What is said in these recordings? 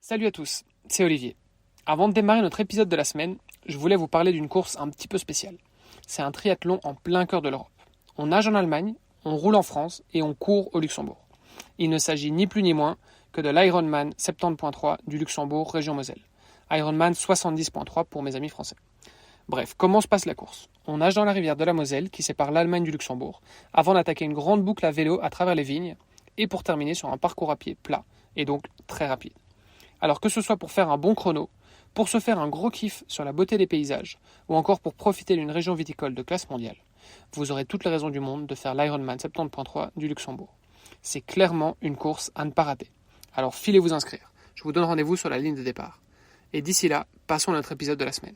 Salut à tous, c'est Olivier. Avant de démarrer notre épisode de la semaine, je voulais vous parler d'une course un petit peu spéciale. C'est un triathlon en plein cœur de l'Europe. On nage en Allemagne, on roule en France et on court au Luxembourg. Il ne s'agit ni plus ni moins que de l'Ironman 70.3 du Luxembourg, région Moselle. Ironman 70.3 pour mes amis français. Bref, comment se passe la course ? On nage dans la rivière de la Moselle qui sépare l'Allemagne du Luxembourg, avant d'attaquer une grande boucle à vélo à travers les vignes, et pour terminer sur un parcours à pied plat, et donc très rapide. Alors que ce soit pour faire un bon chrono, pour se faire un gros kiff sur la beauté des paysages, ou encore pour profiter d'une région viticole de classe mondiale, vous aurez toutes les raisons du monde de faire l'Ironman 70.3 du Luxembourg. C'est clairement une course à ne pas rater. Alors filez vous inscrire. Je vous donne rendez-vous sur la ligne de départ. Et d'ici là, passons à notre épisode de la semaine.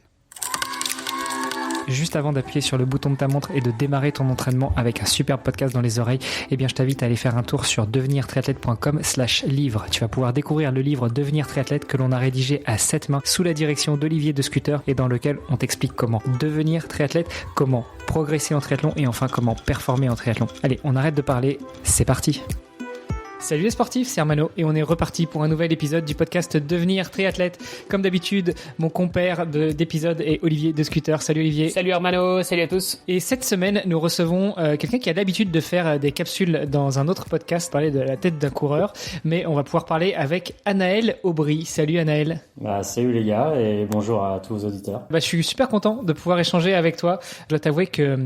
Juste avant d'appuyer sur le bouton de ta montre et de démarrer ton entraînement avec un super podcast dans les oreilles, je t'invite à aller faire un tour sur devenirtriathlète.com/livre. Tu vas pouvoir découvrir le livre Devenir triathlète que l'on a rédigé à 7 mains sous la direction d'Olivier de Scooter et dans lequel on t'explique comment devenir triathlète, comment progresser en triathlon et enfin comment performer en triathlon. Allez, on arrête de parler, c'est parti. Salut les sportifs, c'est Hermano et on est reparti pour un nouvel épisode du podcast Devenir triathlète. Comme d'habitude, mon compère d'épisode est Olivier de Scooter. Salut Olivier. Salut Hermano, salut à tous. Et cette semaine, nous recevons quelqu'un qui a l'habitude de faire des capsules dans un autre podcast, parler de la tête d'un coureur, mais on va pouvoir parler avec Anaël Aubry. Salut Anaël. Salut les gars et bonjour à tous vos auditeurs. Je suis super content de pouvoir échanger avec toi. Je dois t'avouer que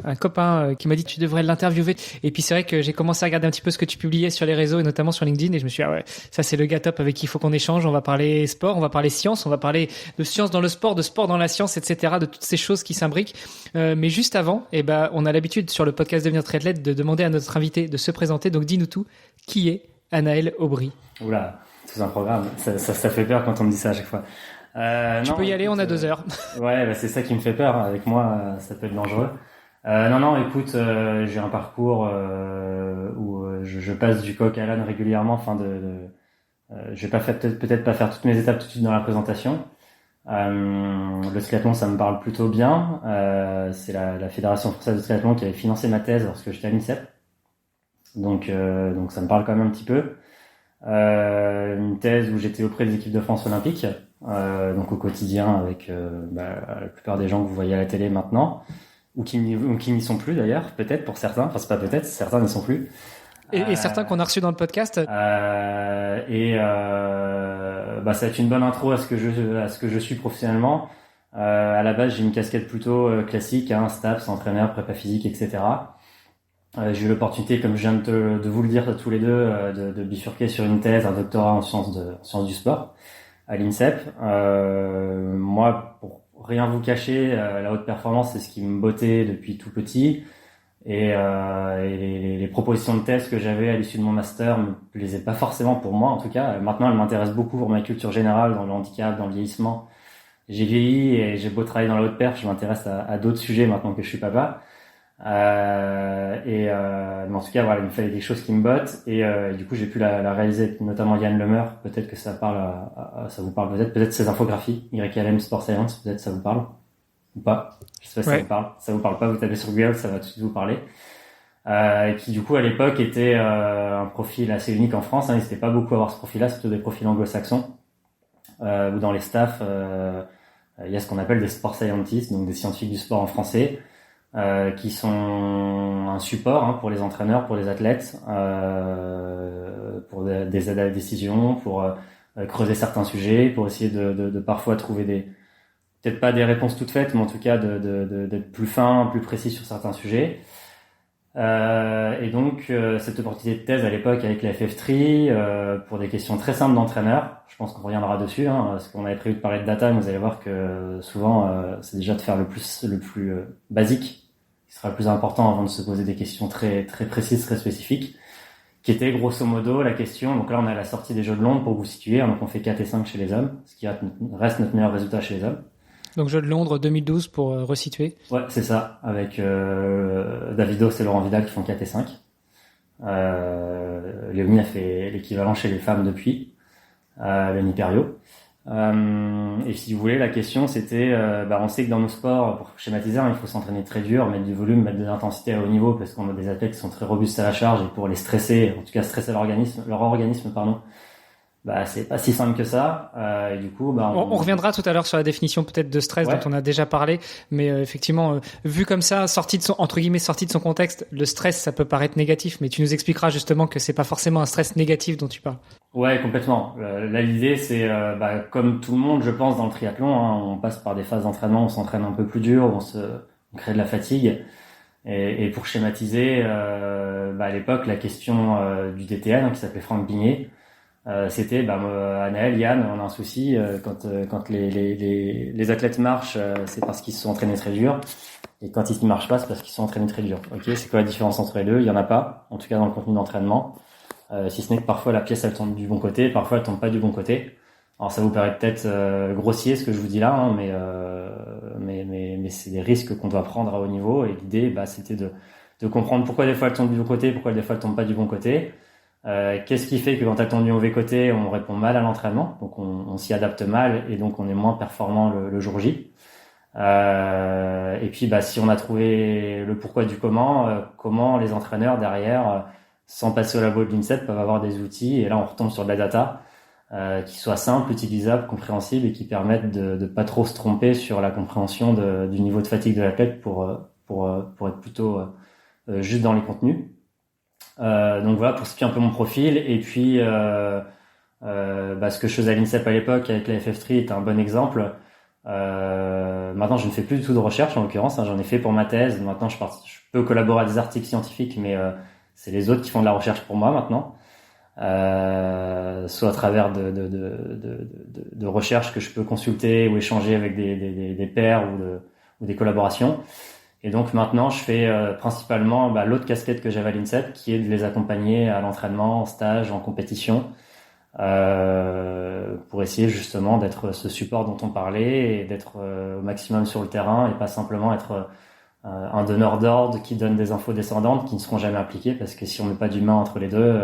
un copain qui m'a dit que tu devrais l'interviewer et puis c'est vrai que j'ai commencé à regarder un petit peu ce que tu publiais sur les réseaux et notamment sur LinkedIn et je me suis dit, ça c'est le gars top avec qui il faut qu'on échange. On va parler sport, on va parler science, on va parler de science dans le sport, de sport dans la science, etc., de toutes ces choses qui s'imbriquent. Mais juste avant, on a l'habitude sur le podcast Devenir triathlète de demander à notre invité de se présenter. Donc dis-nous tout, qui est Anaël Aubry? Oula, c'est un programme, ça fait peur quand on me dit ça à chaque fois. Tu peux y aller, on a 2 heures. Ouais, c'est ça qui me fait peur. Avec moi, ça peut être dangereux. Écoute, j'ai un parcours où je passe du coq à l'âne régulièrement. Je vais peut-être pas faire toutes mes étapes tout de suite dans la présentation. Le triathlon, ça me parle plutôt bien. C'est la Fédération française de triathlon qui avait financé ma thèse lorsque j'étais à l'INSEP. Donc ça me parle quand même un petit peu. Une thèse où j'étais auprès des équipes de France olympiques, donc au quotidien avec la plupart des gens que vous voyez à la télé maintenant. Ou qui n'y sont plus d'ailleurs, peut-être pour certains, enfin c'est pas peut-être, certains n'y sont plus. Et certains qu'on a reçus dans le podcast. Ça va être une bonne intro à ce que je suis professionnellement. À la base, j'ai une casquette plutôt classique, STAPS, entraîneur, prépa physique, etc. J'ai eu l'opportunité, comme je viens de vous le dire tous les deux, de bifurquer sur une thèse, un doctorat en sciences du sport à l'INSEP. Moi, pour rien vous cacher, la haute performance, c'est ce qui me bottait depuis tout petit. Et les propositions de thèse que j'avais à l'issue de mon master me plaisaient pas forcément pour moi, en tout cas. Maintenant, elles m'intéressent beaucoup pour ma culture générale, dans le handicap, dans le vieillissement. J'ai vieilli et j'ai beau travailler dans la haute perf, je m'intéresse à d'autres sujets maintenant que je suis papa. Mais en tout cas, voilà, il me fallait des choses qui me bottent et du coup, j'ai pu la réaliser, notamment Yann Lemeur. Peut-être que ça ça vous parle peut-être ses infographies, YLM Sport Science, peut-être ça vous parle ou pas. Je sais pas si ça vous parle. Ça vous parle pas, vous tapez sur Google, ça va tout de suite vous parler. Et qui du coup à l'époque était un profil assez unique en France. N'hésitez pas beaucoup à avoir ce profil-là, c'est plutôt des profils anglo-saxons. Où dans les staffs, il y a ce qu'on appelle des sport scientists, donc des scientifiques du sport en français. Qui sont un support pour les entraîneurs, pour les athlètes, pour des aides à la décision, pour creuser certains sujets, pour essayer de parfois trouver peut-être pas des réponses toutes faites, mais en tout cas d'être plus fin, plus précis sur certains sujets. Et donc cette opportunité de thèse à l'époque avec la FF3 pour des questions très simples d'entraîneur, je pense qu'on reviendra dessus, parce qu'on avait prévu de parler de data, mais vous allez voir que souvent c'est déjà de faire le plus basique qui sera le plus important avant de se poser des questions très très précises, très spécifiques, qui était grosso modo la question. Donc là on est à la sortie des Jeux de Londres pour vous situer, donc on fait 4 et 5 chez les hommes, ce qui reste notre meilleur résultat chez les hommes. Donc Jeux de Londres 2012 pour resituer. Ouais, c'est ça, avec Davidos et Laurent Vidal qui font 4 et 5. Léonie a fait l'équivalent chez les femmes depuis, Léonie Perriot. Et si vous voulez, la question c'était, on sait que dans nos sports, pour schématiser, il faut s'entraîner très dur, mettre du volume, mettre de l'intensité à haut niveau, parce qu'on a des athlètes qui sont très robustes à la charge, et pour les stresser, en tout cas stresser leur organisme, c'est pas si simple que ça. Et du coup, on reviendra tout à l'heure sur la définition peut-être de stress dont on a déjà parlé, mais effectivement, vu comme ça, sorti de son contexte, le stress, ça peut paraître négatif, mais tu nous expliqueras justement que c'est pas forcément un stress négatif dont tu parles. Ouais, complètement. Là, l'idée, c'est comme tout le monde, je pense, dans le triathlon, hein, on passe par des phases d'entraînement, on s'entraîne un peu plus dur, on crée de la fatigue. Et pour schématiser, à l'époque, la question du DTN, hein, qui s'appelait Franck Bignet, c'était Anaël, Yann, on a un souci quand les athlètes marchent, c'est parce qu'ils se sont entraînés très dur, et quand ils ne marchent pas, c'est parce qu'ils se sont entraînés très dur. Ok, c'est quoi la différence entre les deux? Il y en a pas, en tout cas dans le contenu d'entraînement, si ce n'est que parfois la pièce elle tombe du bon côté, parfois elle tombe pas du bon côté. Alors ça vous paraît peut-être grossier ce que je vous dis là, hein, mais c'est des risques qu'on doit prendre à haut niveau, et l'idée c'était de comprendre pourquoi des fois elle tombe du bon côté, pourquoi des fois elle tombe pas du bon côté. Qu'est-ce qui fait que quand elle tombe du mauvais côté, on répond mal à l'entraînement, donc on s'y adapte mal et donc on est moins performant le jour J. Et puis si on a trouvé le pourquoi du comment les entraîneurs derrière, sans passer au labo de l'INSEP, peuvent avoir des outils, et là on retombe sur de la data qui soit simple, utilisable, compréhensible et qui permettent de pas trop se tromper sur la compréhension du niveau de fatigue de l'athlète pour être plutôt juste dans les contenus. Donc voilà pour ce qui est un peu mon profil, et puis ce que je faisais à l'INSEP à l'époque avec la FF3 est un bon exemple. Maintenant je ne fais plus du tout de recherche en l'occurrence, hein, j'en ai fait pour ma thèse. Maintenant je peux collaborer à des articles scientifiques, mais c'est les autres qui font de la recherche pour moi maintenant, soit à travers de recherches que je peux consulter ou échanger avec des pairs ou des collaborations. Et donc maintenant, je fais principalement l'autre casquette que j'avais à l'INSEP, qui est de les accompagner à l'entraînement, en stage, en compétition, pour essayer justement d'être ce support dont on parlait et d'être au maximum sur le terrain, et pas simplement être un donneur d'ordre qui donne des infos descendantes qui ne seront jamais appliquées, parce que si on met pas d'humain entre les deux,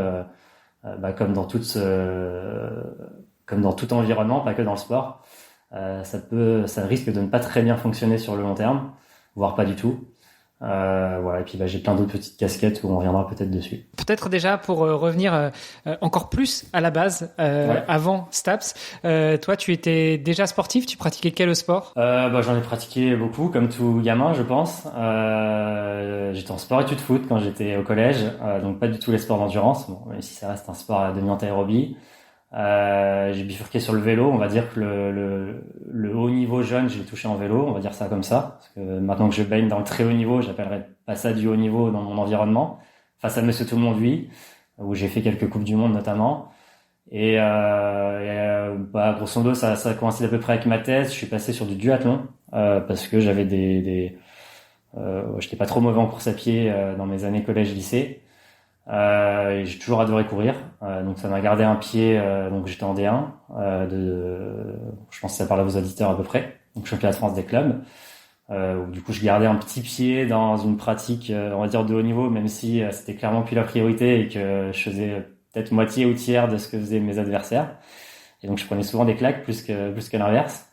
comme dans tout environnement, pas que dans le sport, ça risque de ne pas très bien fonctionner sur le long terme, voire pas du tout. Voilà. Et puis j'ai plein d'autres petites casquettes où on reviendra peut-être dessus. Peut-être déjà pour revenir encore plus à la base, avant STAPS, toi tu étais déjà sportif, tu pratiquais quel sport? J'en ai pratiqué beaucoup, comme tout gamin je pense. J'étais en sport-études foot quand j'étais au collège, donc pas du tout les sports d'endurance, même si ça reste un sport à dominante aérobie. J'ai bifurqué sur le vélo, on va dire que le haut niveau jeune, je l'ai touché en vélo, on va dire ça comme ça, parce que maintenant que je baigne dans le très haut niveau, j'appellerais pas ça du haut niveau dans mon environnement, face à Monsieur Tout le Monde, oui, où j'ai fait quelques coupes du monde notamment, et grosso modo ça a coïncidé à peu près avec ma thèse. Je suis passé sur du duathlon, parce que j'avais j'étais pas trop mauvais en course à pied dans mes années collège-lycée. Et j'ai toujours adoré courir, donc ça m'a gardé un pied, donc j'étais en D1, je pense que ça parle à vos auditeurs à peu près, donc championnat de France des clubs, où du coup je gardais un petit pied dans une pratique, on va dire de haut niveau, même si c'était clairement plus la priorité et que je faisais peut-être moitié ou tiers de ce que faisaient mes adversaires, et donc je prenais souvent des claques plus que l'inverse.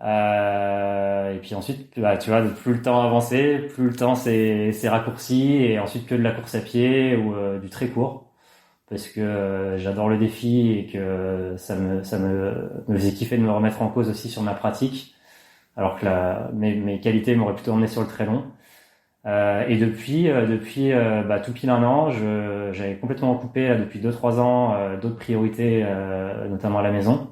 Et puis ensuite, tu vois, plus le temps avançait, plus le temps s'est raccourci, et ensuite que de la course à pied ou du très court, parce que j'adore le défi et que ça me faisait kiffer de me remettre en cause aussi sur ma pratique, alors que mes qualités m'auraient plutôt emmené sur le très long. Et depuis tout pile un an, j'avais complètement coupé depuis 2-3 ans d'autres priorités, notamment à la maison.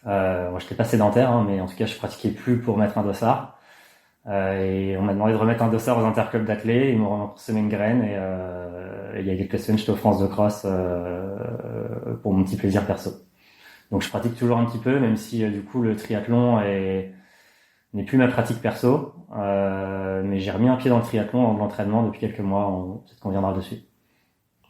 Moi, j'étais pas sédentaire, hein, mais en tout cas, je pratiquais plus pour mettre un dossard. Et on m'a demandé de remettre un dossard aux interclubs d'athlètes. Ils m'ont semé une graine, et il y a quelques semaines, j'étais au France de cross pour mon petit plaisir perso. Donc, je pratique toujours un petit peu, même si du coup, le triathlon n'est plus ma pratique perso. Mais j'ai remis un pied dans le triathlon, dans l'entraînement depuis quelques mois. Peut-être qu'on viendra dessus.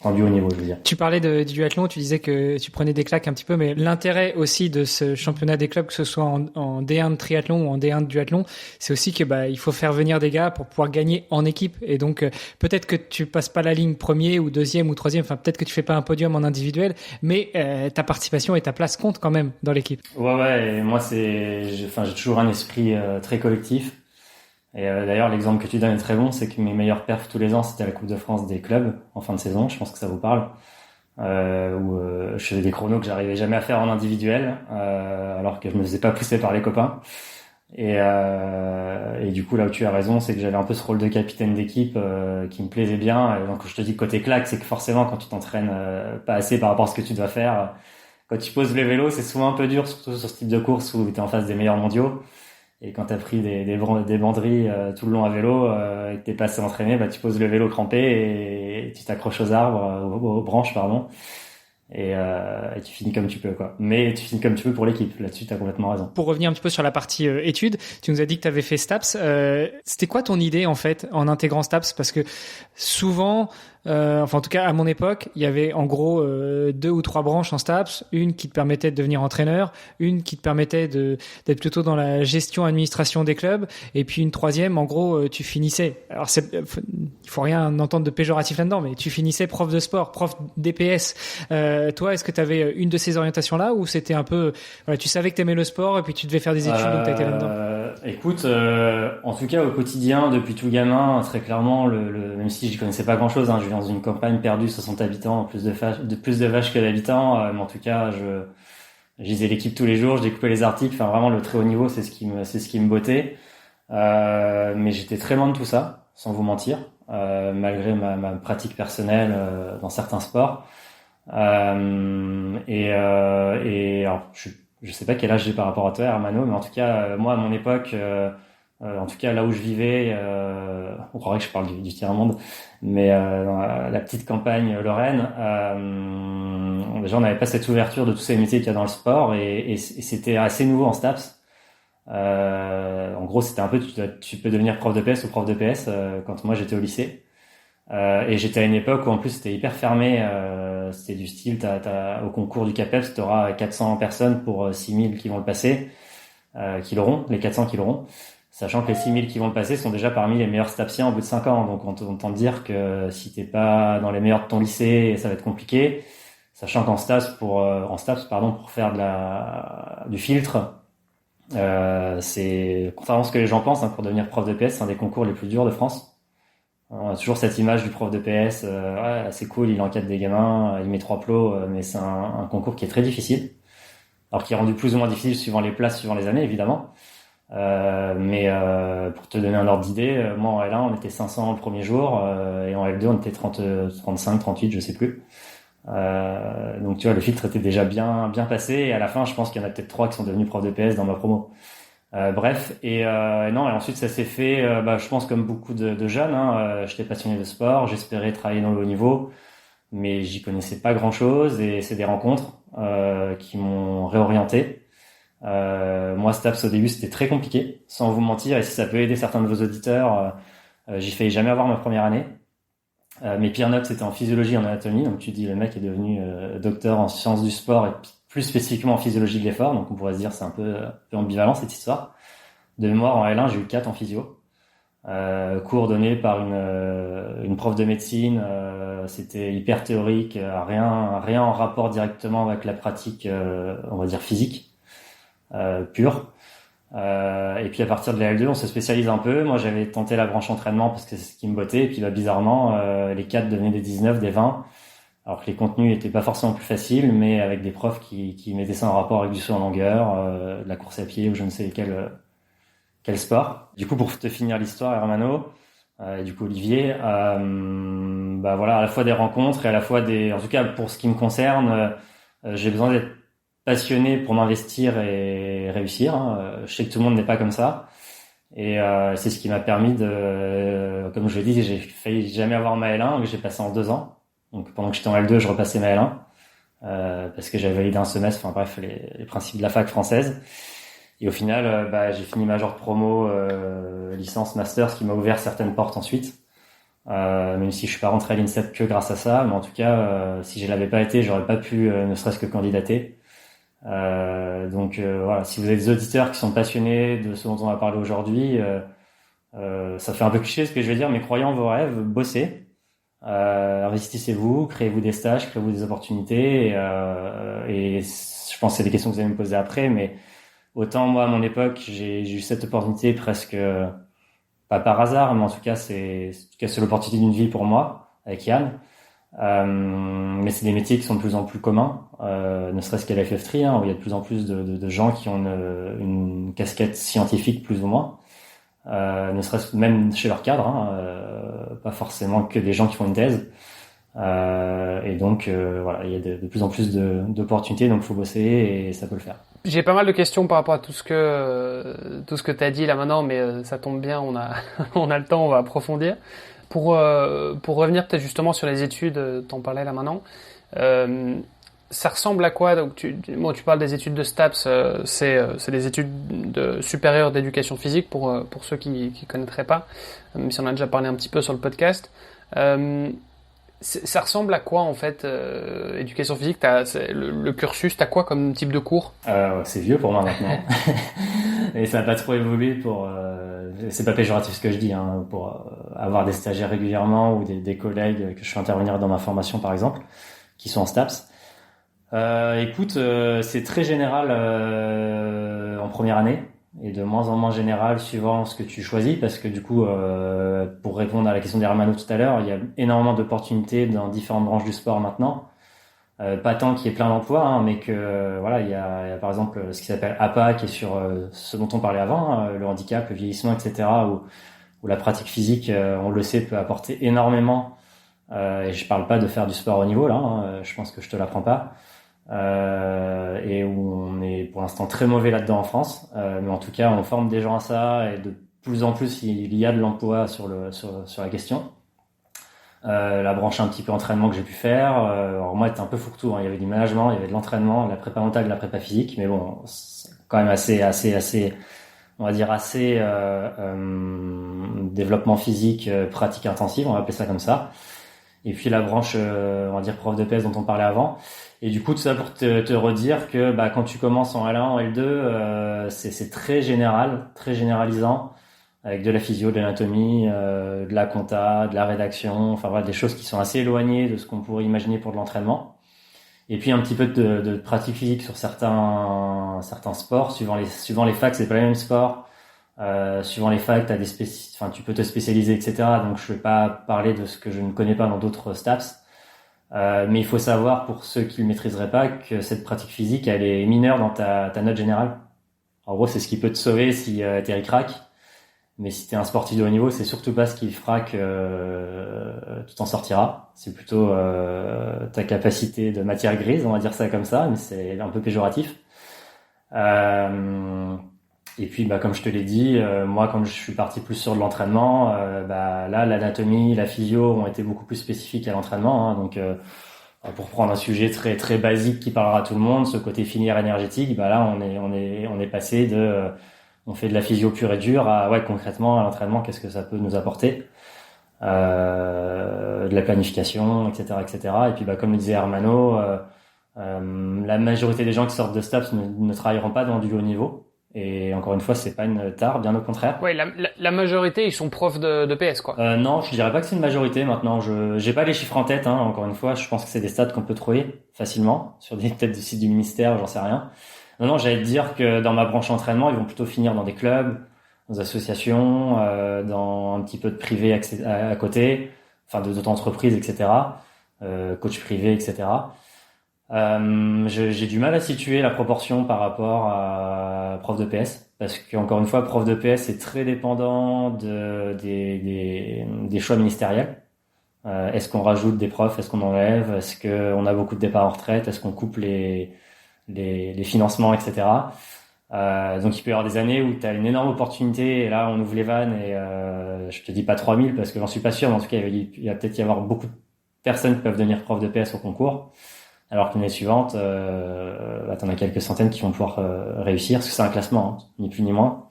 En du haut niveau, je veux dire. Tu parlais du duathlon, tu disais que tu prenais des claques un petit peu, mais l'intérêt aussi de ce championnat des clubs, que ce soit en D1 de triathlon ou en D1 de duathlon, c'est aussi que il faut faire venir des gars pour pouvoir gagner en équipe. Et donc peut-être que tu passes pas la ligne premier ou deuxième ou troisième, enfin peut-être que tu fais pas un podium en individuel, mais ta participation et ta place comptent quand même dans l'équipe. Ouais, et moi j'ai toujours un esprit très collectif. Et d'ailleurs, l'exemple que tu donnes est très bon, c'est que mes meilleurs perfs tous les ans, c'était la Coupe de France des clubs en fin de saison. Je pense que ça vous parle. où je faisais des chronos que j'arrivais jamais à faire en individuel, alors que je me faisais pas pousser par les copains. Et du coup, là où tu as raison, c'est que j'avais un peu ce rôle de capitaine d'équipe qui me plaisait bien. Et donc, je te dis côté claque, c'est que forcément, quand tu t'entraînes pas assez par rapport à ce que tu dois faire, quand tu poses le vélo, c'est souvent un peu dur, surtout sur ce type de course où tu es en face des meilleurs mondiaux. Et quand t'as pris des banderies tout le long à vélo et que t'es pas assez entraîné, bah tu poses le vélo crampé et tu t'accroches aux arbres, aux branches pardon, et tu finis comme tu peux quoi. Mais tu finis comme tu peux pour l'équipe. Là-dessus, t'as complètement raison. Pour revenir un petit peu sur la partie études, tu nous as dit que tu avais fait STAPS. C'était quoi ton idée en fait en intégrant STAPS? Parce que souvent, enfin en tout cas à mon époque, il y avait en gros 2 ou 3 branches en STAPS, une qui te permettait de devenir entraîneur, une qui te permettait d'être plutôt dans la gestion administration des clubs, et puis une troisième, en gros, tu finissais. Alors il faut rien entendre de péjoratif là-dedans, mais tu finissais prof de sport, prof DPS. Toi, est-ce que tu avais une de ces orientations-là ou c'était un peu, voilà, tu savais que tu aimais le sport et puis tu devais faire des études donc tu étais là-dedans? Écoute, en tout cas au quotidien, depuis tout gamin, très clairement, même si j'y connaissais pas grand-chose, hein, je viens dans une campagne perdue, 60 habitants, plus de vaches que d'habitants, mais en tout cas, je lisais l'équipe tous les jours, je découpais les articles, enfin vraiment le très haut niveau, c'est ce qui me bottait. Mais j'étais très loin de tout ça, sans vous mentir, malgré ma pratique personnelle dans certains sports. Et alors, je sais pas quel âge j'ai par rapport à toi, Hermano, mais en tout cas, moi, à mon époque, en tout cas là où je vivais, on croirait que je parle du tiers-monde, mais dans la petite campagne lorraine, déjà on n'avait pas cette ouverture de tous ces métiers qu'il y a dans le sport, et c'était assez nouveau en STAPS. En gros, c'était un peu, tu peux devenir prof de PS ou prof de PS quand moi j'étais au lycée. Et j'étais à une époque où en plus c'était hyper fermé, c'était du style au concours du CAPEPS t'auras 400 personnes pour 6000 qui vont le passer, qui l'auront, les 400 qui l'auront, sachant que les 6000 qui vont le passer sont déjà parmi les meilleurs stapsiens au bout de 5 ans, donc on t'entend dire que si t'es pas dans les meilleurs de ton lycée, ça va être compliqué, sachant qu'en STAPS pour faire du filtre, c'est, contrairement à ce que les gens pensent, hein, pour devenir prof de PS, c'est un des concours les plus durs de France. On a toujours cette image du prof de PS, ouais, c'est cool, il encadre des gamins, il met 3 plots, mais c'est un concours qui est très difficile. Alors qui est rendu plus ou moins difficile suivant les places, suivant les années, évidemment. Mais pour te donner un ordre d'idée, moi en L1, on était 500 le premier jour, et en L2, on était 30, 35, 38, je sais plus. Donc tu vois, le filtre était déjà bien passé, et à la fin, je pense qu'il y en a peut-être 3 qui sont devenus profs de PS dans ma promo. Bref, non, et ensuite ça s'est fait, je pense comme beaucoup de jeunes, hein, j'étais passionné de sport, j'espérais travailler dans le haut niveau, mais j'y connaissais pas grand-chose, et c'est des rencontres qui m'ont réorienté. Moi, STAPS au début c'était très compliqué, sans vous mentir, et si ça peut aider certains de vos auditeurs, j'ai failli jamais avoir ma première année. Mes pires notes c'était en physiologie et en anatomie, donc tu dis le mec est devenu docteur en sciences du sport et plus spécifiquement en physiologie de l'effort, donc on pourrait se dire c'est un peu ambivalent cette histoire. De mémoire en L1 j'ai eu 4 en physio, cours donnés par une prof de médecine, c'était hyper théorique, rien en rapport directement avec la pratique, on va dire physique pure. Et puis à partir de la L2 on se spécialise un peu. Moi j'avais tenté la branche entraînement parce que c'est ce qui me bottait, et puis bizarrement les 4 devenaient des 19, des 20, alors que les contenus étaient pas forcément plus faciles, mais avec des profs qui mettaient ça en rapport avec du saut en longueur, de la course à pied ou je ne sais quel sport. Du coup, pour te finir l'histoire, Hermano, et du coup Olivier, voilà, à la fois des rencontres et à la fois en tout cas pour ce qui me concerne, j'ai besoin d'être passionné pour m'investir et réussir, hein. Je sais que tout le monde n'est pas comme ça, et c'est ce qui m'a permis comme je l'ai dit, j'ai failli jamais avoir ma L1 que j'ai passé en 2 ans. Donc pendant que j'étais en L2, je repassais ma L1 parce que j'avais validé un semestre, enfin bref, les principes de la fac française. Et au final, j'ai fini major de promo, licence, master, ce qui m'a ouvert certaines portes ensuite. Même si je suis pas rentré à l'INSEP que grâce à ça, mais en tout cas, si je l'avais pas été, j'aurais pas pu ne serait-ce que candidater. Donc voilà, si vous avez des auditeurs qui sont passionnés de ce dont on va parler aujourd'hui, ça fait un peu cliché ce que je vais dire, mais croyez en vos rêves, bossez. Investissez-vous, créez-vous des stages, créez-vous des opportunités, et je pense que c'est des questions que vous allez me poser après, mais autant moi à mon époque j'ai eu cette opportunité presque pas par hasard, mais en tout cas c'est l'opportunité d'une vie pour moi avec Yann, Mais c'est des métiers qui sont de plus en plus communs, ne serait-ce qu'à la FF3, hein, où il y a de plus en plus de gens qui ont une casquette scientifique plus ou moins, ne serait-ce même chez leur cadre, hein, pas forcément que des gens qui font une thèse. Et donc voilà, il y a de plus en plus d'opportunités, donc il faut bosser et ça peut le faire. J'ai pas mal de questions par rapport à tout ce que t'as dit là maintenant, mais ça tombe bien, on a on a le temps, on va approfondir. Pour revenir peut-être justement sur les études, t'en parlais là maintenant. Ça ressemble à quoi? Donc tu parles des études de STAPS, c'est des études supérieures d'éducation physique pour ceux qui connaîtraient pas, même si on a déjà parlé un petit peu sur le podcast. Ça ressemble à quoi en fait, éducation physique? Le cursus, t'as quoi comme type de cours? C'est vieux pour moi maintenant. Et ça n'a pas trop évolué c'est pas péjoratif ce que je dis, hein, pour avoir des stagiaires régulièrement ou des collègues que je fais intervenir dans ma formation par exemple, qui sont en STAPS. Écoute, c'est très général en première année et de moins en moins général suivant ce que tu choisis, parce que du coup, pour répondre à la question d'Hermano tout à l'heure, il y a énormément d'opportunités dans différentes branches du sport maintenant. Pas tant qu'il y ait plein d'emplois, hein, mais que voilà, il y a par exemple ce qui s'appelle APA, qui est sur ce dont on parlait avant, hein, le handicap, le vieillissement, etc., où la pratique physique, on le sait, peut apporter énormément. Et je parle pas de faire du sport au niveau là, hein, je pense que je te l'apprends pas. Et où on est pour l'instant très mauvais là-dedans en France, mais en tout cas on forme des gens à ça et de plus en plus il y a de l'emploi sur la question. La branche un petit peu entraînement que j'ai pu faire, alors moi c'était un peu fourre-tout, hein. Il y avait du management, il y avait de l'entraînement, de la prépa mentale, de la prépa physique, mais bon c'est quand même assez on va dire assez développement physique, pratique intensive, on va appeler ça comme ça. Et puis la branche on va dire prof de PS dont on parlait avant. Et du coup, tout ça pour te redire que quand tu commences en L1, en L2, c'est très général, très généralisant, avec de la physio, de l'anatomie, de la compta, de la rédaction, enfin voilà, des choses qui sont assez éloignées de ce qu'on pourrait imaginer pour de l'entraînement. Et puis un petit peu de pratique physique sur certains sports, suivant les facs, c'est pas les mêmes sports. Suivant les facs, tu peux te spécialiser, etc. Donc je vais pas parler de ce que je ne connais pas dans d'autres STAPS. Mais il faut savoir, pour ceux qui ne le maîtriseraient pas, que cette pratique physique, elle est mineure dans ta note générale. En gros, c'est ce qui peut te sauver si t'es ric-rac. Mais si t'es un sportif de haut niveau, c'est surtout pas ce qui fera que tu t'en sortiras. C'est plutôt ta capacité de matière grise, on va dire ça comme ça, mais c'est un peu péjoratif. Et puis, comme je te l'ai dit, moi, quand je suis parti plus sur de l'entraînement, là, l'anatomie, la physio ont été beaucoup plus spécifiques à l'entraînement, hein. Donc, pour prendre un sujet très très basique qui parlera à tout le monde, ce côté filière énergétique, là, on est passé on fait de la physio pure et dure à concrètement à l'entraînement, qu'est-ce que ça peut nous apporter, de la planification, etc., etc. Et puis, comme le disait Hermano, la majorité des gens qui sortent de STAPS ne travailleront pas dans du haut niveau. Et encore une fois, c'est pas une tare, bien au contraire. Oui, la majorité, ils sont profs de PS, quoi. Non, je dirais pas que c'est une majorité maintenant. J'ai pas les chiffres en tête, hein. Encore une fois, je pense que c'est des stats qu'on peut trouver facilement sur peut-être des sites du ministère, j'en sais rien. Non, j'allais te dire que dans ma branche entraînement, ils vont plutôt finir dans des clubs, dans des associations, dans un petit peu de privé à côté, enfin d'autres entreprises, etc. Coach privé, etc. J'ai du mal à situer la proportion par rapport à prof de PS, parce qu'encore une fois, prof de PS est très dépendant des choix ministériels. Est-ce qu'on rajoute des profs, est-ce qu'on enlève, est-ce qu'on a beaucoup de départs en retraite, est-ce qu'on coupe les financements, etc. Donc il peut y avoir des années où tu as une énorme opportunité et là on ouvre les vannes et je te dis pas 3000 parce que j'en suis pas sûr, mais en tout cas il va peut-être y avoir beaucoup de personnes qui peuvent devenir prof de PS au concours. Alors que l'année suivante, t'en as quelques centaines qui vont pouvoir réussir, parce que c'est un classement, hein, ni plus ni moins.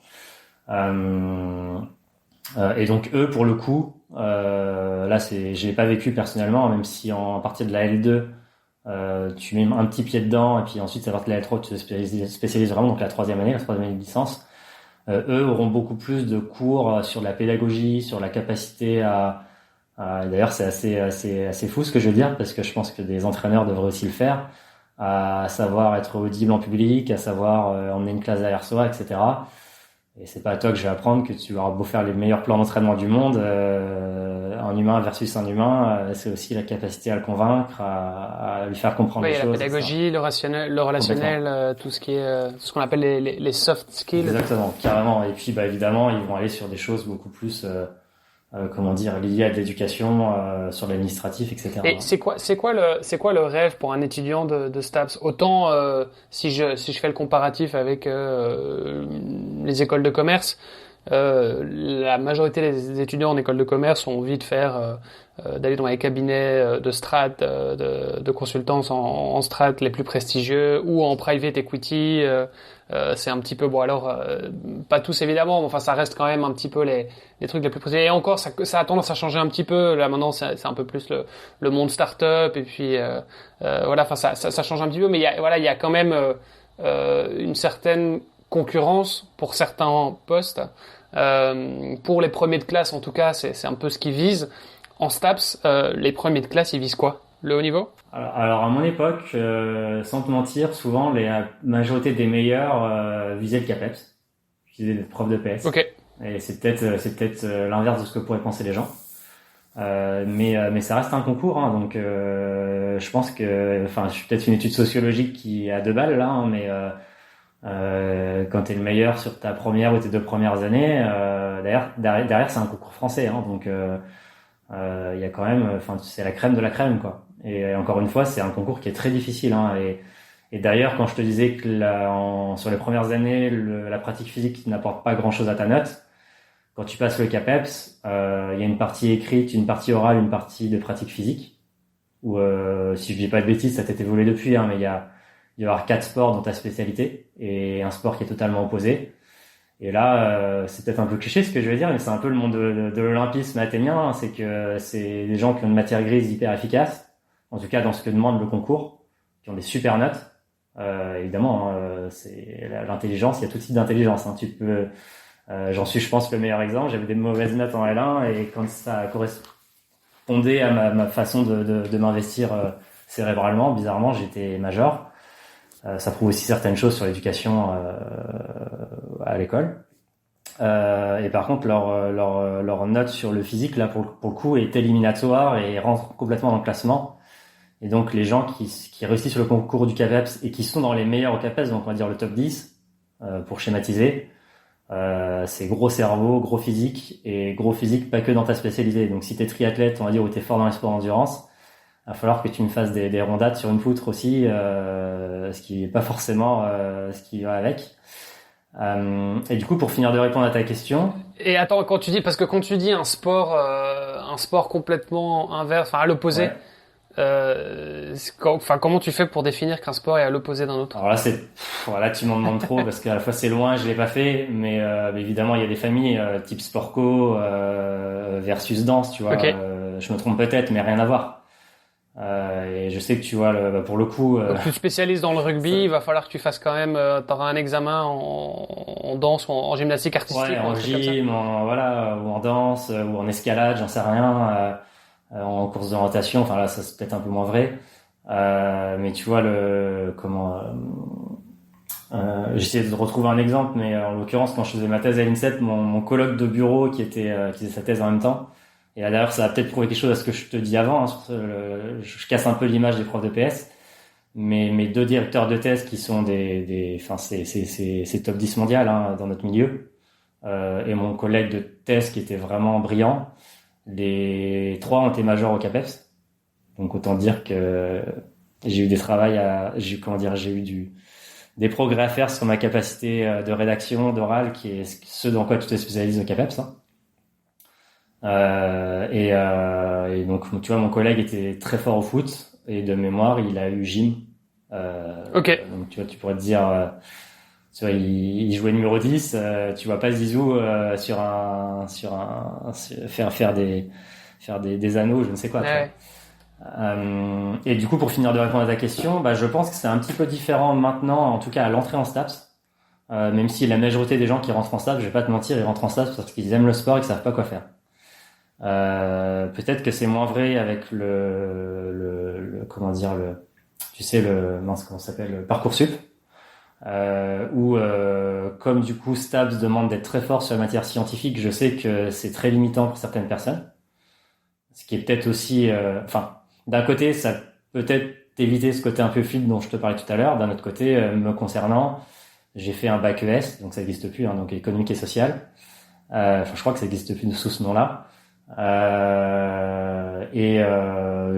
Et donc eux, pour le coup, là, je l'ai pas vécu personnellement, même si à partir de la L2, tu mets un petit pied dedans, et puis ensuite, ça va être la L3, tu te spécialises vraiment, donc la troisième année de licence. Eux auront beaucoup plus de cours sur la pédagogie, sur la capacité à d'ailleurs, c'est assez fou ce que je veux dire, parce que je pense que des entraîneurs devraient aussi le faire, à savoir être audible en public, à savoir emmener une classe derrière soi, etc. Et c'est pas à toi que je vais apprendre que tu auras beau faire les meilleurs plans d'entraînement du monde, un un humain versus un humain, c'est aussi la capacité à le convaincre, à lui faire comprendre Oui, les la choses. pédagogie, le relationnel, tout ce qui est, tout ce qu'on appelle les soft skills. Exactement, carrément. Et puis, évidemment, ils vont aller sur des choses beaucoup plus, liées à de l'éducation, sur l'administratif, etc. Et c'est quoi le rêve pour un étudiant de STAPS? Autant si je fais le comparatif avec les écoles de commerce, la majorité des étudiants en école de commerce ont envie de faire d'aller dans les cabinets de strat, de consultance en strat les plus prestigieux ou en private equity. C'est un petit peu pas tous évidemment, mais enfin ça reste quand même un petit peu les trucs les plus prestigieux. Et encore ça a tendance à changer un petit peu. Là maintenant c'est un peu plus le monde start-up et puis enfin ça change un petit peu, mais il y a quand même une certaine concurrence pour certains postes. Pour les premiers de classe, en tout cas, c'est un peu ce qu'ils visent. En STAPS, les premiers de classe, ils visent quoi? Le haut niveau? Alors à mon époque, sans te mentir, souvent la majorité des meilleurs visaient le CAPEPS, visaient des profs de PS. Ok. Et c'est peut-être l'inverse de ce que pourraient penser les gens. Mais ça reste un concours, hein, donc je pense que, je suis peut-être une étude sociologique qui est à 2 balles là, hein, mais quand t'es le meilleur sur ta première ou tes 2 premières années, derrière c'est un concours français, hein, donc il y a quand même, c'est la crème de la crème, quoi. Et encore une fois, c'est un concours qui est très difficile, hein, et d'ailleurs, quand je te disais que sur les premières années, la pratique physique n'apporte pas grand-chose à ta note, quand tu passes le CAPEPS, il y a une partie écrite, une partie orale, une partie de pratique physique, où si je dis pas de bêtises, ça t'est évolué depuis, hein, mais il y avoir 4 sports dans ta spécialité et un sport qui est totalement opposé. Et là, c'est peut-être un peu cliché ce que je vais dire, mais c'est un peu le monde de l'olympisme athénien, hein. C'est que c'est des gens qui ont une matière grise hyper efficace, en tout cas dans ce que demande le concours, qui ont des super notes. Évidemment, hein, c'est l'intelligence, il y a tout type d'intelligence, hein. Tu peux, j'en suis, je pense, le meilleur exemple. J'avais des mauvaises notes en L1 et quand ça correspondait à ma façon de m'investir cérébralement, bizarrement, j'étais major. Ça prouve aussi certaines choses sur l'éducation à l'école. Et par contre, leur note sur le physique, là, pour le coup, est éliminatoire et rentre complètement dans le classement. Et donc, les gens qui réussissent sur le concours du CAPEPS et qui sont dans les meilleurs au CAPEPS, donc on va dire le top 10, pour schématiser, c'est gros cerveau, gros physique, et gros physique pas que dans ta spécialité. Donc, si t'es triathlète, on va dire, ou t'es fort dans les sports d'endurance, il va falloir que tu me fasses des rondades sur une poutre aussi, ce qui est pas forcément ce qui va avec. Et du coup, pour finir de répondre à ta question. Et attends, quand tu dis un sport complètement inverse, enfin à l'opposé, comment tu fais pour définir qu'un sport est à l'opposé d'un autre? Alors là, tu m'en demandes trop parce qu'à la fois c'est loin, je l'ai pas fait, mais évidemment il y a des familles type sport co versus danse, tu vois. Okay. Je me trompe peut-être, mais rien à voir. Et je sais que tu vois, pour le coup. Donc tu te spécialises dans le rugby, il va falloir que tu fasses quand même, t'auras un examen en danse ou en gymnastique artistique. Ouais, en gym, ou en danse, ou en escalade, j'en sais rien, en course d'orientation. Enfin là, ça c'est peut-être un peu moins vrai. Mais tu vois j'essayais de retrouver un exemple, mais en l'occurrence, quand je faisais ma thèse à l'INSEP, mon colloque de bureau qui faisait sa thèse en même temps. Et là, d'ailleurs, ça va peut-être prouver quelque chose à ce que je te dis avant, hein, je casse un peu l'image des profs de PS, mais mes 2 directeurs de thèse qui sont c'est top 10 mondial, hein, dans notre milieu, et mon collègue de thèse qui était vraiment brillant, les 3 ont été majors au CAPEPS. Donc autant dire que j'ai eu des progrès à faire sur ma capacité de rédaction, d'oral, qui est ce dans quoi tu te spécialises au CAPEPS, hein. Et donc tu vois, mon collègue était très fort au foot et de mémoire il a eu gym. Ok. Donc tu vois, tu pourrais te dire, tu vois, il jouait numéro 10, tu vois pas Zizou faire des anneaux, je ne sais quoi. Ouais. Et du coup, pour finir de répondre à ta question, je pense que c'est un petit peu différent maintenant, en tout cas à l'entrée en STAPS. Même si la majorité des gens qui rentrent en STAPS, je vais pas te mentir, ils rentrent en STAPS parce qu'ils aiment le sport et qu'ils savent pas quoi faire. Peut-être que c'est moins vrai avec comment ça s'appelle, le Parcoursup, où comme du coup STAPS demande d'être très fort sur la matière scientifique, je sais que c'est très limitant pour certaines personnes. ce qui est peut-être aussi, d'un côté, ça peut-être éviter ce côté un peu fluide dont je te parlais tout à l'heure. D'un autre côté, me concernant, j'ai fait un bac ES, donc ça n'existe plus, hein, donc économique et social. Je crois que ça n'existe plus sous ce nom-là.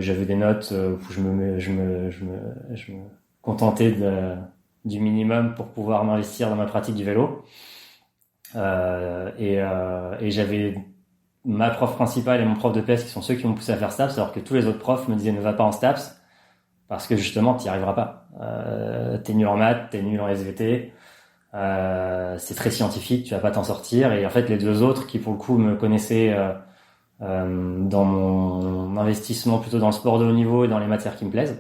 J'avais des notes où je me contentais du minimum pour pouvoir m'investir dans ma pratique du vélo. Et j'avais ma prof principale et mon prof de PS qui sont ceux qui m'ont poussé à faire STAPS, alors que tous les autres profs me disaient ne va pas en STAPS parce que justement t'y arriveras pas. T'es nul en maths, t'es nul en SVT, c'est très scientifique, tu vas pas t'en sortir. Et en fait les deux autres qui pour le coup me connaissaient dans mon investissement plutôt dans le sport de haut niveau et dans les matières qui me plaisent,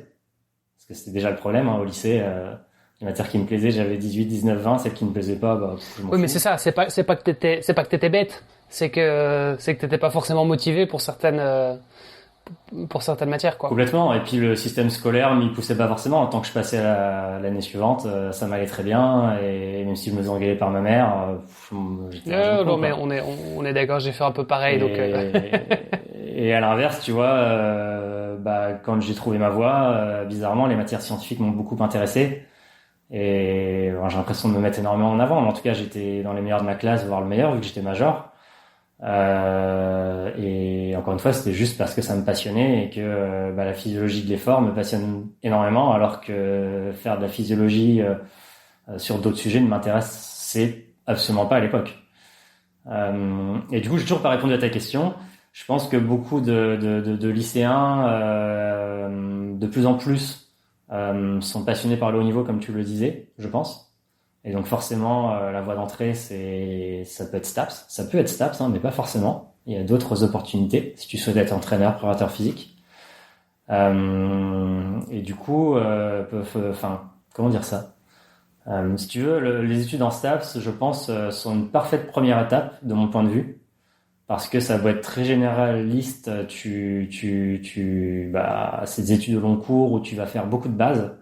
parce que c'était déjà le problème, hein, au lycée. Les matières qui me plaisaient, j'avais 18, 19, 20. Celles qui me plaisaient pas, je m'en fous. Mais c'est ça. C'est pas que t'étais bête. C'est que t'étais pas forcément motivé pour certaines matières, quoi. Complètement. Et puis le système scolaire m'y poussait pas forcément. En tant que je passais à l'année suivante, ça m'allait très bien. Et même si je me faisais engueuler par ma mère, j'étais un jeune con, mais on est d'accord. J'ai fait un peu pareil. Et à l'inverse, tu vois, quand j'ai trouvé ma voie, bizarrement, les matières scientifiques m'ont beaucoup intéressé. Et j'ai l'impression de me mettre énormément en avant, mais en tout cas j'étais dans les meilleurs de ma classe, voire le meilleur vu que j'étais major. Et encore une fois c'était juste parce que ça me passionnait et que la physiologie de l'effort me passionne énormément, alors que faire de la physiologie sur d'autres sujets ne m'intéressait absolument pas à l'époque. Et du coup j'ai toujours pas répondu à ta question. Je pense que beaucoup de lycéens de plus en plus sont passionnés par le haut niveau, comme tu le disais, je pense. Et donc forcément, la voie d'entrée, ça peut être STAPS. Ça peut être STAPS, hein, mais pas forcément. Il y a d'autres opportunités si tu souhaites être entraîneur, préparateur physique. Et du coup, comment dire ça, si tu veux, les études en STAPS, je pense, sont une parfaite première étape de mon point de vue. Parce que ça doit être très généraliste, c'est des études au long cours où tu vas faire beaucoup de bases.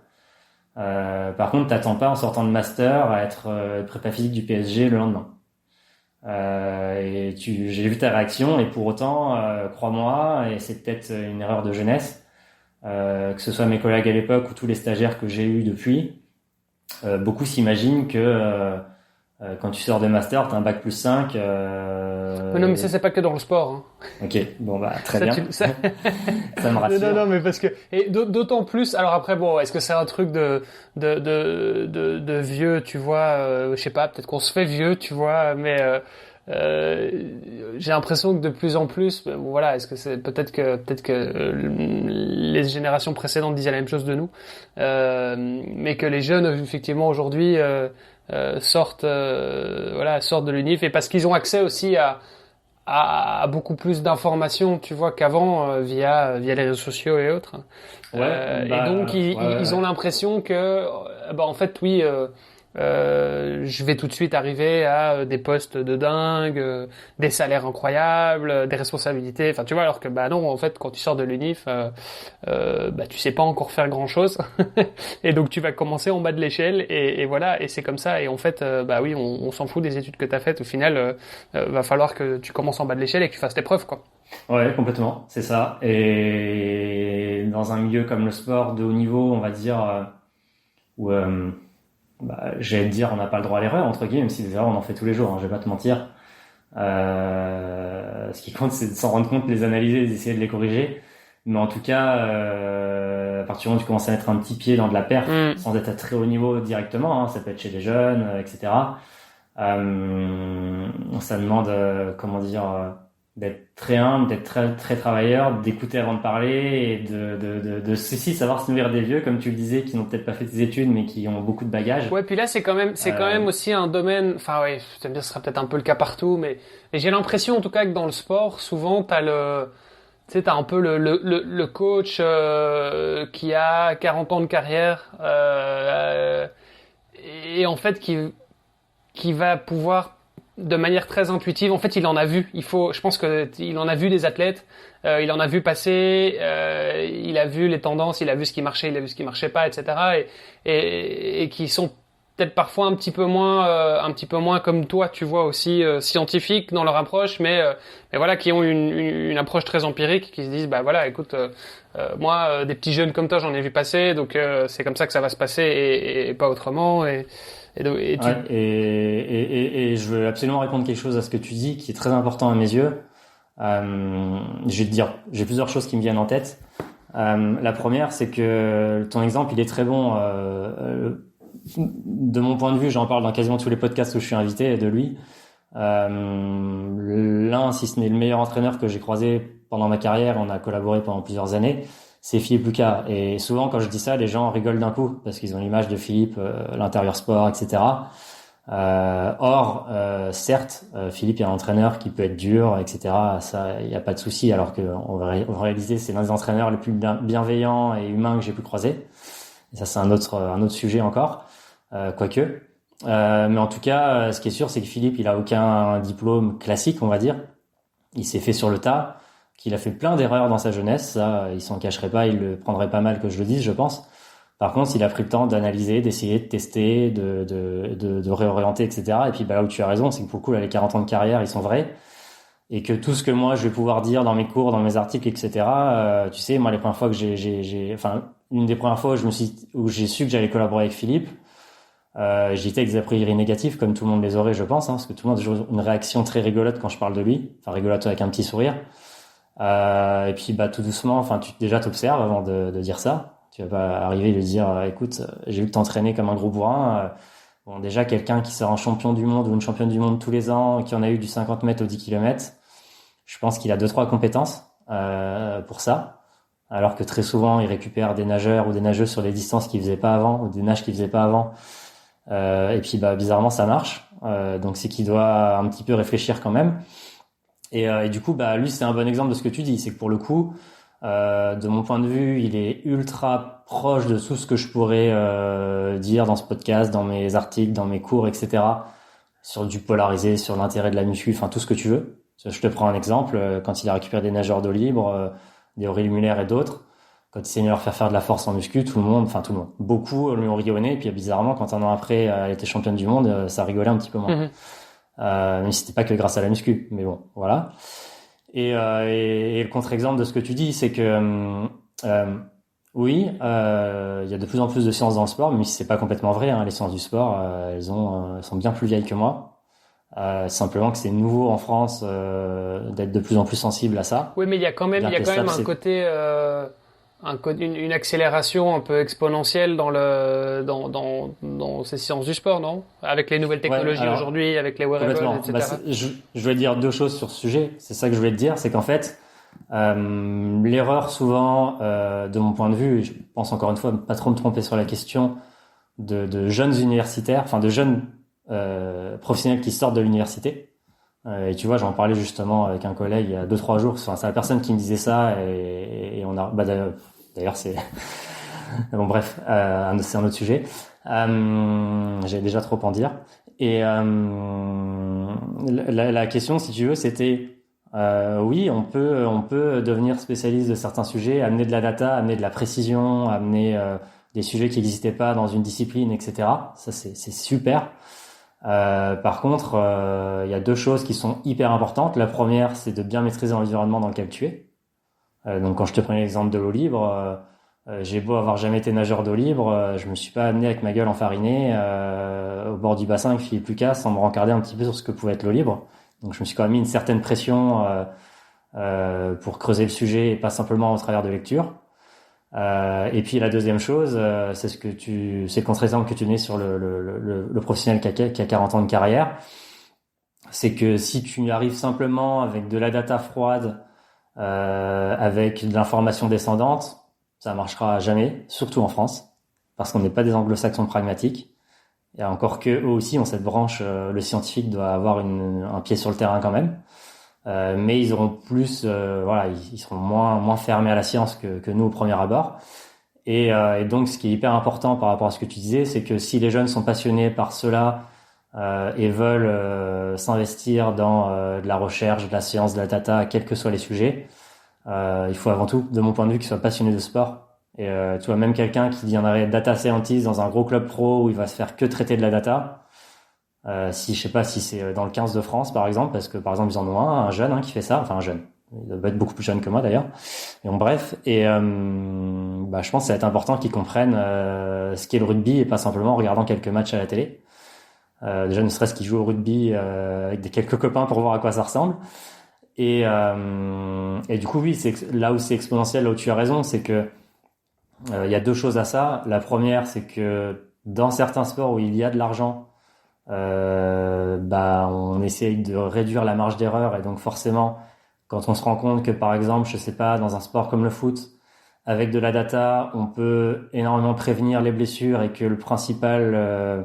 Par contre, t'attends pas en sortant de master à être prépa physique du PSG le lendemain. J'ai vu ta réaction et pour autant, crois-moi, et c'est peut-être une erreur de jeunesse, que ce soit mes collègues à l'époque ou tous les stagiaires que j'ai eus depuis, beaucoup s'imaginent que quand tu sors de master, t'as un bac plus 5. Non, mais ça, c'est pas que dans le sport. Hein. Ok, bon, très bien. Ça me rassure. Non, mais parce que, et d'autant plus, alors après, bon, est-ce que c'est un truc de vieux, tu vois, je sais pas, peut-être qu'on se fait vieux, tu vois, mais, j'ai l'impression que de plus en plus, bon, voilà, est-ce que c'est peut-être que les générations précédentes disaient la même chose de nous, mais que les jeunes, effectivement, aujourd'hui, sortent de l'UNIF, et parce qu'ils ont accès aussi à beaucoup plus d'informations, tu vois, qu'avant, via les réseaux sociaux et autres. Et donc ils ont l'impression que en fait oui, je vais tout de suite arriver à des postes de dingue, des salaires incroyables, des responsabilités, enfin tu vois, alors que non, en fait quand tu sors de l'UNIF, tu sais pas encore faire grand chose et donc tu vas commencer en bas de l'échelle et voilà, et c'est comme ça. Et en fait oui, on s'en fout des études que t'as faites, au final va falloir que tu commences en bas de l'échelle et que tu fasses tes preuves, quoi. Ouais, complètement, c'est ça. Et dans un milieu comme le sport de haut niveau, on va dire, où j'allais te dire, on n'a pas le droit à l'erreur, entre guillemets, même si des erreurs, on en fait tous les jours, hein, je vais pas te mentir. Ce qui compte, c'est de s'en rendre compte, les analyser, d'essayer de les corriger. Mais en tout cas, à partir du moment où tu commences à mettre un petit pied dans de la perf, sans être à très haut niveau directement, hein, ça peut être chez les jeunes, etc. Ça demande, d'être très humble, d'être très, très travailleur, d'écouter avant de parler et de savoir se nourrir des vieux, comme tu le disais, qui n'ont peut-être pas fait des études, mais qui ont beaucoup de bagages. Ouais, puis là, c'est quand même aussi un domaine, enfin, ouais, ce sera peut-être un peu le cas partout, mais j'ai l'impression, en tout cas, que dans le sport, souvent, t'as un peu le coach, qui a 40 ans de carrière, et en fait, qui va pouvoir, de manière très intuitive, en fait, il en a vu. Je pense que il en a vu des athlètes, il en a vu passer, il a vu les tendances, il a vu ce qui marchait, il a vu ce qui marchait pas, etc. Et qui sont peut-être parfois un petit peu moins comme toi, tu vois, aussi scientifiques dans leur approche, mais voilà, qui ont une approche très empirique, qui se disent, bah voilà, écoute, moi, des petits jeunes comme toi, j'en ai vu passer, donc c'est comme ça que ça va se passer et pas autrement. Et je veux absolument répondre quelque chose à ce que tu dis, qui est très important à mes yeux. Je vais te dire, j'ai plusieurs choses qui me viennent en tête. La première, c'est que ton exemple, il est très bon. De mon point de vue, j'en parle dans quasiment tous les podcasts où je suis invité de lui. L'un, si ce n'est le meilleur entraîneur que j'ai croisé pendant ma carrière, on a collaboré pendant plusieurs années, c'est Philippe Lucas. Et souvent, quand je dis ça, les gens rigolent d'un coup parce qu'ils ont l'image de Philippe, l'intérieur sport, etc. Certes, Philippe est un entraîneur qui peut être dur, etc. Ça, il n'y a pas de souci. Alors que en réalité, c'est l'un des entraîneurs les plus bienveillants et humains que j'ai pu croiser. Et ça, c'est un autre sujet encore, quoique. Mais en tout cas, ce qui est sûr, c'est que Philippe, il a aucun diplôme classique, on va dire. Il s'est fait sur le tas, qu'il a fait plein d'erreurs dans sa jeunesse. Ça, il s'en cacherait pas, il le prendrait pas mal que je le dise, je pense. Par contre, il a pris le temps d'analyser, d'essayer, de tester, de réorienter, etc. Et puis, là où tu as raison, c'est que pour le coup, là, les 40 ans de carrière, ils sont vrais. Et que tout ce que moi, je vais pouvoir dire dans mes cours, dans mes articles, etc., tu sais, moi, les premières fois que une des premières fois où j'ai su que j'allais collaborer avec Philippe, j'étais avec des a priori négatifs, comme tout le monde les aurait, je pense, parce que tout le monde a toujours une réaction très rigolote quand je parle de lui. Enfin, rigolote avec un petit sourire. Et puis, tout doucement, déjà t'observes avant de dire ça. Tu vas pas arriver et lui dire, écoute, j'ai vu que t'entraînais comme un gros bourrin. Bon, déjà, quelqu'un qui sort un champion du monde ou une championne du monde tous les ans, qui en a eu du 50 mètres au 10 km, je pense qu'il a 2-3 compétences pour ça. Alors que très souvent, il récupère des nageurs ou des nageuses sur des distances qu'il faisait pas avant, ou des nages qu'il faisait pas avant. Et puis, bizarrement, ça marche. Donc, c'est qu'il doit un petit peu réfléchir quand même. Et du coup, lui, c'est un bon exemple de ce que tu dis. C'est que pour le coup, de mon point de vue, il est ultra proche de tout ce que je pourrais dire dans ce podcast, dans mes articles, dans mes cours, etc. Sur du polarisé, sur l'intérêt de la muscu, tout ce que tu veux. Je te prends un exemple. Quand il a récupéré des nageurs d'eau libre, des Aurélie Muller et d'autres, quand il s'est mis à leur faire de la force en muscu, tout le monde, beaucoup lui ont rigolé. Et puis bizarrement, quand un an après, elle était championne du monde, ça rigolait un petit peu moins. Même si c'était pas que grâce à la muscu, mais bon, voilà. Et le contre-exemple de ce que tu dis, c'est que oui, il y a de plus en plus de sciences dans le sport, mais c'est pas complètement vrai. Les sciences du sport, elles sont bien plus vieilles que moi. Simplement que c'est nouveau en France d'être de plus en plus sensible à ça. Oui, mais il y a quand même un côté, une accélération un peu exponentielle dans ces sciences du sport, non? Avec les nouvelles technologies aujourd'hui, avec les wearables, etc. Je voulais dire deux choses sur ce sujet. C'est ça que je voulais te dire, c'est qu'en fait, l'erreur souvent, de mon point de vue, et je pense encore une fois pas trop me tromper sur la question de jeunes universitaires, de jeunes professionnels qui sortent de l'université. Et tu vois, j'en parlais justement avec un collègue il y a 2-3 jours. C'est la personne qui me disait ça et on a. D'ailleurs, c'est bon, bref, c'est un autre sujet. J'ai déjà trop en dire. Et la question, si tu veux, c'était oui, on peut devenir spécialiste de certains sujets, amener de la data, amener de la précision, amener des sujets qui n'existaient pas dans une discipline, etc. Ça, c'est super. Par contre, il y a deux choses qui sont hyper importantes. La première, c'est de bien maîtriser l'environnement dans lequel tu es. Donc, quand je te prenais l'exemple de l'eau libre, j'ai beau avoir jamais été nageur d'eau libre, je me suis pas amené avec ma gueule enfarinée au bord du bassin avec Philippe Lucas sans me rencarder un petit peu sur ce que pouvait être l'eau libre. Donc, je me suis quand même mis une certaine pression pour creuser le sujet et pas simplement au travers de lecture. Et puis la deuxième chose, c'est le contre-exemple que tu mets sur le professionnel qui a 40 ans de carrière, c'est que si tu arrives simplement avec de la data froide, avec de l'information descendante, ça marchera jamais, surtout en France, parce qu'on n'est pas des anglo-saxons pragmatiques. Et encore que eux aussi ont cette branche, le scientifique doit avoir un pied sur le terrain quand même. Mais ils auront plus, ils seront moins fermés à la science que nous au premier abord. Et donc, ce qui est hyper important par rapport à ce que tu disais, c'est que si les jeunes sont passionnés par cela et veulent s'investir dans de la recherche, de la science, de la data, quels que soient les sujets, il faut avant tout, de mon point de vue, qu'ils soient passionnés de sport Et tu vois, même quelqu'un qui deviendrait data scientist dans un gros club pro où il va se faire que traiter de la data, si je sais pas si c'est dans le 15 de France par exemple, parce que par exemple ils en ont un jeune qui fait ça, enfin un jeune, il doit être beaucoup plus jeune que moi d'ailleurs. Et bon, bref, et je pense que ça va être important qu'ils comprennent ce qu'est le rugby et pas simplement en regardant quelques matchs à la télé. Déjà ne serait-ce qu'ils jouent au rugby avec quelques copains pour voir à quoi ça ressemble. Et du coup oui, c'est là où c'est exponentiel, là où tu as raison, c'est que il y a deux choses à ça. La première, c'est que dans certains sports où il y a de l'argent, on essaye de réduire la marge d'erreur, et donc forcément, quand on se rend compte que par exemple, je sais pas, dans un sport comme le foot, avec de la data, on peut énormément prévenir les blessures, et que le principal,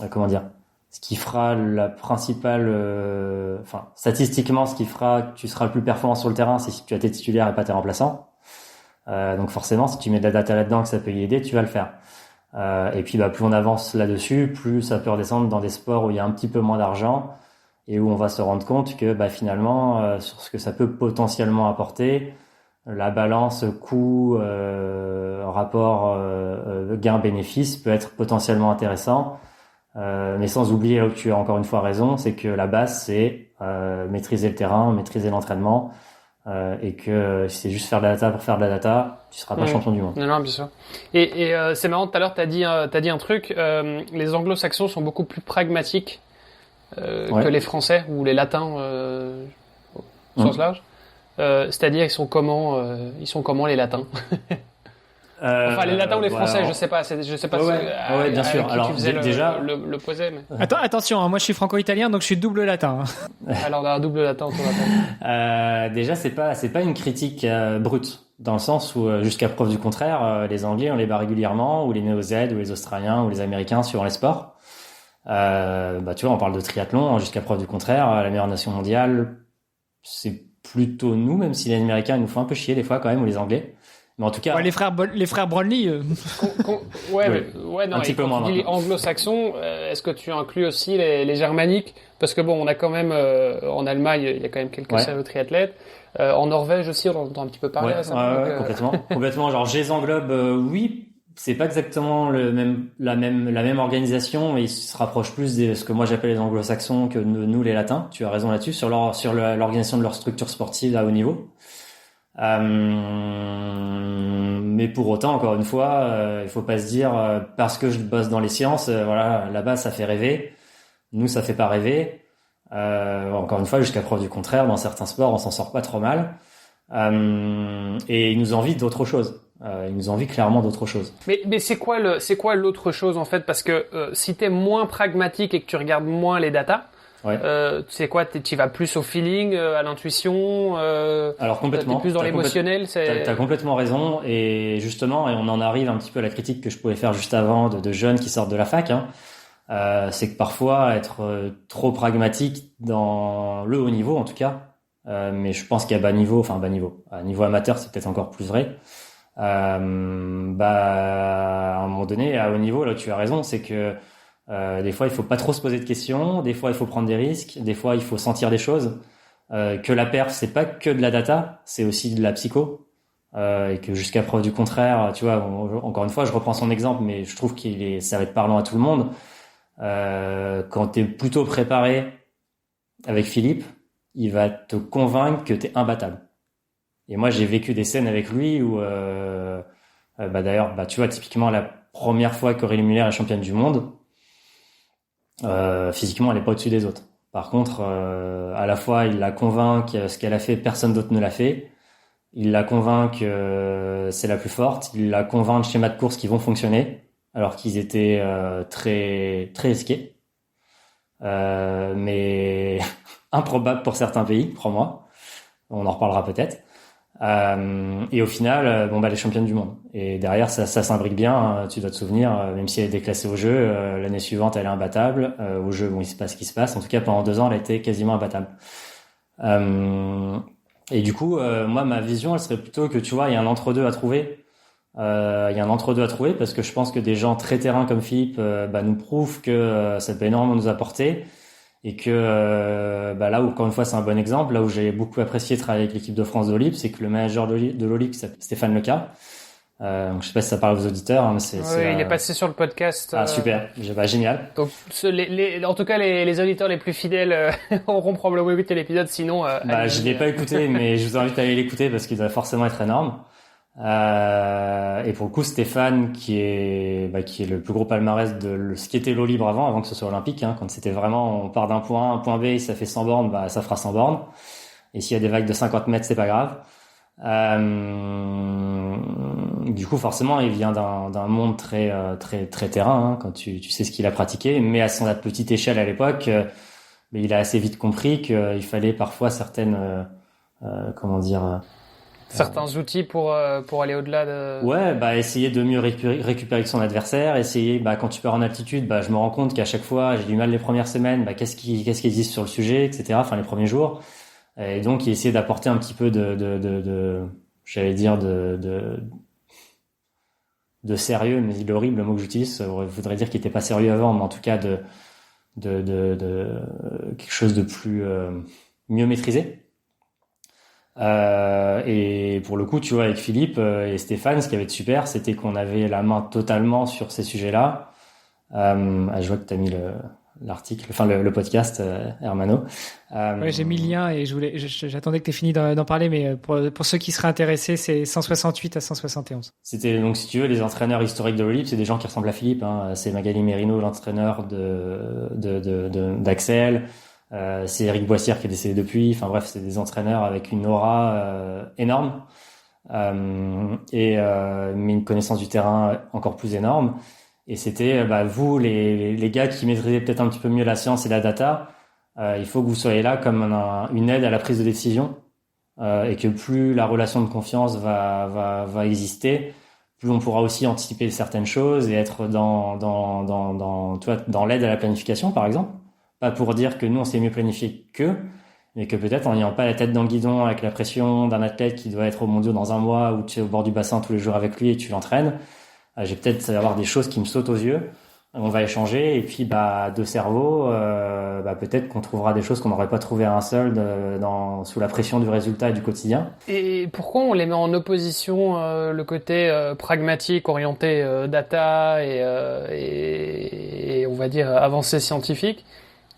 ce qui fera la principale, statistiquement, ce qui fera que tu seras le plus performant sur le terrain, c'est si tu as tes titulaires et pas tes remplaçants. Donc forcément, si tu mets de la data là-dedans, que ça peut y aider, tu vas le faire. Et puis plus on avance là-dessus, plus ça peut redescendre dans des sports où il y a un petit peu moins d'argent et où on va se rendre compte que finalement, sur ce que ça peut potentiellement apporter, la balance coût rapport gain-bénéfice peut être potentiellement intéressant. Mais sans oublier, là où tu as encore une fois raison, c'est que la base, c'est maîtriser le terrain, maîtriser l'entraînement. Et que si c'est juste faire de la data pour faire de la data, tu seras pas champion du monde. Non, bien sûr. Et c'est marrant, tout à l'heure t'as dit un truc. Les Anglo-Saxons sont beaucoup plus pragmatiques que les Français ou les Latins au sens large. C'est-à-dire ils sont comment les Latins. Enfin les Latins ou les Français, je sais pas. Je sais pas. Bien sûr. Qui alors tu faisais déjà, le posé. Mais... Attention, moi je suis franco-italien, donc je suis double latin. Alors on a un double latin autour de la table. Déjà c'est pas une critique brute, dans le sens où jusqu'à preuve du contraire, les Anglais on les bat régulièrement, ou les Néo-Z, ou les Australiens, ou les Américains suivant les sports. Tu vois, on parle de triathlon, jusqu'à preuve du contraire, la meilleure nation mondiale, c'est plutôt nous, même si les Américains ils nous font un peu chier des fois quand même, ou les Anglais. Mais en tout cas, les frères Brownlee. Non. Un petit peu moins. Quand tu dis les anglo-saxons, est-ce que tu inclus aussi les germaniques? Parce que on a quand même en Allemagne, il y a quand même quelques sérieux triathlètes. En Norvège aussi, on entend un petit peu parler. Complètement. Genre, je les englobe. Oui, c'est pas exactement la même organisation, mais ils se rapprochent plus de ce que moi j'appelle les anglo-saxons que nous les latins. Tu as raison là-dessus sur l'organisation de leur structure sportive à haut niveau. Mais pour autant, encore une fois, il faut pas se dire parce que je bosse dans les sciences, là-bas ça fait rêver. Nous, ça fait pas rêver. Encore une fois, jusqu'à preuve du contraire, dans certains sports, on s'en sort pas trop mal. Et ils nous envient d'autre chose. Ils nous envient clairement d'autre chose. Mais c'est quoi l'autre chose en fait? Parce que si t'es moins pragmatique et que tu regardes moins les datas. Tu sais quoi, tu vas plus au feeling, à l'intuition. Alors complètement. T'es plus dans l'émotionnel. T'as complètement raison. Et justement, et on en arrive un petit peu à la critique que je pouvais faire juste avant de jeunes qui sortent de la fac. C'est que parfois être trop pragmatique dans le haut niveau, en tout cas. Mais je pense qu'à bas niveau, à niveau amateur, c'est peut-être encore plus vrai. À un moment donné, à haut niveau, là, tu as raison, c'est que des fois, il faut pas trop se poser de questions. Des fois, il faut prendre des risques. Des fois, il faut sentir des choses. Que la perf, c'est pas que de la data, c'est aussi de la psycho. Et que jusqu'à preuve du contraire, tu vois, encore une fois, je reprends son exemple, mais je trouve ça va être parlant à tout le monde. Quand t'es plutôt préparé avec Philippe, il va te convaincre que t'es imbattable. Et moi, j'ai vécu des scènes avec lui où, d'ailleurs, tu vois, typiquement la première fois qu'Aurélie Muller est championne du monde. Physiquement, elle est pas au-dessus des autres. Par contre, à la fois, il la convainc que ce qu'elle a fait, personne d'autre ne l'a fait. Il la convainc que c'est la plus forte. Il la convainc de schémas de course qui vont fonctionner, alors qu'ils étaient très très risqués, mais improbables pour certains pays, crois-moi. On en reparlera peut-être. Et au final, elle est championne du monde. Et derrière, ça s'imbrique bien. Hein, tu dois te souvenir, même si elle est déclassée au jeu, l'année suivante, elle est imbattable. Au jeu, il se passe ce qui se passe. En tout cas, pendant 2 ans, elle a été quasiment imbattable. Et du coup, moi, ma vision, elle serait plutôt que, tu vois, il y a un entre-deux à trouver. Parce que je pense que des gens très terrain comme Philippe, nous prouvent que ça peut énormément nous apporter. Et que là où, encore une fois, c'est un bon exemple, là où j'ai beaucoup apprécié travailler avec l'équipe de France d'Olip, c'est que le manager de l'Olip, c'est Stéphane Leca. Donc, je sais pas si ça parle aux auditeurs, hein, mais il est passé sur le podcast. Ah, super. Génial. Donc, en tout cas, les auditeurs les plus fidèles auront probablement écouté l'épisode, sinon... je l'ai pas écouté, mais je vous invite à aller l'écouter parce qu'il doit forcément être énorme. Et pour le coup, Stéphane, qui est le plus gros palmarès de ce qui était l'eau libre avant que ce soit olympique, hein, quand c'était vraiment, on part d'un point A à un point B, ça fait 100 bornes, ça fera 100 bornes. Et s'il y a des vagues de 50 mètres, c'est pas grave. Du coup, forcément, il vient d'un monde très terrain, hein, quand tu sais ce qu'il a pratiqué, mais à son petite échelle à l'époque, mais il a assez vite compris qu'il fallait parfois certaines, certains outils pour aller au-delà de... Ouais, essayer de mieux récupérer que son adversaire, essayer, quand tu pars en altitude, je me rends compte qu'à chaque fois, j'ai du mal les premières semaines, qu'est-ce qui existe sur le sujet, etc., enfin, les premiers jours. Et donc, il essayait d'apporter un petit peu j'allais dire de sérieux, mais il est horrible le mot que j'utilise. Ça voudrait dire qu'il était pas sérieux avant, mais en tout cas de quelque chose de plus mieux maîtrisé. Et pour le coup, tu vois, avec Philippe et Stéphane, ce qui avait de super, c'était qu'on avait la main totalement sur ces sujets-là. Je vois que t'as mis l'article, enfin le podcast, Hermano. Ouais, j'ai mis le lien et j'attendais que tu aies fini d'en parler, mais pour ceux qui seraient intéressés, c'est 168 à 171. C'était donc, si tu veux, les entraîneurs historiques de l'Olympe, c'est des gens qui ressemblent à Philippe, hein. C'est Magali Merino, l'entraîneur d'Axel. C'est Eric Boissière qui est décédé depuis. Enfin bref, c'est des entraîneurs avec une aura énorme mais une connaissance du terrain encore plus énorme. Et c'était vous, les gars qui maîtrisez peut-être un petit peu mieux la science et la data, il faut que vous soyez là comme une aide à la prise de décision, et que plus la relation de confiance va exister, plus on pourra aussi anticiper certaines choses et être dans l'aide à la planification, par exemple. Pas pour dire que nous on sait mieux planifier qu'eux, mais que peut-être en n'ayant pas la tête dans le guidon avec la pression d'un athlète qui doit être au mondiaux dans un mois, ou tu es au bord du bassin tous les jours avec lui et tu l'entraînes. J'ai peut-être avoir des choses qui me sautent aux yeux. On va échanger et puis deux cerveaux, peut-être qu'on trouvera des choses qu'on n'aurait pas trouvées à un seul sous la pression du résultat et du quotidien. Et pourquoi on les met en opposition, le côté pragmatique, orienté data et on va dire avancée scientifique,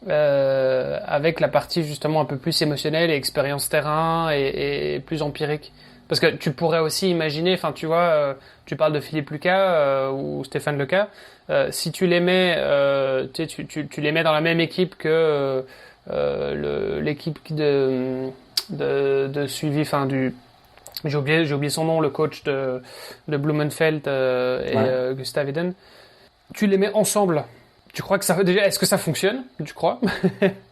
avec la partie justement un peu plus émotionnelle et expérience terrain et plus empirique? Parce que tu pourrais aussi imaginer, enfin tu vois, tu parles de Philippe Lucas ou Stéphane Lecas, si tu les mets, tu les mets dans la même équipe que l'équipe de suivi, enfin j'ai oublié son nom, le coach de Blumenfeld et Gustav Iden. Tu les mets ensemble. Tu crois que déjà, est-ce que ça fonctionne? Tu crois?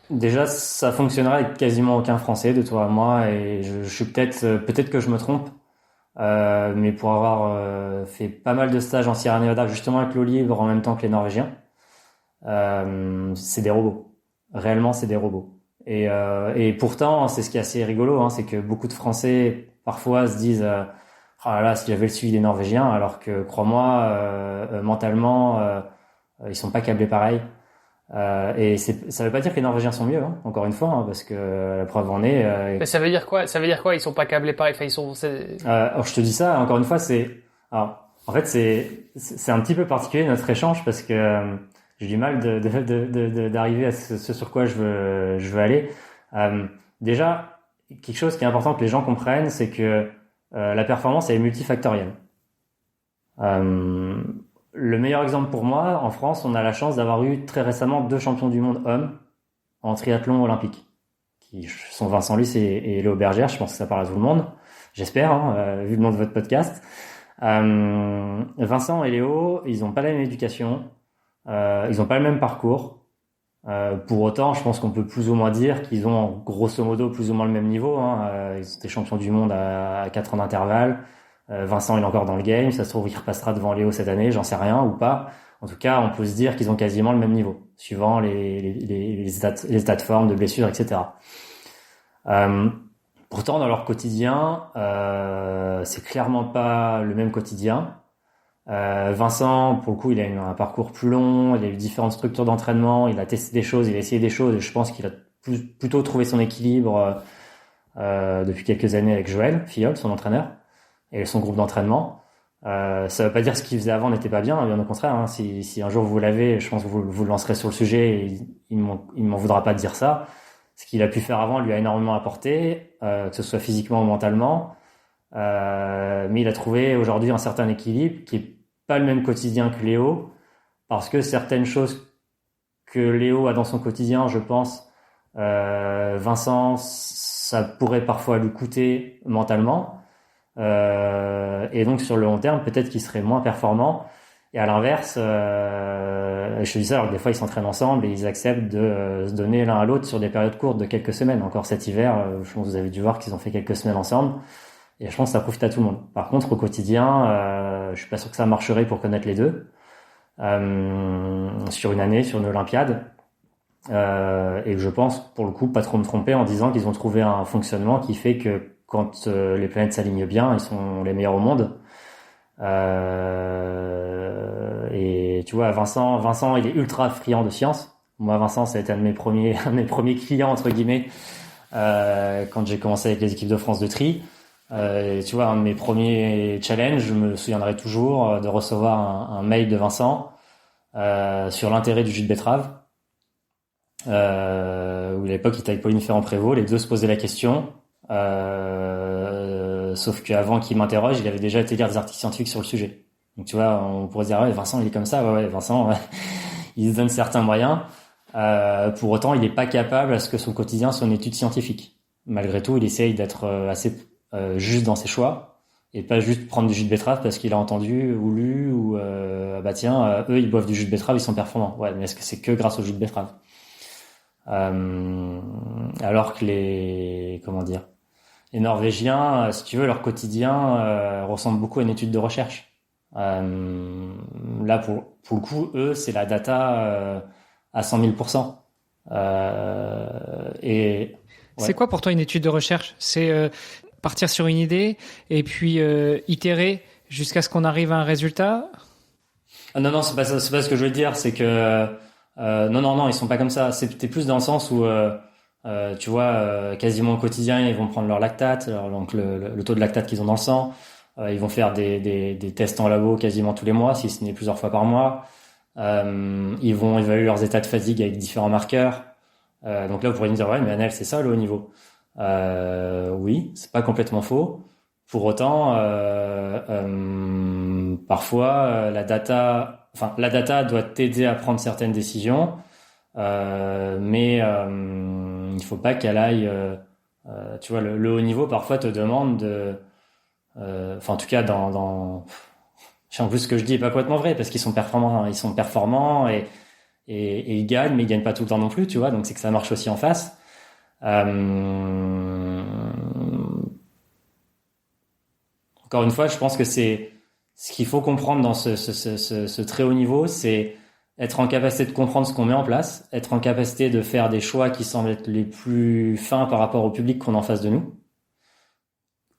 Déjà, ça fonctionnerait avec quasiment aucun Français, de toi à moi, et je suis peut-être que je me trompe, mais pour avoir fait pas mal de stages en Sierra Nevada, justement avec l'eau libre en même temps que les Norvégiens, c'est des robots. Réellement, c'est des robots. Et pourtant, c'est ce qui est assez rigolo, hein, c'est que beaucoup de Français parfois se disent oh là là, si j'avais le suivi des Norvégiens, alors que crois-moi, mentalement, ils sont pas câblés pareil. Et ça veut pas dire que les Norvégiens sont mieux, hein, encore une fois, hein, parce que la preuve en est. Mais ça veut dire quoi? Ça veut dire quoi? Ils sont pas câblés pareil. Enfin, alors je te dis ça, encore une fois, alors, en fait, c'est un petit peu particulier notre échange parce que j'ai du mal d'arriver à ce sur quoi je veux aller. Déjà, quelque chose qui est important que les gens comprennent, c'est que la performance elle est multifactorielle. Le meilleur exemple pour moi, en France, on a la chance d'avoir eu très récemment 2 champions du monde hommes en triathlon olympique, qui sont Vincent Luce et Léo Bergère. Je pense que ça parle à tout le monde, j'espère, hein, vu le nom de votre podcast. Vincent et Léo, ils ont pas la même éducation, ils ont pas le même parcours. Pour autant, je pense qu'on peut plus ou moins dire qu'ils ont grosso modo plus ou moins le même niveau, hein. Ils étaient champions du monde à 4 ans d'intervalle. Vincent il est encore dans le game, ça se trouve il repassera devant Léo cette année, j'en sais rien ou pas. En tout cas, on peut se dire qu'ils ont quasiment le même niveau, suivant les états de forme, de blessures, etc. Pourtant, dans leur quotidien, c'est clairement pas le même quotidien. Vincent, pour le coup, il a eu un parcours plus long, il a eu différentes structures d'entraînement, il a testé des choses, il a essayé des choses, et je pense qu'il a plutôt trouvé son équilibre depuis quelques années avec Joël Fillol, son entraîneur, et son groupe d'entraînement. Ça veut pas dire ce qu'il faisait avant n'était pas bien, bien au contraire. Hein. Si un jour vous l'avez, je pense que vous le lancerez sur le sujet et il m'en voudra pas de dire ça. Ce qu'il a pu faire avant lui a énormément apporté, que ce soit physiquement ou mentalement. Mais il a trouvé aujourd'hui un certain équilibre qui est pas le même quotidien que Léo, parce que certaines choses que Léo a dans son quotidien, je pense, Vincent, ça pourrait parfois lui coûter mentalement. Et donc sur le long terme, peut-être qu'il serait moins performant. Et à l'inverse, je te dis ça alors que des fois ils s'entraînent ensemble et ils acceptent de se donner l'un à l'autre sur des périodes courtes de quelques semaines. Encore cet hiver, je pense que vous avez dû voir qu'ils ont fait quelques semaines ensemble. Et je pense que ça profite à tout le monde. Par contre, au quotidien, je suis pas sûr que ça marcherait pour connaître les deux. Sur une année, sur une Olympiade. Et je pense, pour le coup, pas trop me tromper en disant qu'ils ont trouvé un fonctionnement qui fait que quand les planètes s'alignent bien, ils sont les meilleurs au monde. Et tu vois, Vincent, il est ultra friand de science. Moi, Vincent, ça a été un de mes premiers clients, entre guillemets, quand j'ai commencé avec les équipes de France de tri. Et tu vois, un de mes premiers challenges, je me souviendrai toujours de recevoir un mail de Vincent sur l'intérêt du jus de betterave. Où à l'époque, il était avec Pauline Ferrand-Prévot, les deux se posaient la question. Sauf qu'avant qu'il m'interroge, il avait déjà été lire des articles scientifiques sur le sujet. Donc tu vois, on pourrait se dire ouais, Vincent il est comme ça, ouais, Vincent il se donne certains moyens. Pour autant, il n'est pas capable à ce que son quotidien soit une étude scientifique. Malgré tout, il essaye d'être assez juste dans ses choix et pas juste prendre du jus de betterave parce qu'il a entendu ou lu ou bah tiens, eux ils boivent du jus de betterave, ils sont performants. Ouais, mais est-ce que c'est que grâce au jus de betterave? Alors que les Norvégiens, si tu veux, leur quotidien ressemble beaucoup à une étude de recherche. Là, pour le coup, eux, c'est la data à 100 000%. Et ouais. C'est quoi pour toi une étude de recherche? C'est partir sur une idée et puis itérer jusqu'à ce qu'on arrive à un résultat? Non, c'est pas ce que je veux dire. C'est que non, ils sont pas comme ça. C'était plus dans le sens où tu vois, quasiment au quotidien, ils vont prendre leur lactate, donc le taux de lactate qu'ils ont dans le sang. Ils vont faire des tests en labo quasiment tous les mois, si ce n'est plusieurs fois par mois. Ils vont évaluer leurs états de fatigue avec différents marqueurs. Donc là, vous pourriez me dire, ouais, mais Anel, c'est ça le haut niveau. Oui, c'est pas complètement faux. Pour autant, parfois, la data doit t'aider à prendre certaines décisions. Mais il faut pas qu'elle aille tu vois, le haut niveau parfois te demande de en tout cas en plus ce que je dis est pas complètement vrai parce qu'ils sont performants et ils gagnent, mais ils gagnent pas tout le temps non plus, tu vois, donc c'est que ça marche aussi en face. Encore une fois, je pense que c'est ce qu'il faut comprendre dans ce très haut niveau, c'est être en capacité de comprendre ce qu'on met en place, être en capacité de faire des choix qui semblent être les plus fins par rapport au public qu'on a en face de nous,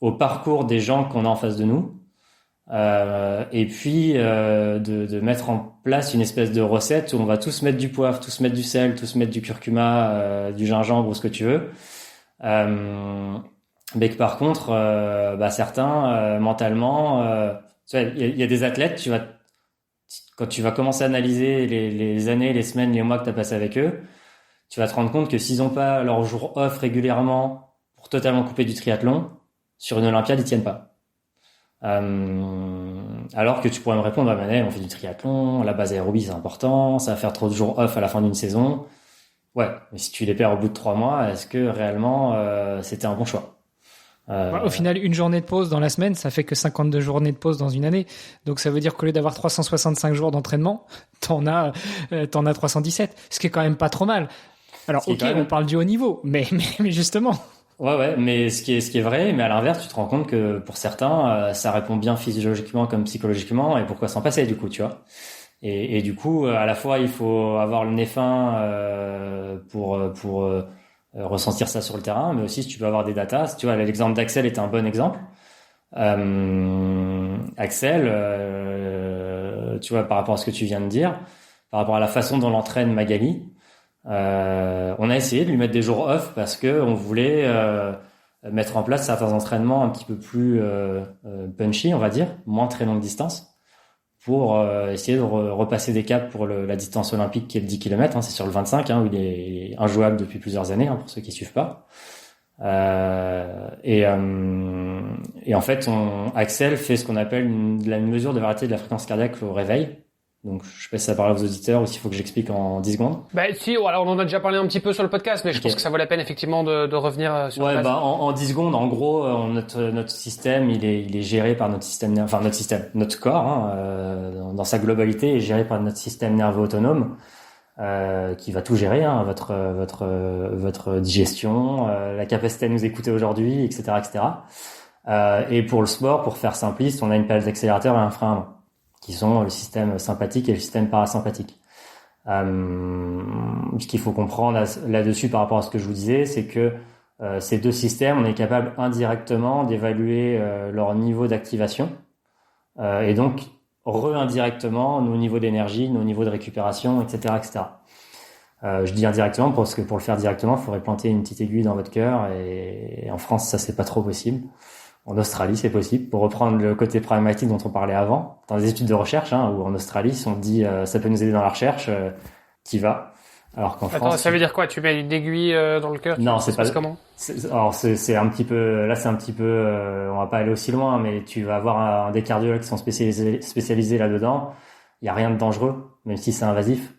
au parcours des gens qu'on a en face de nous, et puis de mettre en place une espèce de recette où on va tous mettre du poivre, tous mettre du sel, tous mettre du curcuma, du gingembre ou ce que tu veux, mais que par contre, certains mentalement, tu vois, il y a des athlètes, quand tu vas commencer à analyser les années, les semaines, les mois que tu as passé avec eux, tu vas te rendre compte que s'ils n'ont pas leur jour off régulièrement pour totalement couper du triathlon, sur une Olympiade, ils tiennent pas. Alors que tu pourrais me répondre, Manel, on fait du triathlon, la base aérobie c'est important, ça va faire trop de jours off à la fin d'une saison. Ouais, mais si tu les perds au bout de 3 mois, est-ce que réellement c'était un bon choix? Au final, une journée de pause dans la semaine, ça fait que 52 journées de pause dans une année. Donc ça veut dire qu'au lieu d'avoir 365 jours d'entraînement, t'en as 317, ce qui est quand même pas trop mal. Alors ok, on parle du haut niveau, mais justement. Ouais, mais ce qui est vrai, mais à l'inverse, tu te rends compte que pour certains, ça répond bien physiologiquement comme psychologiquement, et pourquoi s'en passer du coup, tu vois. Et du coup, à la fois, il faut avoir le nez fin pour ressentir ça sur le terrain, mais aussi si tu peux avoir des datas. Tu vois, l'exemple d'Axel est un bon exemple. Axel, tu vois, par rapport à ce que tu viens de dire, par rapport à la façon dont l'entraîne Magali, on a essayé de lui mettre des jours off parce que on voulait mettre en place certains entraînements un petit peu plus punchy, on va dire, moins très longue distance, pour essayer de repasser des caps pour la distance olympique qui est de 10 km, hein, c'est sur le 25, hein, où il est injouable depuis plusieurs années, hein, pour ceux qui suivent pas. Et en fait, Axel fait ce qu'on appelle une mesure de variété de la fréquence cardiaque au réveil. Donc, je sais pas si ça parle aux auditeurs ou s'il faut que j'explique en 10 secondes. Si, alors on en a déjà parlé un petit peu sur le podcast, mais je pense que ça vaut la peine effectivement de revenir sur la base. En 10 secondes, en gros, notre système, il est géré par notre corps, hein, dans sa globalité, est géré par notre système nerveux autonome, qui va tout gérer, hein, votre digestion, la capacité à nous écouter aujourd'hui, etc., etc. Et pour le sport, pour faire simpliste, on a une pédale d'accélérateur et un frein à main, qui sont le système sympathique et le système parasympathique. Ce qu'il faut comprendre là-dessus par rapport à ce que je vous disais, c'est que ces deux systèmes, on est capable indirectement d'évaluer leur niveau d'activation et donc indirectement nos niveaux d'énergie, nos niveaux de récupération, etc., etc. Je dis indirectement parce que pour le faire directement, il faudrait planter une petite aiguille dans votre cœur et en France, ça c'est pas trop possible. En Australie, c'est possible. Pour reprendre le côté pragmatique dont on parlait avant, dans les études de recherche, hein, où en Australie, si on te dit ça peut nous aider dans la recherche, t'y vas. Alors qu'en France, ça veut dire quoi? Tu mets une aiguille dans le cœur? Non, c'est pas. Comment? C'est un petit peu. Là, c'est un petit peu. On va pas aller aussi loin, mais tu vas avoir des cardiologues qui sont spécialisés là-dedans. Il y a rien de dangereux, même si c'est invasif.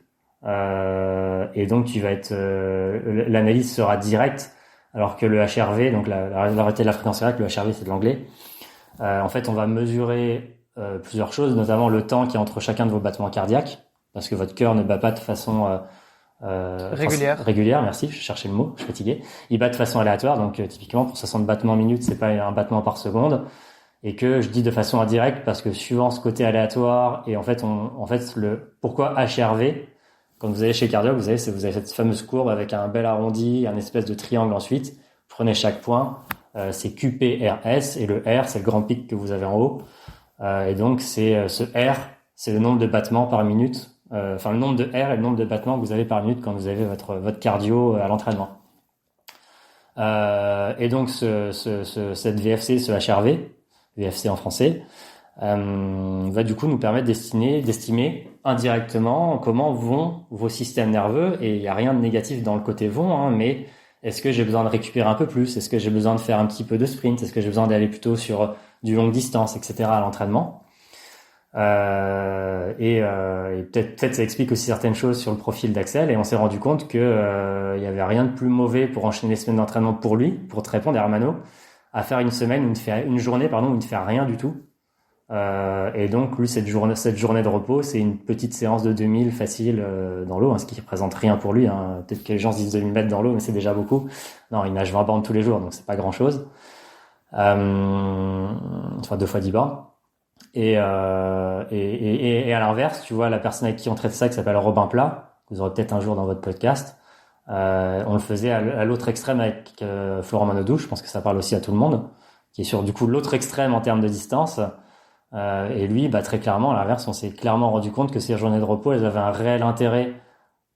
Et donc, tu vas être. L'analyse sera directe. Alors que le HRV, donc la variété de la fréquence cardiaque, le HRV c'est de l'anglais. En fait, on va mesurer plusieurs choses, notamment le temps qui est entre chacun de vos battements cardiaques, parce que votre cœur ne bat pas de façon régulière. Merci, je cherchais le mot, je suis fatigué. Il bat de façon aléatoire, donc typiquement pour 60 battements minutes, c'est pas un battement par seconde, et que je dis de façon indirecte parce que suivant ce côté aléatoire et en fait pourquoi HRV? Quand vous allez chez le cardiologue, vous avez cette fameuse courbe avec un bel arrondi, un espèce de triangle ensuite. Prenez chaque point, c'est QPRS et le R, c'est le grand pic que vous avez en haut. Et donc, c'est ce R, c'est le nombre de battements par minute. Le nombre de R et le nombre de battements que vous avez par minute quand vous avez votre cardio à l'entraînement. Et donc, cette VFC, ce HRV, VFC en français, va du coup nous permettre d'estimer indirectement comment vont vos systèmes nerveux, et il n'y a rien de négatif dans le côté vont, hein, mais est-ce que j'ai besoin de récupérer un peu plus, est-ce que j'ai besoin de faire un petit peu de sprint, est-ce que j'ai besoin d'aller plutôt sur du longue distance, etc. à l'entraînement. Et peut-être ça explique aussi certaines choses sur le profil d'Axel, et on s'est rendu compte que il y avait rien de plus mauvais pour enchaîner les semaines d'entraînement pour lui, pour te répondre Hermano, à faire une journée où il ne fait rien du tout. Et donc lui cette journée de repos, c'est une petite séance de 2000 facile dans l'eau, hein, ce qui représente rien pour lui, hein. Peut-être que les gens se disent 2000 mètres dans l'eau, mais c'est déjà beaucoup. Non, il nage 20 bornes tous les jours, donc c'est pas grand chose. 2 fois 10 bornes. Et à l'inverse, tu vois, la personne avec qui on traite ça, qui s'appelle Robin Plat, que vous aurez peut-être un jour dans votre podcast, on le faisait à l'autre extrême avec Florent Manodou, je pense que ça parle aussi à tout le monde, qui est sur du coup l'autre extrême en termes de distance. Et lui, très clairement, à l'inverse, on s'est clairement rendu compte que ces journées de repos, elles avaient un réel intérêt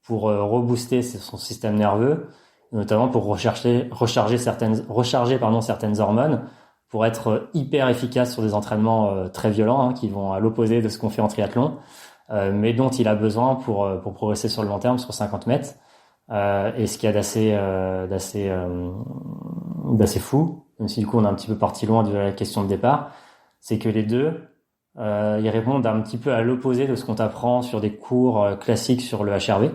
pour rebooster son système nerveux, notamment pour recharger certaines hormones, pour être hyper efficace sur des entraînements très violents, hein, qui vont à l'opposé de ce qu'on fait en triathlon, mais dont il a besoin pour progresser sur le long terme sur 50 mètres. Et ce qu'il y a d'assez fou, même si du coup on est un petit peu parti loin de la question de départ, c'est que les deux, ils répondent un petit peu à l'opposé de ce qu'on t'apprend sur des cours classiques sur le HRV,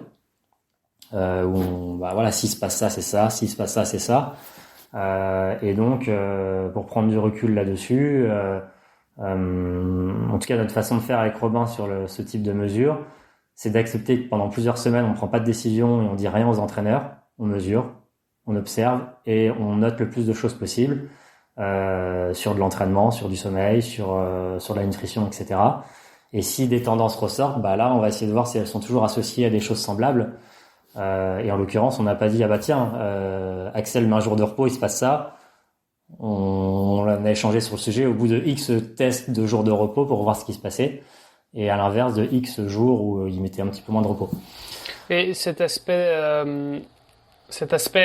où s'il se passe ça, c'est ça, s'il se passe ça, c'est ça. Et donc, pour prendre du recul là-dessus, en tout cas notre façon de faire avec Robin sur ce type de mesure, c'est d'accepter que pendant plusieurs semaines, on prend pas de décision et on dit rien aux entraîneurs, on mesure, on observe et on note le plus de choses possibles. Sur de l'entraînement, sur du sommeil, sur la nutrition, etc. Et si des tendances ressortent, là on va essayer de voir si elles sont toujours associées à des choses semblables. Et en l'occurrence, on n'a pas dit Axel met un jour de repos, il se passe ça. On a échangé sur le sujet au bout de X tests de jours de repos pour voir ce qui se passait. Et à l'inverse de X jours où il mettait un petit peu moins de repos. Et cet aspect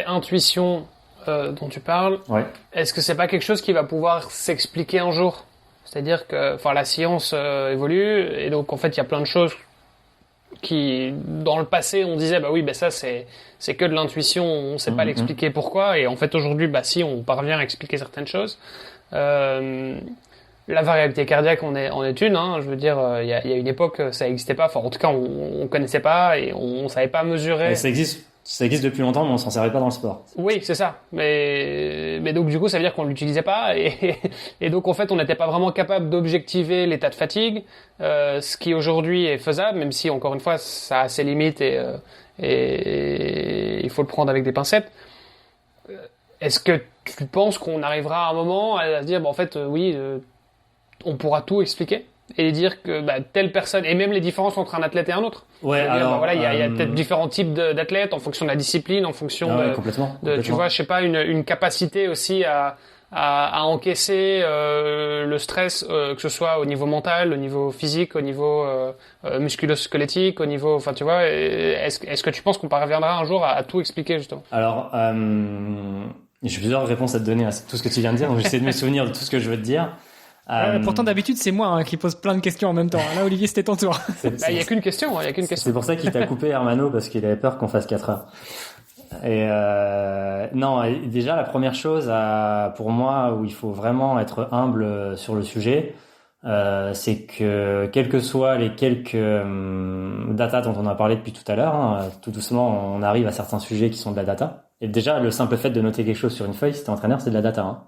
intuition dont tu parles, Ouais. est-ce que c'est pas quelque chose qui va pouvoir s'expliquer un jour? C'est-à-dire que, la science évolue et donc en fait il y a plein de choses qui, dans le passé, on disait bah oui, bah ça c'est que de l'intuition, on sait pas l'expliquer pourquoi, et en fait aujourd'hui, bah si, on parvient à expliquer certaines choses. La variabilité cardiaque en est une, hein. Je veux dire, il y a une époque, ça existait pas. Enfin, en tout cas, on connaissait pas et on savait pas mesurer. Mais ça existe depuis longtemps, mais on s'en servait pas dans le sport. Oui, c'est ça. Mais donc du coup, ça veut dire qu'on l'utilisait pas et donc en fait, on n'était pas vraiment capable d'objectiver l'état de fatigue, ce qui aujourd'hui est faisable, même si encore une fois, ça a ses limites et il faut le prendre avec des pincettes. Est-ce que tu penses qu'on arrivera à un moment à se dire, en fait, oui, on pourra tout expliquer et dire que telle personne, et même les différences entre un athlète et un autre. Ouais, c'est-à-dire, alors voilà, il y a peut-être différents types d'athlètes en fonction de la discipline, en fonction complètement. tu vois, je sais pas, une capacité aussi à encaisser le stress, que ce soit au niveau mental, au niveau physique, au niveau musculo-squelettique, au niveau, enfin tu vois, est-ce que tu penses qu'on parviendra un jour à tout expliquer justement? Alors, j'ai plusieurs réponses à te donner à tout ce que tu viens de dire, donc j'essaie de me souvenir de tout ce que je veux te dire. Pourtant, d'habitude, c'est moi qui pose plein de questions en même temps. Là, Olivier, c'était ton tour. Il y a qu'une question, C'est pour ça qu'il t'a coupé, Hermano, parce qu'il avait peur qu'on fasse 4 heures. Et non, déjà la première chose pour moi où il faut vraiment être humble sur le sujet, c'est que quels que soient les quelques data dont on a parlé depuis tout à l'heure, hein, tout doucement on arrive à certains sujets qui sont de la data. Et déjà le simple fait de noter quelque chose sur une feuille, si t'es entraîneur, c'est de la data. Hein.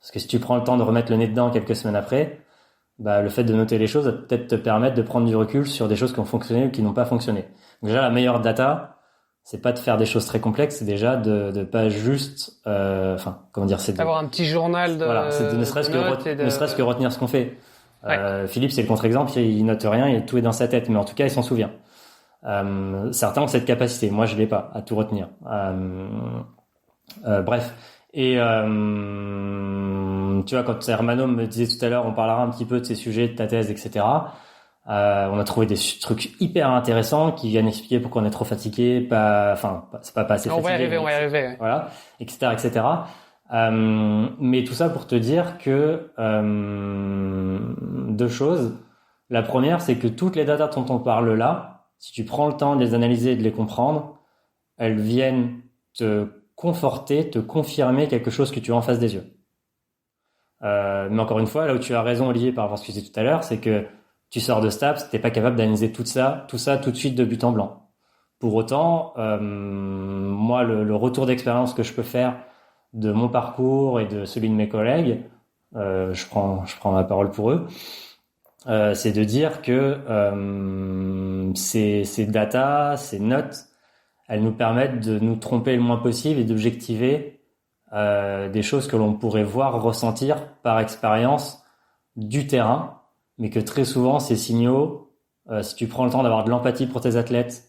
Parce que si tu prends le temps de remettre le nez dedans quelques semaines après, le fait de noter les choses va peut-être te permettre de prendre du recul sur des choses qui ont fonctionné ou qui n'ont pas fonctionné. Donc déjà la meilleure data, c'est pas de faire des choses très complexes, c'est déjà de pas juste, c'est d'avoir un petit journal de. Voilà, c'est ne serait-ce que retenir ce qu'on fait. Ouais. Philippe, c'est le contre-exemple, il note rien, tout est dans sa tête, mais en tout cas, il s'en souvient. Certains ont cette capacité, moi je l'ai pas, à tout retenir. Bref. Et tu vois, quand Hermano me disait tout à l'heure, on parlera un petit peu de ces sujets, de ta thèse, etc. On a trouvé des trucs hyper intéressants qui viennent expliquer pourquoi on est trop fatigué, c'est pas assez fatigué. On va y arriver. Ouais. Voilà, etc. Mais tout ça pour te dire que deux choses. La première, c'est que toutes les datas dont on parle là, si tu prends le temps de les analyser et de les comprendre, elles viennent te conforter, te confirmer quelque chose que tu as en face des yeux. Mais encore une fois, là où tu as raison, Olivier, par rapport à ce que tu disais tout à l'heure, c'est que tu sors de STAPS, t'es pas capable d'analyser tout ça tout de suite de but en blanc. Pour autant, moi, le retour d'expérience que je peux faire de mon parcours et de celui de mes collègues, je prends ma parole pour eux, c'est de dire que ces data, ces notes, elles nous permettent de nous tromper le moins possible et d'objectiver des choses que l'on pourrait voir, ressentir par expérience du terrain, mais que très souvent ces signaux, si tu prends le temps d'avoir de l'empathie pour tes athlètes,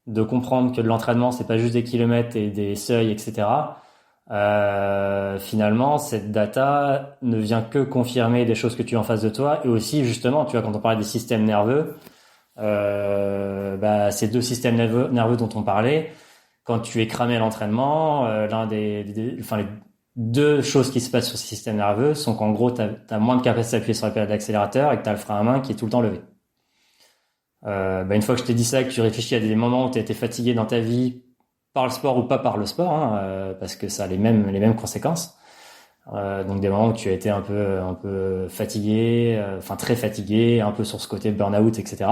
de comprendre que de l'entraînement c'est pas juste des kilomètres et des seuils, etc. Finalement, cette data ne vient que confirmer des choses que tu as en face de toi, et aussi justement, tu vois, quand on parlait des systèmes nerveux, ces deux systèmes nerveux dont on parlait, quand tu es cramé à l'entraînement, les deux choses qui se passent sur ce système nerveux sont qu'en gros, t'as moins de capacité à appuyer sur la pédale d'accélérateur et que t'as le frein à main qui est tout le temps levé. Une fois que je t'ai dit ça, que tu réfléchis à des moments où t'as été fatigué dans ta vie, par le sport ou pas par le sport, hein, parce que ça a les mêmes conséquences. Donc des moments où tu as été un peu fatigué, très fatigué, un peu sur ce côté burn-out, etc.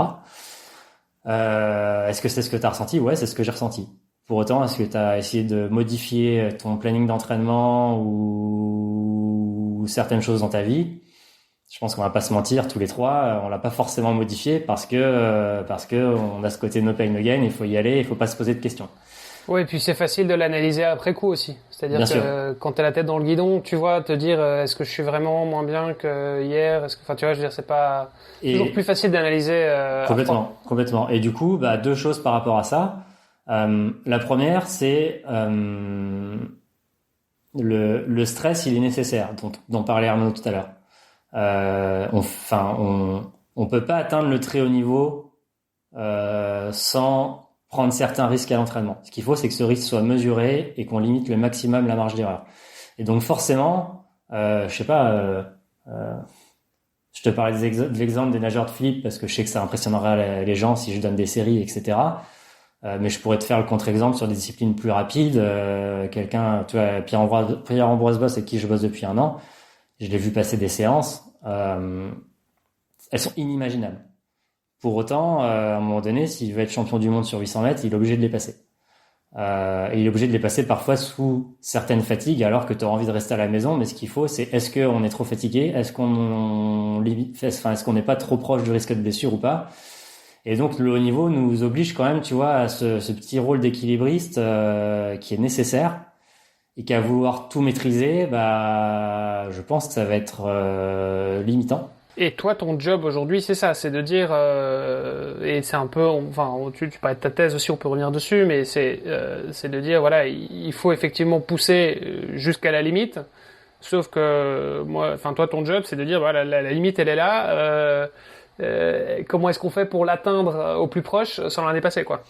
Est-ce que c'est ce que tu as ressenti? Ouais, c'est ce que j'ai ressenti. Pour autant, est-ce que tu as essayé de modifier ton planning d'entraînement ou certaines choses dans ta vie? Je pense qu'on va pas se mentir, tous les trois, on l'a pas forcément modifié parce que on a ce côté no pain no gain, il faut y aller, il faut pas se poser de questions. Oui, et puis c'est facile de l'analyser après coup aussi. C'est-à-dire bien que sûr. Quand t'as la tête dans le guidon, tu vois, te dire est-ce que je suis vraiment moins bien que hier, tu vois, je veux dire, c'est pas toujours plus facile d'analyser. Complètement. Et du coup, deux choses par rapport à ça. La première, c'est le stress, il est nécessaire, dont parlait Arnaud tout à l'heure. On peut pas atteindre le très haut niveau sans prendre certains risques à l'entraînement. Ce qu'il faut, c'est que ce risque soit mesuré et qu'on limite le maximum la marge d'erreur. Et donc forcément, je sais pas, je te parlais de l'exemple des nageurs de Philippe parce que je sais que ça impressionnerait les gens si je donne des séries, etc. Mais je pourrais te faire le contre-exemple sur des disciplines plus rapides. Quelqu'un, tu vois, Pierre-Ambroise Boss avec qui je bosse depuis 1 an, je l'ai vu passer des séances. Elles sont inimaginables. Pour autant, à un moment donné, s'il veut être champion du monde sur 800 mètres, il est obligé de les passer. Et il est obligé de les passer parfois sous certaines fatigues, alors que tu as envie de rester à la maison. Mais ce qu'il faut, c'est est-ce qu'on est trop fatigué, est-ce qu'on n'est pas trop proche du risque de blessure ou pas. Et donc le haut niveau nous oblige quand même, tu vois, à ce petit rôle d'équilibriste qui est nécessaire et qu'à vouloir tout maîtriser, je pense que ça va être limitant. Et toi, ton job aujourd'hui, c'est ça, c'est de dire, et c'est un peu, tu parlais de ta thèse aussi, on peut revenir dessus, mais c'est de dire, voilà, il faut effectivement pousser jusqu'à la limite, sauf que toi, ton job, c'est de dire, voilà, la limite, elle est là, comment est-ce qu'on fait pour l'atteindre au plus proche sans la dépasser, quoi?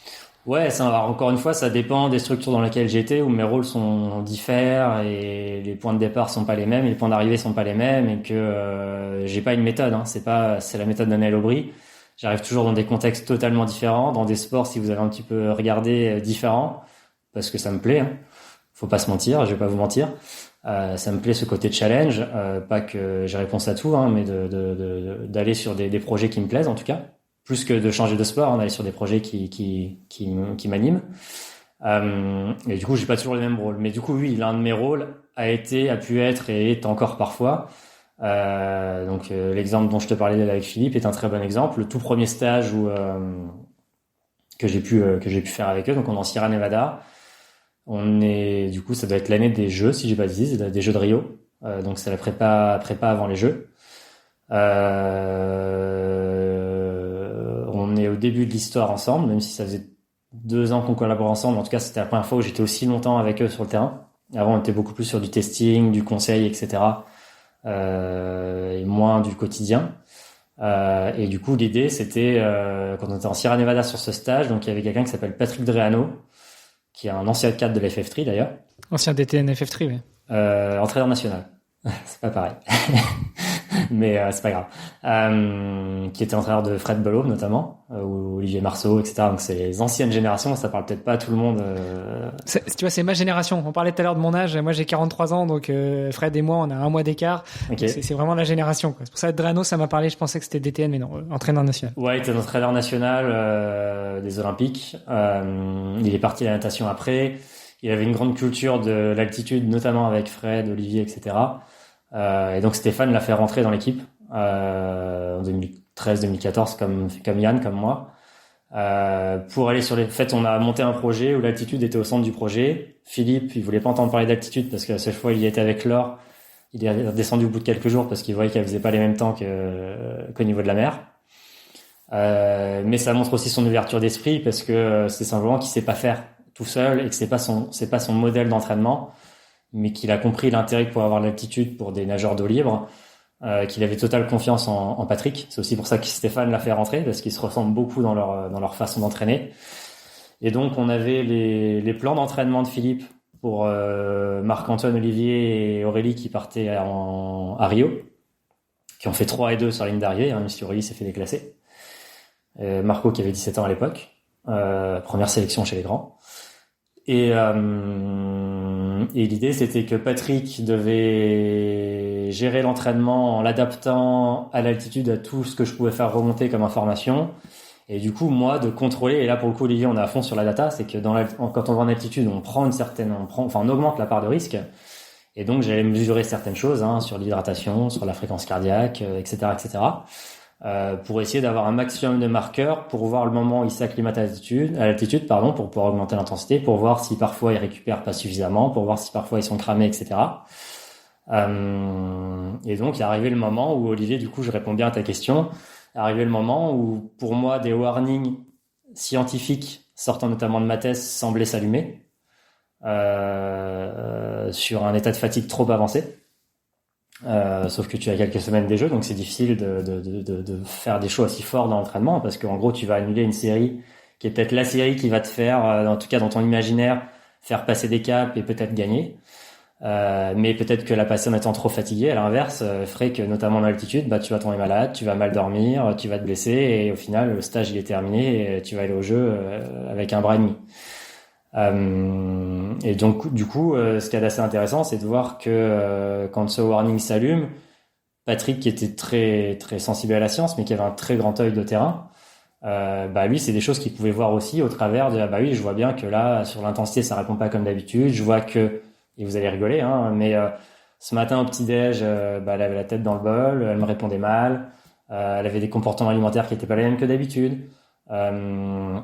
Ouais, encore une fois, ça dépend des structures dans lesquelles j'étais, où mes rôles sont différents et les points de départ sont pas les mêmes, et les points d'arrivée sont pas les mêmes, et que j'ai pas une méthode. C'est la méthode d'Anaël Aubry. J'arrive toujours dans des contextes totalement différents, dans des sports, si vous avez un petit peu regardé, différents, parce que ça me plaît. Faut pas se mentir, je vais pas vous mentir. Ça me plaît ce côté challenge, pas que j'ai réponse à tout, mais d'aller sur des projets qui me plaisent en tout cas. Plus que de changer de sport, d'aller sur des projets qui m'animent. Et du coup, j'ai pas toujours le même rôle. Mais du coup, oui, l'un de mes rôles a pu être et est encore parfois. L'exemple dont je te parlais avec Philippe est un très bon exemple. Le tout premier stage que j'ai pu faire avec eux, donc on est en Sierra Nevada. Du coup, ça doit être l'année des Jeux, si j'ai pas dit, des Jeux de Rio. Donc c'est la prépa avant les Jeux. On est au début de l'histoire ensemble, même si ça faisait 2 ans qu'on collabore ensemble. En tout cas, c'était la première fois où j'étais aussi longtemps avec eux sur le terrain. Avant, on était beaucoup plus sur du testing, du conseil, etc. Et moins du quotidien. Et du coup, l'idée, c'était, quand on était en Sierra Nevada sur ce stage, donc il y avait quelqu'un qui s'appelle Patrick Dreano, qui est un ancien cadre de la FF3 d'ailleurs. Ancien DTN FF3, oui. Entraîneur national. C'est pas pareil. Mais c'est pas grave. Qui était entraîneur de Fred Belot notamment, ou Olivier Marceau, etc. Donc c'est les anciennes générations, ça parle peut-être pas à tout le monde. Tu vois, c'est ma génération. On parlait tout à l'heure de mon âge. Moi, j'ai 43 ans, donc Fred et moi, on a 1 mois d'écart. Okay. C'est vraiment la génération, quoi. C'est pour ça que Drano, ça m'a parlé. Je pensais que c'était DTN, mais non, entraîneur national. Ouais, il était entraîneur national des Olympiques. Il est parti à la natation après. Il avait une grande culture de l'altitude, notamment avec Fred, Olivier, etc. Et donc Stéphane l'a fait rentrer dans l'équipe en 2013-2014 comme Yann, comme moi, pour aller sur les. En fait, on a monté un projet où l'altitude était au centre du projet. Philippe, il voulait pas entendre parler d'altitude parce que la seule fois il y était avec Laure, il est redescendu au bout de quelques jours parce qu'il voyait qu'elle faisait pas les mêmes temps qu'au niveau de la mer. Mais ça montre aussi son ouverture d'esprit parce que c'est simplement qu'il sait pas faire tout seul et que c'est pas son modèle d'entraînement, mais qu'il a compris l'intérêt que pouvait avoir l'altitude pour des nageurs d'eau libre, qu'il avait totale confiance en Patrick. C'est aussi pour ça que Stéphane l'a fait rentrer, parce qu'ils se ressemblent beaucoup dans leur façon d'entraîner. Et donc, on avait les plans d'entraînement de Philippe pour Marc-Antoine, Olivier et Aurélie qui partaient à Rio, qui ont fait 3 et 2 sur la ligne d'arrivée, même si Aurélie s'est fait déclasser. Marco qui avait 17 ans à l'époque, première sélection chez les grands. Et l'idée, c'était que Patrick devait gérer l'entraînement en l'adaptant à l'altitude, à tout ce que je pouvais faire remonter comme information. Et du coup, moi, de contrôler, et là, pour le coup, Olivier, on est à fond sur la data, c'est que quand on va en altitude, on augmente la part de risque. Et donc, j'allais mesurer certaines choses, sur l'hydratation, sur la fréquence cardiaque, etc., pour essayer d'avoir un maximum de marqueurs pour voir le moment où ils s'acclimatent à l'altitude, pour pouvoir augmenter l'intensité, pour voir si parfois ils récupèrent pas suffisamment, pour voir si parfois ils sont cramés, etc. Et donc, il est arrivé le moment où, Olivier, du coup, je réponds bien à ta question, est arrivé le moment où, pour moi, des warnings scientifiques sortant notamment de ma thèse semblaient s'allumer, sur un état de fatigue trop avancé. Sauf que tu as quelques semaines des Jeux, donc c'est difficile de faire des choix aussi forts dans l'entraînement, parce qu'en gros tu vas annuler une série qui est peut-être la série qui va te faire, en tout cas dans ton imaginaire, faire passer des caps et peut-être gagner. Mais peut-être que la passer en étant trop fatigué, à l'inverse, ferait que notamment en altitude, tu vas tomber malade, tu vas mal dormir, tu vas te blesser et au final le stage il est terminé et tu vas aller au jeu avec un bras et demi. Et donc du coup, ce qui est assez intéressant, c'est de voir que quand ce warning s'allume, Patrick qui était très très sensible à la science, mais qui avait un très grand œil de terrain, lui c'est des choses qu'il pouvait voir aussi au travers de oui, je vois bien que là sur l'intensité ça répond pas comme d'habitude, je vois que, et vous allez rigoler, mais ce matin au petit-déj, elle avait la tête dans le bol, elle me répondait mal, elle avait des comportements alimentaires qui étaient pas les mêmes que d'habitude, je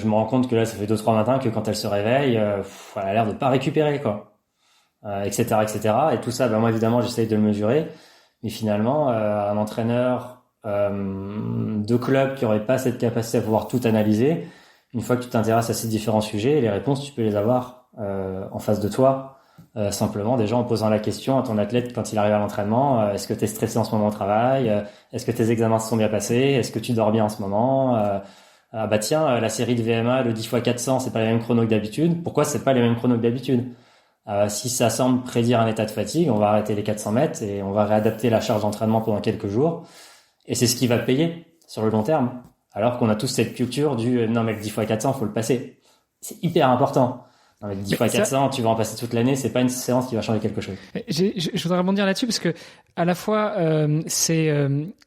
me rends compte que là ça fait 2-3 matins que quand elle se réveille, elle a l'air de pas récupérer quoi, etc. Et tout ça, moi évidemment j'essaye de le mesurer, mais finalement un entraîneur de club qui aurait pas cette capacité à pouvoir tout analyser, une fois que tu t'intéresses à ces différents sujets, les réponses tu peux les avoir en face de toi, simplement déjà en posant la question à ton athlète quand il arrive à l'entraînement, est-ce que tu es stressé en ce moment au travail, est-ce que tes examens se sont bien passés, est-ce que tu dors bien en ce moment, la série de VMA, le 10x400, c'est pas les mêmes chronos que d'habitude, pourquoi c'est pas les mêmes chronos que d'habitude? Si ça semble prédire un état de fatigue, on va arrêter les 400 mètres et on va réadapter la charge d'entraînement pendant quelques jours, et c'est ce qui va payer sur le long terme, alors qu'on a tous cette culture du non mais le 10x400 faut le passer, c'est hyper important. Non, mais 10 fois 400, tu vas en passer toute l'année, c'est pas une séance qui va changer quelque chose. Je voudrais rebondir là-dessus parce que à la fois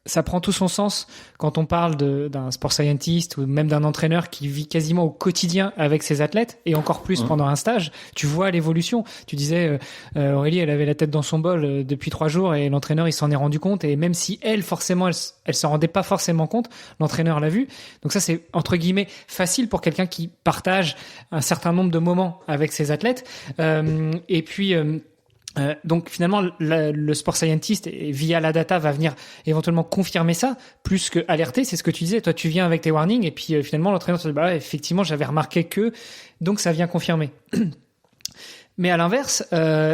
ça prend tout son sens quand on parle d'un sport scientist ou même d'un entraîneur qui vit quasiment au quotidien avec ses athlètes et encore plus pendant un stage. Tu vois l'évolution. Tu disais Aurélie, elle avait la tête dans son bol depuis 3 jours et l'entraîneur il s'en est rendu compte, et même si elle forcément elle s'en rendait pas forcément compte, l'entraîneur l'a vu. Donc ça c'est entre guillemets facile pour quelqu'un qui partage un certain nombre de moments avec ses athlètes, et puis donc finalement le sport scientist et via la data va venir éventuellement confirmer ça plus que alerter. C'est ce que tu disais, toi tu viens avec tes warnings et puis finalement l'entraîneur te dit effectivement j'avais remarqué que, donc ça vient confirmer. Mais à l'inverse,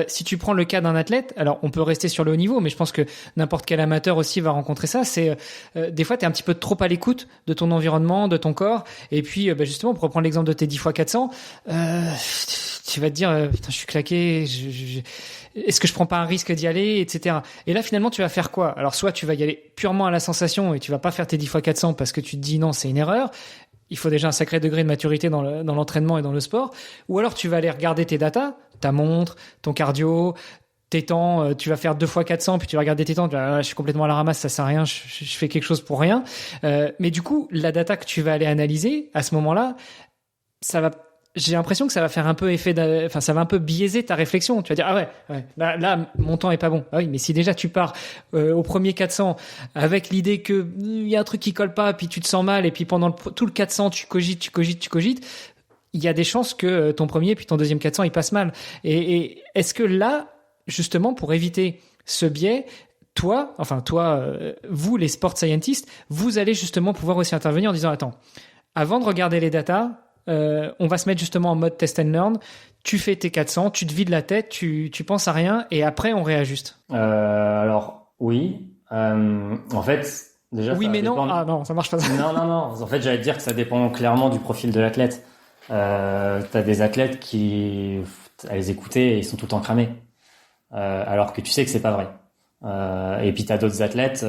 si tu prends le cas d'un athlète, alors on peut rester sur le haut niveau, mais je pense que n'importe quel amateur aussi va rencontrer ça, c'est des fois tu es un petit peu trop à l'écoute de ton environnement, de ton corps, et puis justement pour reprendre l'exemple de tes 10x400, tu vas te dire putain je suis claqué, est-ce que je prends pas un risque d'y aller, etc. Et là finalement tu vas faire quoi? Alors soit tu vas y aller purement à la sensation et tu vas pas faire tes 10x400 parce que tu te dis non c'est une erreur, il faut déjà un sacré degré de maturité dans l'entraînement et dans le sport, ou alors tu vas aller regarder tes datas, ta montre, ton cardio, tes temps, tu vas faire 2x400 puis tu vas regarder tes temps, tu vas, je suis complètement à la ramasse, ça sert à rien, je fais quelque chose pour rien. Mais du coup, la data que tu vas aller analyser à ce moment-là, j'ai l'impression que ça va faire un peu ça va un peu biaiser ta réflexion. Tu vas dire là mon temps est pas bon. Ah oui, mais si déjà tu pars au premier 400 avec l'idée que il y a un truc qui colle pas, puis tu te sens mal, et puis pendant tout le 400 tu cogites, il y a des chances que ton premier puis ton deuxième 400 il passe mal. Et est-ce que là, justement, pour éviter ce biais, vous les sport scientists, vous allez justement pouvoir aussi intervenir en disant attends, avant de regarder les datas, on va se mettre justement en mode test and learn. Tu fais tes 400, tu te vides la tête, tu penses à rien, et après on réajuste. Alors oui, en fait déjà oui mais non, non ça marche pas. non en fait j'allais te dire que ça dépend clairement du profil de l'athlète. T'as des athlètes qui à les écouter ils sont tout le temps cramés, alors que tu sais que c'est pas vrai. Et puis t'as d'autres athlètes,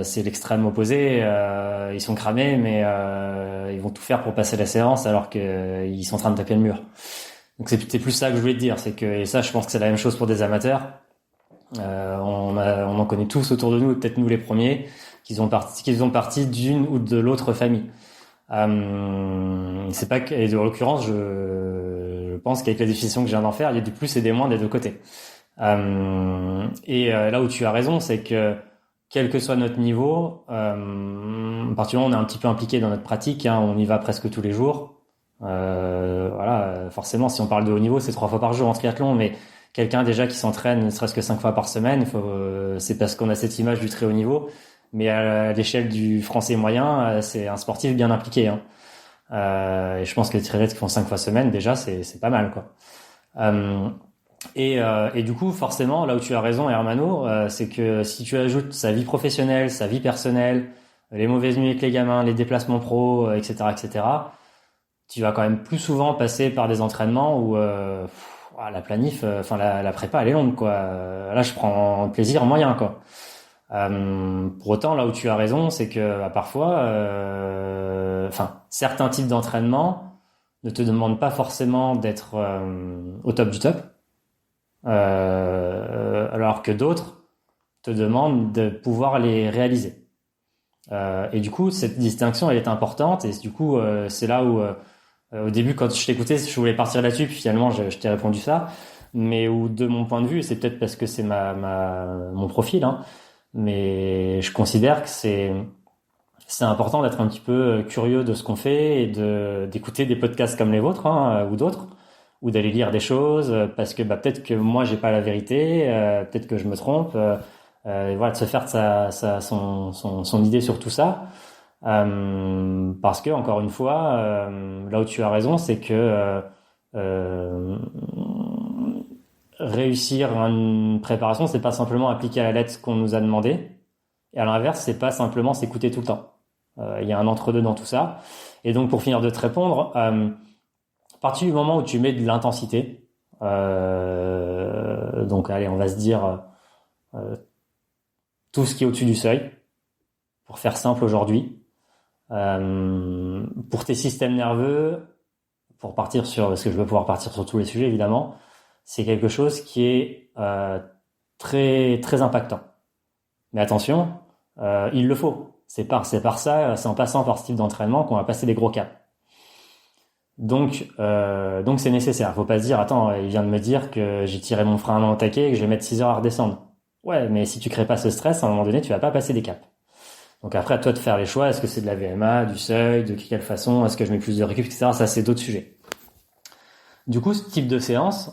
c'est l'extrême opposé, ils sont cramés mais ils vont tout faire pour passer la séance alors que ils sont en train de taper le mur. Donc c'est plus ça que je voulais te dire, c'est que, et ça je pense que c'est la même chose pour des amateurs. On en connaît tous autour de nous, peut-être nous les premiers, qu'ils ont parti d'une ou de l'autre famille. C'est pas que, et en l'occurrence je pense qu'avec la définition que je viens d'en faire, il y a du plus et des moins des deux côtés. Là où tu as raison, c'est que quel que soit notre niveau, à partir du moment où on est un petit peu impliqué dans notre pratique, on y va presque tous les jours. Forcément, si on parle de haut niveau, c'est 3 fois par jour en triathlon, mais quelqu'un déjà qui s'entraîne ne serait-ce que 5 fois par semaine, c'est parce qu'on a cette image du très haut niveau. Mais à l'échelle du français moyen, c'est un sportif bien impliqué. Et je pense que les triathlètes qui font 5 fois semaine, déjà, c'est pas mal, quoi. Et du coup, forcément, là où tu as raison, Hermano, c'est que si tu ajoutes sa vie professionnelle, sa vie personnelle, les mauvaises nuits avec les gamins, les déplacements pro, etc., etc., tu vas quand même plus souvent passer par des entraînements où la planif, la prépa, elle est longue, quoi. Là, je prends plaisir moyen, quoi. Pour autant, là où tu as raison, c'est que parfois, certains types d'entraînement ne te demandent pas forcément d'être au top du top, alors que d'autres te demandent de pouvoir les réaliser. Et du coup, cette distinction, elle est importante. Et du coup, c'est là où, au début, quand je t'écoutais, je voulais partir là-dessus, puis finalement, je t'ai répondu ça. Mais où, de mon point de vue, c'est peut-être parce que c'est mon profil, hein, mais je considère que c'est important d'être un petit peu curieux de ce qu'on fait et d'écouter des podcasts comme les vôtres, hein, ou d'autres, ou d'aller lire des choses, parce que peut-être que moi j'ai pas la vérité, peut-être que je me trompe, et voilà, de se faire son idée sur tout ça, parce que encore une fois, là où tu as raison, c'est que réussir une préparation, c'est pas simplement appliquer à la lettre ce qu'on nous a demandé. Et à l'inverse, c'est pas simplement s'écouter tout le temps. Il y a un entre-deux dans tout ça. Et donc, pour finir de te répondre, à partir du moment où tu mets de l'intensité, donc allez, on va se dire tout ce qui est au-dessus du seuil, pour faire simple aujourd'hui, pour tes systèmes nerveux, pour partir sur, parce que je veux pouvoir partir sur tous les sujets évidemment, c'est quelque chose qui est très très impactant. Mais attention, il le faut. C'est en passant par ce type d'entraînement qu'on va passer des gros caps. Donc c'est nécessaire. Faut pas se dire, attends, il vient de me dire que j'ai tiré mon frein à main au taquet et que je vais mettre 6 heures à redescendre. Ouais, mais si tu crées pas ce stress, à un moment donné, tu vas pas passer des caps. Donc après, à toi de faire les choix. Est-ce que c'est de la VMA, du seuil, de quelle façon? Est-ce que je mets plus de récup, etc. Ça, c'est d'autres sujets. Du coup, ce type de séance,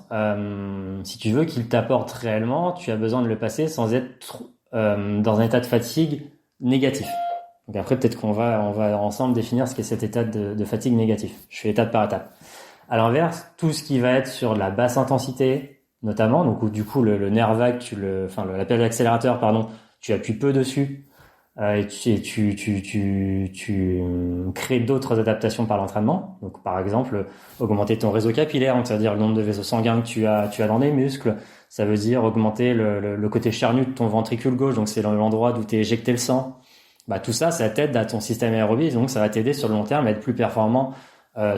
si tu veux qu'il t'apporte réellement, tu as besoin de le passer sans être dans un état de fatigue négatif. Donc après, peut-être qu'on va ensemble définir ce qu'est cet état de fatigue négatif. Je fais étape par étape. À l'inverse, tout ce qui va être sur de la basse intensité, notamment, donc où du coup le nerf vague, la page d'accélérateur, pardon, tu appuies peu dessus, et tu crées d'autres adaptations par l'entraînement. Donc par exemple, augmenter ton réseau capillaire, donc c'est-à-dire le nombre de vaisseaux sanguins que tu as dans les muscles. Ça veut dire augmenter le côté charnu de ton ventricule gauche, donc c'est l'endroit d'où t'es éjecté le sang. Tout ça t'aide à ton système aérobie, donc ça va t'aider sur le long terme à être plus performant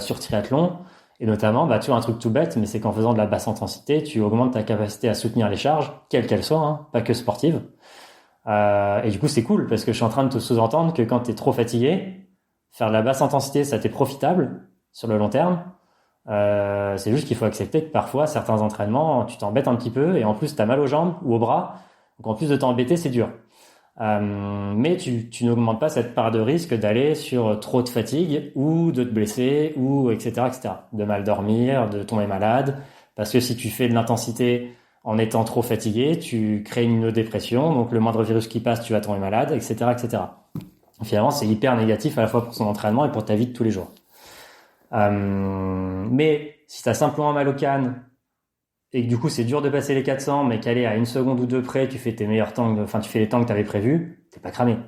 sur triathlon. Et notamment, tu vois, un truc tout bête, mais c'est qu'en faisant de la basse intensité, tu augmentes ta capacité à soutenir les charges, quelles qu'elles soient, hein, pas que sportives. Et du coup, c'est cool parce que je suis en train de te sous-entendre que quand t'es trop fatigué, faire de la basse intensité, ça t'est profitable sur le long terme. C'est juste qu'il faut accepter que parfois, certains entraînements, tu t'embêtes un petit peu et en plus, t'as mal aux jambes ou aux bras. Donc, en plus de t'embêter, c'est dur. Mais tu n'augmentes pas cette part de risque d'aller sur trop de fatigue ou de te blesser ou etc., de mal dormir, de tomber malade. Parce que si tu fais de l'intensité en étant trop fatigué, tu crées une immunodépression, donc le moindre virus qui passe, tu vas tomber malade, etc., etc. Finalement, c'est hyper négatif à la fois pour son entraînement et pour ta vie de tous les jours. Mais si tu as simplement mal aux cannes et que du coup c'est dur de passer les 400, mais qu'aller à 1 seconde ou 2 près, tu fais tes meilleurs temps, tu fais les temps que tu avais prévus, t'es pas cramé.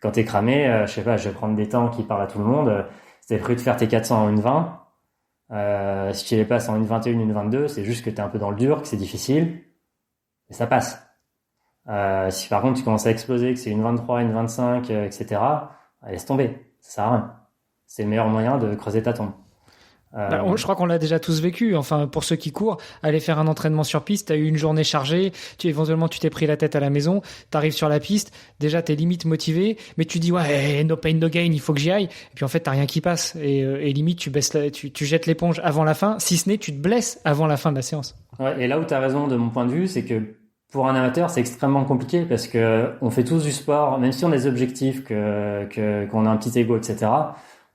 Quand t'es cramé, je sais pas, je vais prendre des temps qui parlent à tout le monde. Si t'avais prévu de faire tes 400 en 1,20, si tu les passes en 1,21, 1,22, c'est juste que t'es un peu dans le dur, que c'est difficile, mais ça passe. Si par contre tu commences à exploser, que c'est 1,23, 1,25, etc., laisse tomber, ça sert à rien. C'est le meilleur moyen de creuser ta tombe. Je crois qu'on l'a déjà tous vécu. Enfin, pour ceux qui courent, aller faire un entraînement sur piste, t'as eu une journée chargée, éventuellement tu t'es pris la tête à la maison, t'arrives sur la piste, déjà t'es limite motivé, mais tu dis ouais, no pain no gain, il faut que j'y aille. Et puis en fait t'as rien qui passe et limite tu jettes l'éponge avant la fin, si ce n'est tu te blesses avant la fin de la séance. Ouais, et là où t'as raison de mon point de vue, c'est que pour un amateur c'est extrêmement compliqué parce que on fait tous du sport, même si on a des objectifs, qu'on a un petit ego, etc.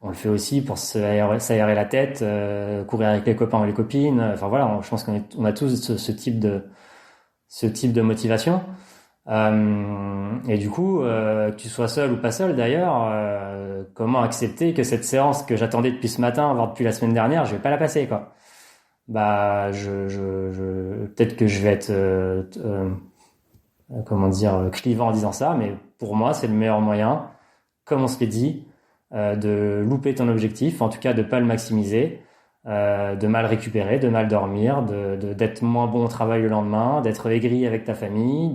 On le fait aussi pour s'aérer la tête, courir avec les copains ou les copines. Enfin voilà, je pense qu'on a tous ce type de motivation. Et du coup, que tu sois seul ou pas seul d'ailleurs, comment accepter que cette séance que j'attendais depuis ce matin, voire depuis la semaine dernière, je vais pas la passer, quoi. Peut-être que je vais être, clivant en disant ça, mais pour moi, c'est le meilleur moyen comme on se l'est dit, de louper ton objectif, en tout cas de pas le maximiser, de mal récupérer, de mal dormir, d'être moins bon au travail le lendemain, d'être aigri avec ta famille,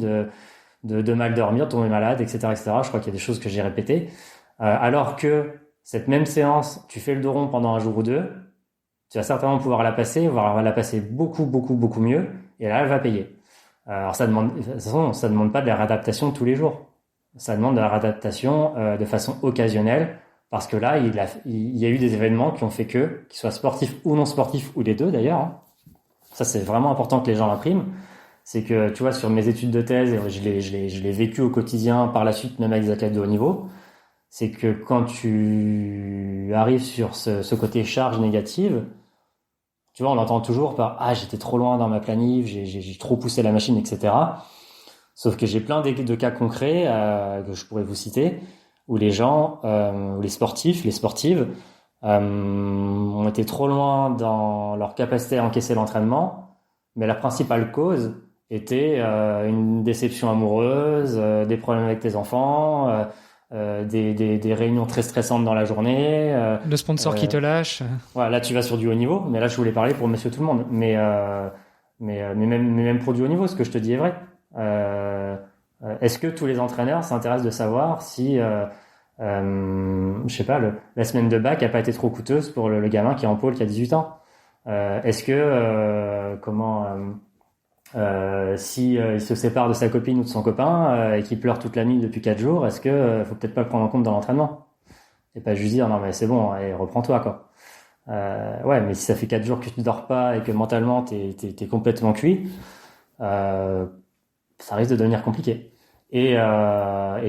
de mal dormir, tomber malade, etc., etc. Je crois qu'il y a des choses que j'ai répétées. Alors que cette même séance, tu fais le dos rond pendant un jour ou deux, tu vas certainement pouvoir la passer, voire la passer beaucoup, beaucoup, beaucoup mieux, et là, elle va payer. Alors de toute façon, ça demande pas de la réadaptation tous les jours. Ça demande de la réadaptation de façon occasionnelle, parce que là, il y a eu des événements qui ont fait qu'ils soient sportifs ou non sportifs, ou les deux d'ailleurs. Hein. Ça, c'est vraiment important que les gens l'impriment. C'est que, tu vois, sur mes études de thèse, et je l'ai vécu au quotidien par la suite, même avec des athlètes de haut niveau, c'est que quand tu arrives sur ce côté charge négative, tu vois, on l'entend toujours par « Ah, j'étais trop loin dans ma planif, j'ai trop poussé la machine, etc. » Sauf que j'ai plein de cas concrets que je pourrais vous citer, où les gens, où les sportifs, les sportives, ont été trop loin dans leur capacité à encaisser l'entraînement, mais la principale cause était une déception amoureuse, des problèmes avec tes enfants, des réunions très stressantes dans la journée. Le sponsor qui te lâche. Voilà, là tu vas sur du haut niveau, mais là je voulais parler pour monsieur tout le monde. Mais même pour du haut niveau, ce que je te dis est vrai. Est-ce que tous les entraîneurs s'intéressent de savoir si, je sais pas, la semaine de bac a pas été trop coûteuse pour le gamin qui est en pôle qui a 18 ans? Est-ce que, si il se sépare de sa copine ou de son copain et qu'il pleure toute la nuit depuis 4 jours, est-ce que faut peut-être pas le prendre en compte dans l'entraînement et pas juste dire non mais c'est bon, allez, reprends-toi quoi. Ouais, mais si ça fait 4 jours que tu ne dors pas et que mentalement t'es complètement cuit, ça risque de devenir compliqué. Et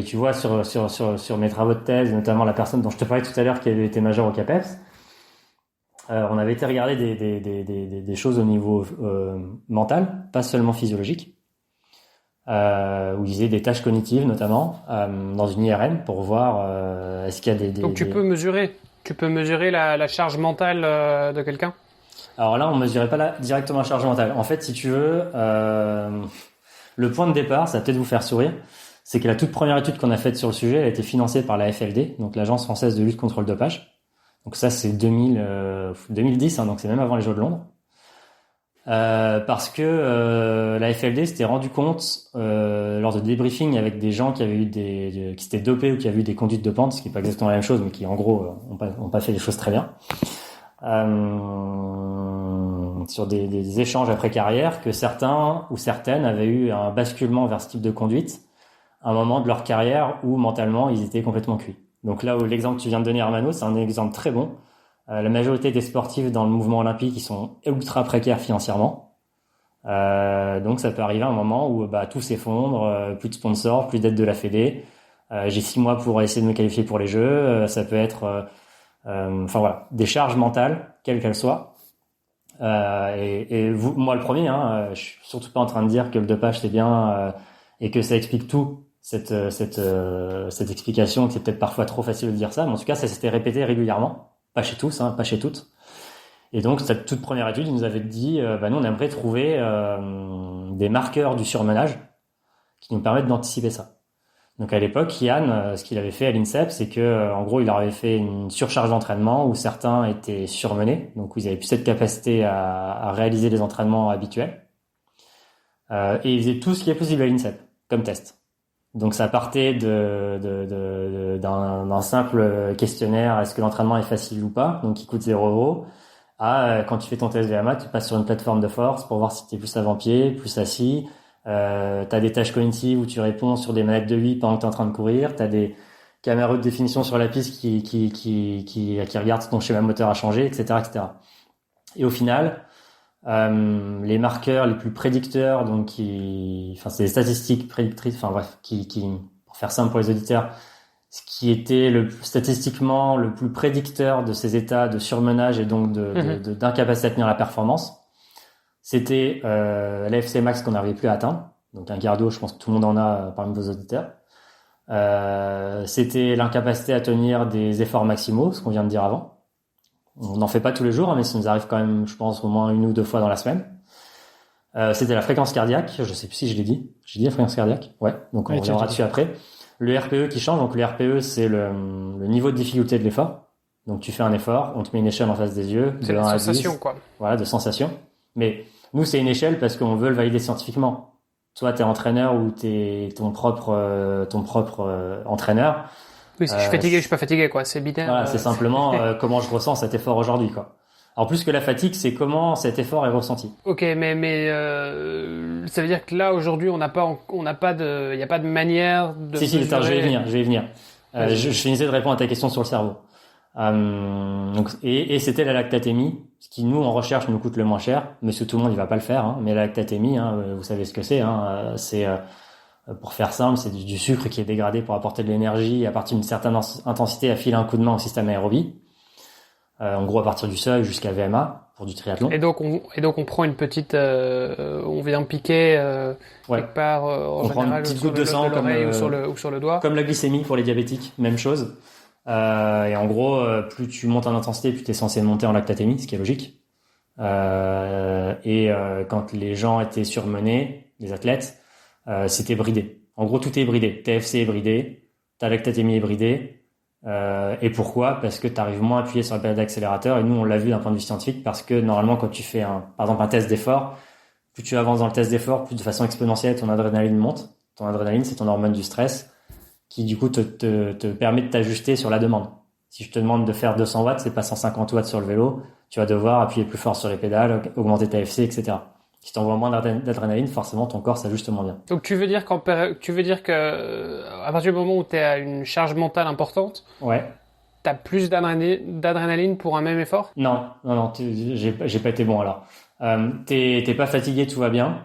tu vois sur mes travaux de thèse, notamment la personne dont je te parlais tout à l'heure qui avait été majeure au CAPEPS, on avait été regarder des choses au niveau mental, pas seulement physiologique, où ils faisaient des tâches cognitives notamment dans une IRM pour voir est-ce qu'il y a des Donc tu peux mesurer la charge mentale de quelqu'un? Alors là, on mesurait pas directement la charge mentale. En fait, si tu veux, le point de départ, ça va peut-être vous faire sourire, c'est que la toute première étude qu'on a faite sur le sujet, elle a été financée par la FLD, donc l'Agence française de lutte contre le dopage. Donc ça, c'est 2010, hein, donc c'est même avant les Jeux de Londres. Parce que la FLD s'était rendu compte lors de débriefing avec des gens qui avaient eu qui s'étaient dopés ou qui avaient eu des conduites dopantes, ce qui est pas exactement la même chose, mais qui en gros ont pas fait les choses très bien. Sur des échanges après carrière, que certains ou certaines avaient eu un basculement vers ce type de conduite à un moment de leur carrière où mentalement ils étaient complètement cuits. Donc là où l'exemple que tu viens de donner, Armano, c'est un exemple très bon. La majorité des sportifs dans le mouvement olympique, ils sont ultra précaires financièrement. Donc ça peut arriver à un moment où tout s'effondre, plus de sponsors, plus d'aide de la Fédé. J'ai 6 mois pour essayer de me qualifier pour les Jeux. Ça peut être, voilà, des charges mentales, quelles qu'elles soient. Et vous, moi le premier, je suis surtout pas en train de dire que le dopage c'est bien et que ça explique tout. Cette explication, que c'est peut-être parfois trop facile de dire ça, mais en tout cas ça s'était répété régulièrement. Pas chez tous, pas chez toutes. Et donc, cette toute première étude, ils nous avaient dit, nous, on aimerait trouver des marqueurs du surmenage qui nous permettent d'anticiper ça. Donc, à l'époque, Yann, ce qu'il avait fait à l'INSEP, c'est que, en gros, il leur avait fait une surcharge d'entraînement où certains étaient surmenés, donc où ils avaient plus cette capacité à réaliser les entraînements habituels. Et ils faisaient tout ce qui est possible à l'INSEP, comme test. Donc ça partait d'un simple questionnaire, est-ce que l'entraînement est facile ou pas, donc qui coûte 0 €, à quand tu fais ton test VMA, tu passes sur une plateforme de force pour voir si tu es plus avant-pied, plus assis, t'as des tâches cognitives où tu réponds sur des manettes de 8 pendant que tu es en train de courir, t'as des caméras de définition sur la piste qui regardent si ton schéma moteur a changé, etc., etc. Et au final, les marqueurs les plus prédicteurs, donc c'est des statistiques prédictrices, enfin bref, pour faire simple pour les auditeurs, ce qui était statistiquement le plus prédicteur de ces états de surmenage et donc d'incapacité à tenir la performance, c'était l'AFC max qu'on n'arrivait plus à atteindre. Donc un cardio, je pense que tout le monde en a parmi vos auditeurs. C'était l'incapacité à tenir des efforts maximaux, ce qu'on vient de dire avant. On n'en fait pas tous les jours, mais ça nous arrive quand même, je pense, au moins 1 ou 2 fois dans la semaine. C'était la fréquence cardiaque. Je sais plus si je l'ai dit. J'ai dit la fréquence cardiaque? Ouais. Donc on reviendra dessus après. Le RPE qui change, donc le RPE, c'est le niveau de difficulté de l'effort. Donc tu fais un effort, on te met une échelle en face des yeux, C'est de 1 la à sensation, 10, quoi. voilà, de sensation. Mais nous, c'est une échelle parce qu'on veut le valider scientifiquement. Toi, t'es entraîneur ou t'es ton propre entraîneur. Oui, si je suis fatigué, je suis pas fatigué, quoi. C'est binaire. Voilà, c'est simplement comment je ressens cet effort aujourd'hui, quoi. Alors plus que la fatigue, c'est comment cet effort est ressenti. Ok, mais ça veut dire que là aujourd'hui, il y a pas de manière de Si, attends, je vais y venir. Vas-y. Je finissais de répondre à ta question sur le cerveau. Donc, et c'était la lactatémie, ce qui nous en recherche nous coûte le moins cher. Monsieur tout le monde, il va pas le faire, hein, mais la lactatémie, hein, vous savez ce que c'est. Hein, c'est pour faire simple, c'est du sucre qui est dégradé pour apporter de l'énergie et à partir d'une certaine intensité à filer un coup de main au système aérobie. En gros, à partir du seuil jusqu'à VMA pour du triathlon. Et donc on prend une petite, on vient piquer quelque part en on prend une général petite sur goutte de sang comme ou sur le doigt. Comme la glycémie pour les diabétiques, même chose. Et en gros, plus tu montes en intensité, plus tu es censé monter en lactatémie, ce qui est logique. Quand les gens étaient surmenés, les athlètes, c'était bridé. En gros, tout est bridé. TFC est bridé, ta lactatémie est bridée. Et pourquoi? Parce que tu arrives moins appuyé sur le pédale d'accélérateur. Et nous, on l'a vu d'un point de vue scientifique, parce que normalement, quand tu fais par exemple un test d'effort, plus tu avances dans le test d'effort, plus de façon exponentielle, ton adrénaline monte. Ton adrénaline, c'est ton hormone du stress, qui du coup te permet de t'ajuster sur la demande. Si je te demande de faire 200 watts, c'est pas 150 watts sur le vélo, tu vas devoir appuyer plus fort sur les pédales, augmenter ta FC, etc. Si tu envoies moins d'adrénaline, forcément ton corps s'ajuste moins bien. Donc tu veux dire que à partir du moment où tu à une charge mentale importante, Ouais. t'as plus d'adrénaline pour un même effort? Non, j'ai pas été bon alors. T'es pas fatigué, tout va bien.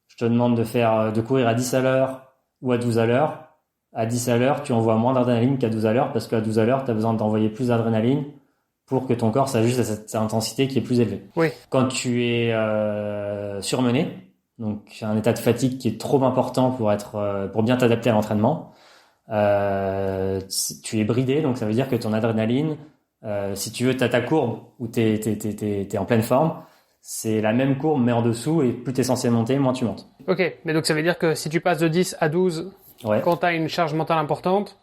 Je te demande de courir à 10 à l'heure ou à 12 à l'heure. À 10 à l'heure, tu envoies moins d'adrénaline qu'à 12 à l'heure parce qu'à 12 à l'heure, tu as besoin d'envoyer plus d'adrénaline pour que ton corps s'ajuste à cette intensité qui est plus élevée. Oui. Quand tu es surmené, donc un état de fatigue qui est trop important pour bien t'adapter à l'entraînement, tu es bridé, donc ça veut dire que ton adrénaline, si tu veux, t'as ta courbe où t'es en pleine forme, c'est la même courbe mais en dessous, et plus t'es censé monter, moins tu montes. Ok, mais donc ça veut dire que si tu passes de 10 à 12, Ouais. quand tu as une charge mentale importante,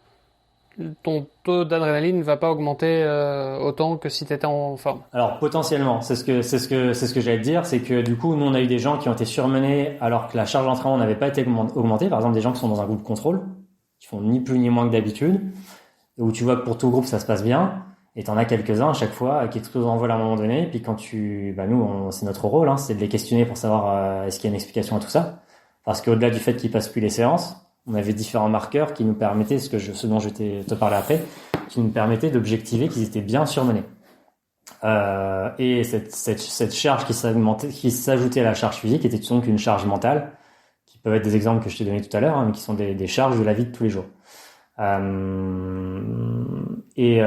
ton taux d'adrénaline ne va pas augmenter autant que si tu étais en forme. Alors potentiellement, c'est ce que j'allais te dire, c'est que du coup, nous on a eu des gens qui ont été surmenés alors que la charge d'entraînement n'avait pas été augmentée. Par exemple, des gens qui sont dans un groupe contrôle, qui font ni plus ni moins que d'habitude, et où tu vois que pour tout groupe ça se passe bien, et t'en as quelques-uns à chaque fois qui explosent en vol à un moment donné. Et puis quand c'est notre rôle, hein, c'est de les questionner pour savoir est-ce qu'il y a une explication à tout ça, parce qu'au-delà du fait qu'ils passent plus les séances, on avait différents marqueurs qui nous permettaient, ce dont je vais te parler après, qui nous permettaient d'objectiver qu'ils étaient bien surmenés. Et cette charge qui s'ajoutait à la charge physique était donc une charge mentale, qui peuvent être des exemples que je t'ai donnés tout à l'heure, hein, mais qui sont des charges de la vie de tous les jours. Et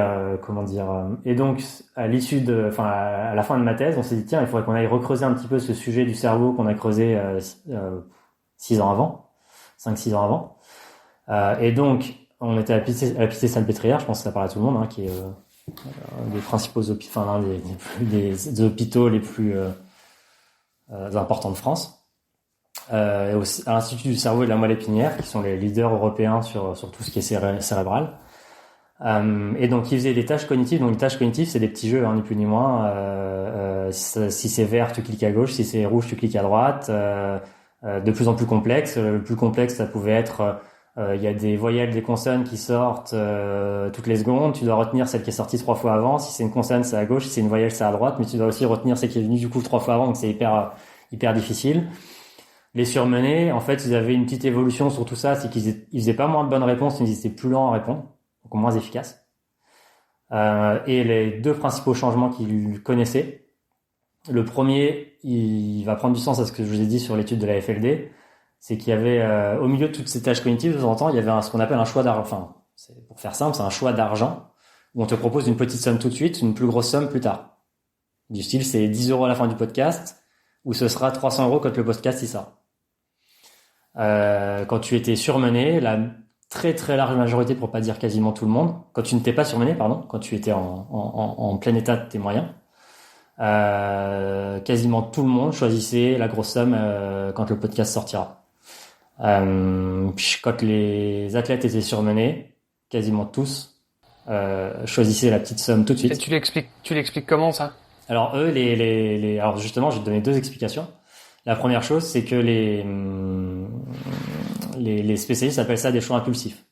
donc à la fin de ma thèse, on s'est dit tiens, il faudrait qu'on aille recreuser un petit peu ce sujet du cerveau qu'on a creusé 5-6 ans avant. Et donc, on était à la Pitié-Salpêtrière, je pense que ça parle à tout le monde, hein, qui est des principaux l'un des hôpitaux les plus importants de France. Et aussi à l'Institut du cerveau et de la moelle épinière, qui sont les leaders européens sur tout ce qui est cérébral. Et donc, ils faisaient des tâches cognitives. Donc, les tâches cognitives, c'est des petits jeux, hein, ni plus ni moins. Si c'est vert, tu cliques à gauche. Si c'est rouge, tu cliques à droite. De plus en plus complexe. Le plus complexe, ça pouvait être, il y a des voyelles, des consonnes qui sortent toutes les secondes. Tu dois retenir celle qui est sortie 3 fois avant. Si c'est une consonne, c'est à gauche. Si c'est une voyelle, c'est à droite. Mais tu dois aussi retenir celle qui est venue du coup 3 fois avant. Donc c'est hyper difficile. Les surmenés, en fait, ils avaient une petite évolution sur tout ça. C'est qu'ils faisaient pas moins de bonnes réponses, mais ils étaient plus lents à répondre, donc moins efficaces. Et les 2 principaux changements qu'ils connaissaient. Le premier, il va prendre du sens à ce que je vous ai dit sur l'étude de la FLD, c'est qu'il y avait au milieu de toutes ces tâches cognitives, de temps en temps, il y avait ce qu'on appelle un choix d'argent. Enfin, pour faire simple, c'est un choix d'argent où on te propose une petite somme tout de suite, une plus grosse somme plus tard. Du style, c'est 10 € à la fin du podcast, ou ce sera 300 € quand le podcast y sort. Quand tu étais surmené, la très très large majorité, pour pas dire quasiment tout le monde, quand tu n'étais pas surmené, quand tu étais en plein état de tes moyens, quasiment tout le monde choisissait la grosse somme quand le podcast sortira. Quand les athlètes étaient surmenés, quasiment tous choisissaient la petite somme tout de suite. Et tu l'expliques comment ça? Alors eux, alors justement, je vais te donner 2 explications. La première chose, c'est que les spécialistes appellent ça des choix impulsifs.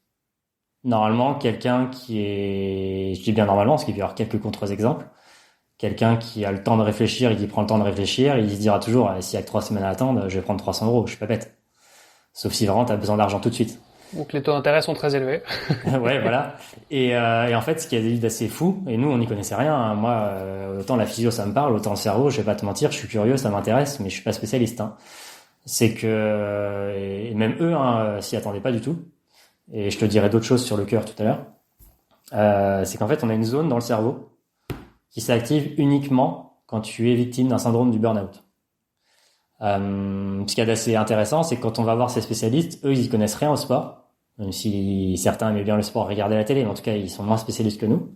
Normalement, quelqu'un qui est, je dis bien normalement, parce qu'il peut y avoir quelques contre-exemples, quelqu'un qui a le temps de réfléchir et qui prend le temps de réfléchir, il se dira toujours, s'il y a que 3 semaines à attendre, je vais prendre 300 €, je suis pas bête. Sauf si vraiment t'as besoin d'argent tout de suite. Donc les taux d'intérêt sont très élevés. Ouais, voilà. Et en fait, ce qui est d'assez fou, et nous on n'y connaissait rien, hein. Moi, autant la physio ça me parle, autant le cerveau, je vais pas te mentir, je suis curieux, ça m'intéresse, mais je suis pas spécialiste, hein. C'est que, et même eux, hein, s'y attendaient pas du tout. Et je te dirai d'autres choses sur le cœur tout à l'heure. C'est qu'en fait, on a une zone dans le cerveau qui s'active uniquement quand tu es victime d'un syndrome du burn-out. Ce qu'il y a d'assez intéressant, c'est que quand on va voir ces spécialistes, eux, ils y connaissent rien au sport, même si certains aimaient bien le sport, regarder la télé, mais en tout cas, ils sont moins spécialistes que nous.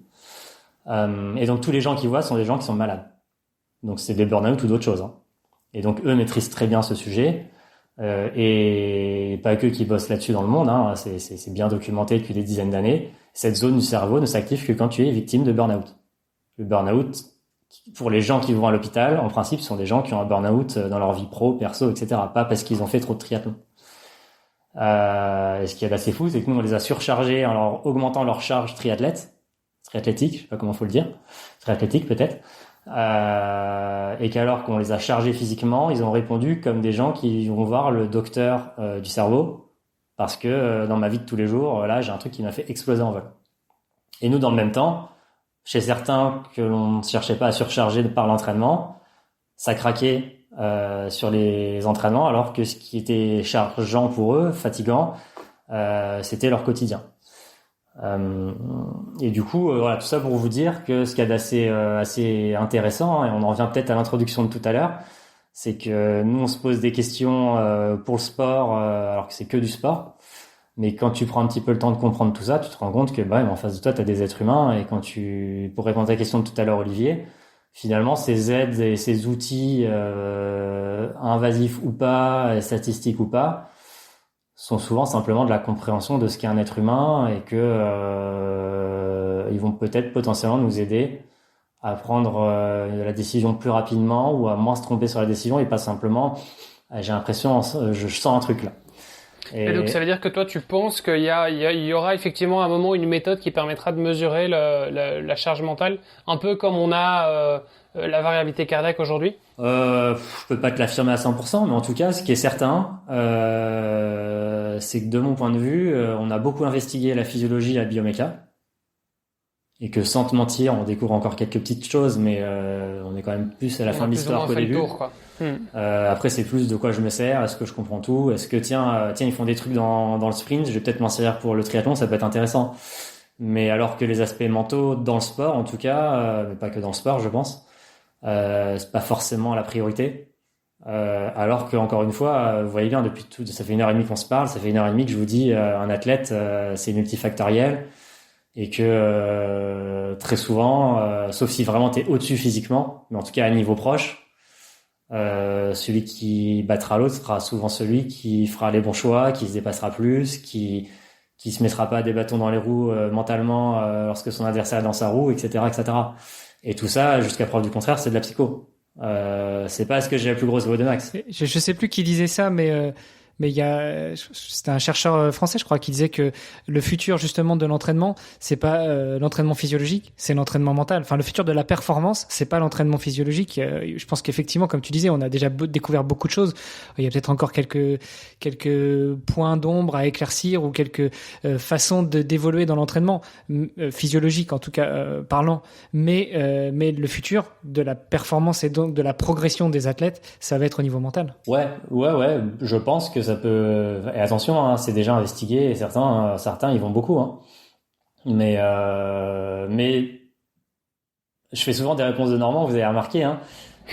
Et donc, tous les gens qu'ils voient sont des gens qui sont malades. Donc, c'est des burn-out ou d'autres choses, hein. Et donc, eux maîtrisent très bien ce sujet. Et pas que qui bossent là-dessus dans le monde, hein. C'est bien documenté depuis des dizaines d'années. Cette zone du cerveau ne s'active que quand tu es victime de burn-out. Le burn-out, pour les gens qui vont à l'hôpital, en principe, ce sont des gens qui ont un burn-out dans leur vie pro, perso, etc. Pas parce qu'ils ont fait trop de triathlon. Et ce qui est assez fou, c'est que nous, on les a surchargés en leur augmentant leur charge triathlétique, je sais pas comment faut le dire, triathlétique peut-être. Et qu'alors qu'on les a chargés physiquement, ils ont répondu comme des gens qui vont voir le docteur du cerveau, parce que dans ma vie de tous les jours, là, j'ai un truc qui m'a fait exploser en vol. Et nous, dans le même temps, chez certains que l'on ne cherchait pas à surcharger par l'entraînement, ça craquait sur les entraînements, alors que ce qui était chargeant pour eux, fatigant, c'était leur quotidien. Et du coup, voilà, tout ça pour vous dire que ce qu'il y a d'assez assez intéressant, hein, et on en revient peut-être à l'introduction de tout à l'heure, c'est que nous on se pose des questions pour le sport, alors que c'est que du sport. Mais quand tu prends un petit peu le temps de comprendre tout ça, tu te rends compte que mais en face de toi, tu as des êtres humains. Et pour répondre à ta question de tout à l'heure, Olivier, finalement, ces aides et ces outils invasifs ou pas, statistiques ou pas, sont souvent simplement de la compréhension de ce qu'est un être humain et que ils vont peut-être potentiellement nous aider à prendre la décision plus rapidement ou à moins se tromper sur la décision et pas simplement j'ai l'impression je sens un truc là. Et donc ça veut dire que toi tu penses qu'il y aura effectivement à un moment une méthode qui permettra de mesurer la charge mentale, un peu comme on a la variabilité cardiaque aujourd'hui? Je peux pas te l'affirmer à 100%, mais en tout cas, ce qui est certain, c'est que de mon point de vue, on a beaucoup investigué la physiologie et la bioméca, et que sans te mentir, on découvre encore quelques petites choses, mais on est quand même plus à la fin de l'histoire qu'au début. Tour, quoi. Après, c'est plus de quoi je me sers, est-ce que je comprends tout, est-ce que tiens, ils font des trucs dans le sprint, je vais peut-être m'en servir pour le triathlon, ça peut être intéressant. Mais alors que les aspects mentaux dans le sport, en tout cas, mais pas que dans le sport, je pense, c'est pas forcément la priorité. Alors que encore une fois, vous voyez bien, depuis tout, ça fait 1h30 qu'on se parle, ça fait 1h30 que je vous dis, un athlète, c'est multifactoriel, et que très souvent, sauf si vraiment t'es au-dessus physiquement, mais en tout cas à niveau proche, celui qui battra l'autre sera souvent celui qui fera les bons choix, qui se dépassera plus, qui se mettra pas des bâtons dans les roues mentalement lorsque son adversaire est dans sa roue, etc., etc. Et tout ça, jusqu'à preuve du contraire, c'est de la psycho. C'est pas ce que j'ai la plus grosse voix de max. Je sais plus qui disait ça, mais c'était un chercheur français, je crois, qui disait que le futur justement de l'entraînement, c'est pas l'entraînement physiologique, c'est l'entraînement mental. Enfin, le futur de la performance, c'est pas l'entraînement physiologique. Je pense qu'effectivement, comme tu disais, on a déjà découvert beaucoup de choses. Il y a peut-être encore quelques points d'ombre à éclaircir ou quelques façons d'évoluer dans l'entraînement physiologique, en tout cas parlant. Mais le futur de la performance et donc de la progression des athlètes, ça va être au niveau mental. Ouais. Je pense que ça peut. Et attention, hein, c'est déjà investigué. Et certains, ils vont beaucoup. Hein. Mais je fais souvent des réponses de Normand. Vous avez remarqué. Hein.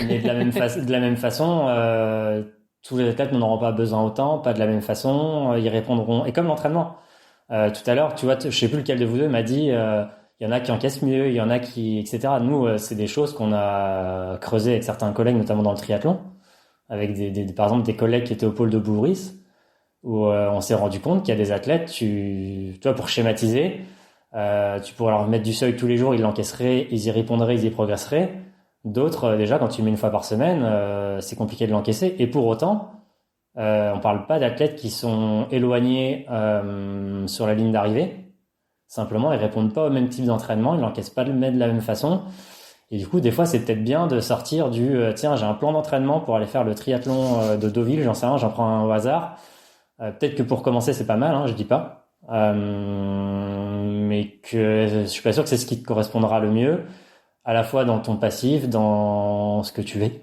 Mais de la même façon, tous les athlètes n'en auront pas besoin autant, pas de la même façon. Ils répondront. Et comme l'entraînement. Tout à l'heure, tu vois, je sais plus lequel de vous deux m'a dit. Il y en a qui encaissent mieux, il y en a qui, etc. Nous, c'est des choses qu'on a creusées avec certains collègues, notamment dans le triathlon. Avec par exemple des collègues qui étaient au pôle de Bouvris, où on s'est rendu compte qu'il y a des athlètes, toi pour schématiser, tu pourrais leur mettre du seuil tous les jours, ils l'encaisseraient, ils y répondraient, ils y progresseraient. D'autres, déjà, quand tu mets une fois par semaine, c'est compliqué de l'encaisser. Et pour autant, on parle pas d'athlètes qui sont éloignés sur la ligne d'arrivée. Simplement, ils répondent pas au même type d'entraînement, ils l'encaissent pas de la même façon. Et du coup, des fois, c'est peut-être bien de sortir tiens, j'ai un plan d'entraînement pour aller faire le triathlon de Deauville, j'en sais rien, j'en prends un au hasard. Peut-être que pour commencer, c'est pas mal, hein, je dis pas. Mais que je suis pas sûr que c'est ce qui te correspondra le mieux, à la fois dans ton passif, dans ce que tu es,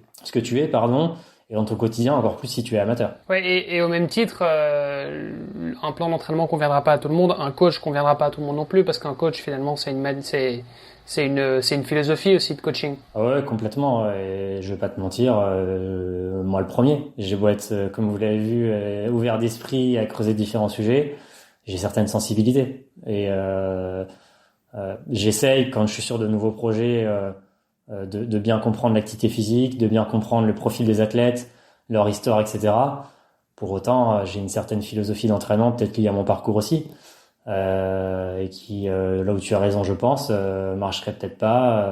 et dans ton quotidien, encore plus si tu es amateur. Ouais, et au même titre, un plan d'entraînement conviendra pas à tout le monde, un coach conviendra pas à tout le monde non plus, parce qu'un coach finalement c'est une philosophie aussi de coaching. Ah ouais, complètement. Et je vais pas te mentir, moi le premier. J'ai beau être, comme vous l'avez vu, ouvert d'esprit à creuser différents sujets, j'ai certaines sensibilités. Et j'essaye, quand je suis sur de nouveaux projets, de bien comprendre l'activité physique, de bien comprendre le profil des athlètes, leur histoire, etc. Pour autant, j'ai une certaine philosophie d'entraînement, peut-être liée à mon parcours aussi. Et qui, là où tu as raison, je pense, marcherait peut-être pas,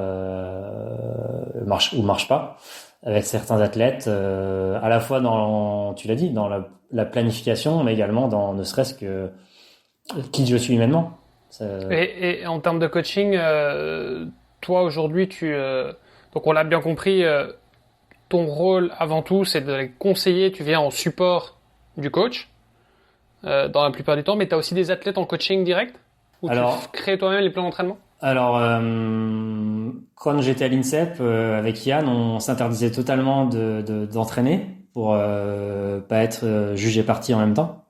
marche pas avec certains athlètes, à la fois tu l'as dit, dans la planification, mais également dans ne serait-ce que qui je suis humainement. Et en termes de coaching, toi aujourd'hui, donc on l'a bien compris, ton rôle avant tout, c'est de les conseiller. Tu viens en support du coach. Dans la plupart du temps, mais tu as aussi des athlètes en coaching direct où tu crées toi-même les plans d'entraînement? Alors, quand j'étais à l'INSEP, avec Yann, on s'interdisait totalement d'entraîner pour pas être jugé parti en même temps.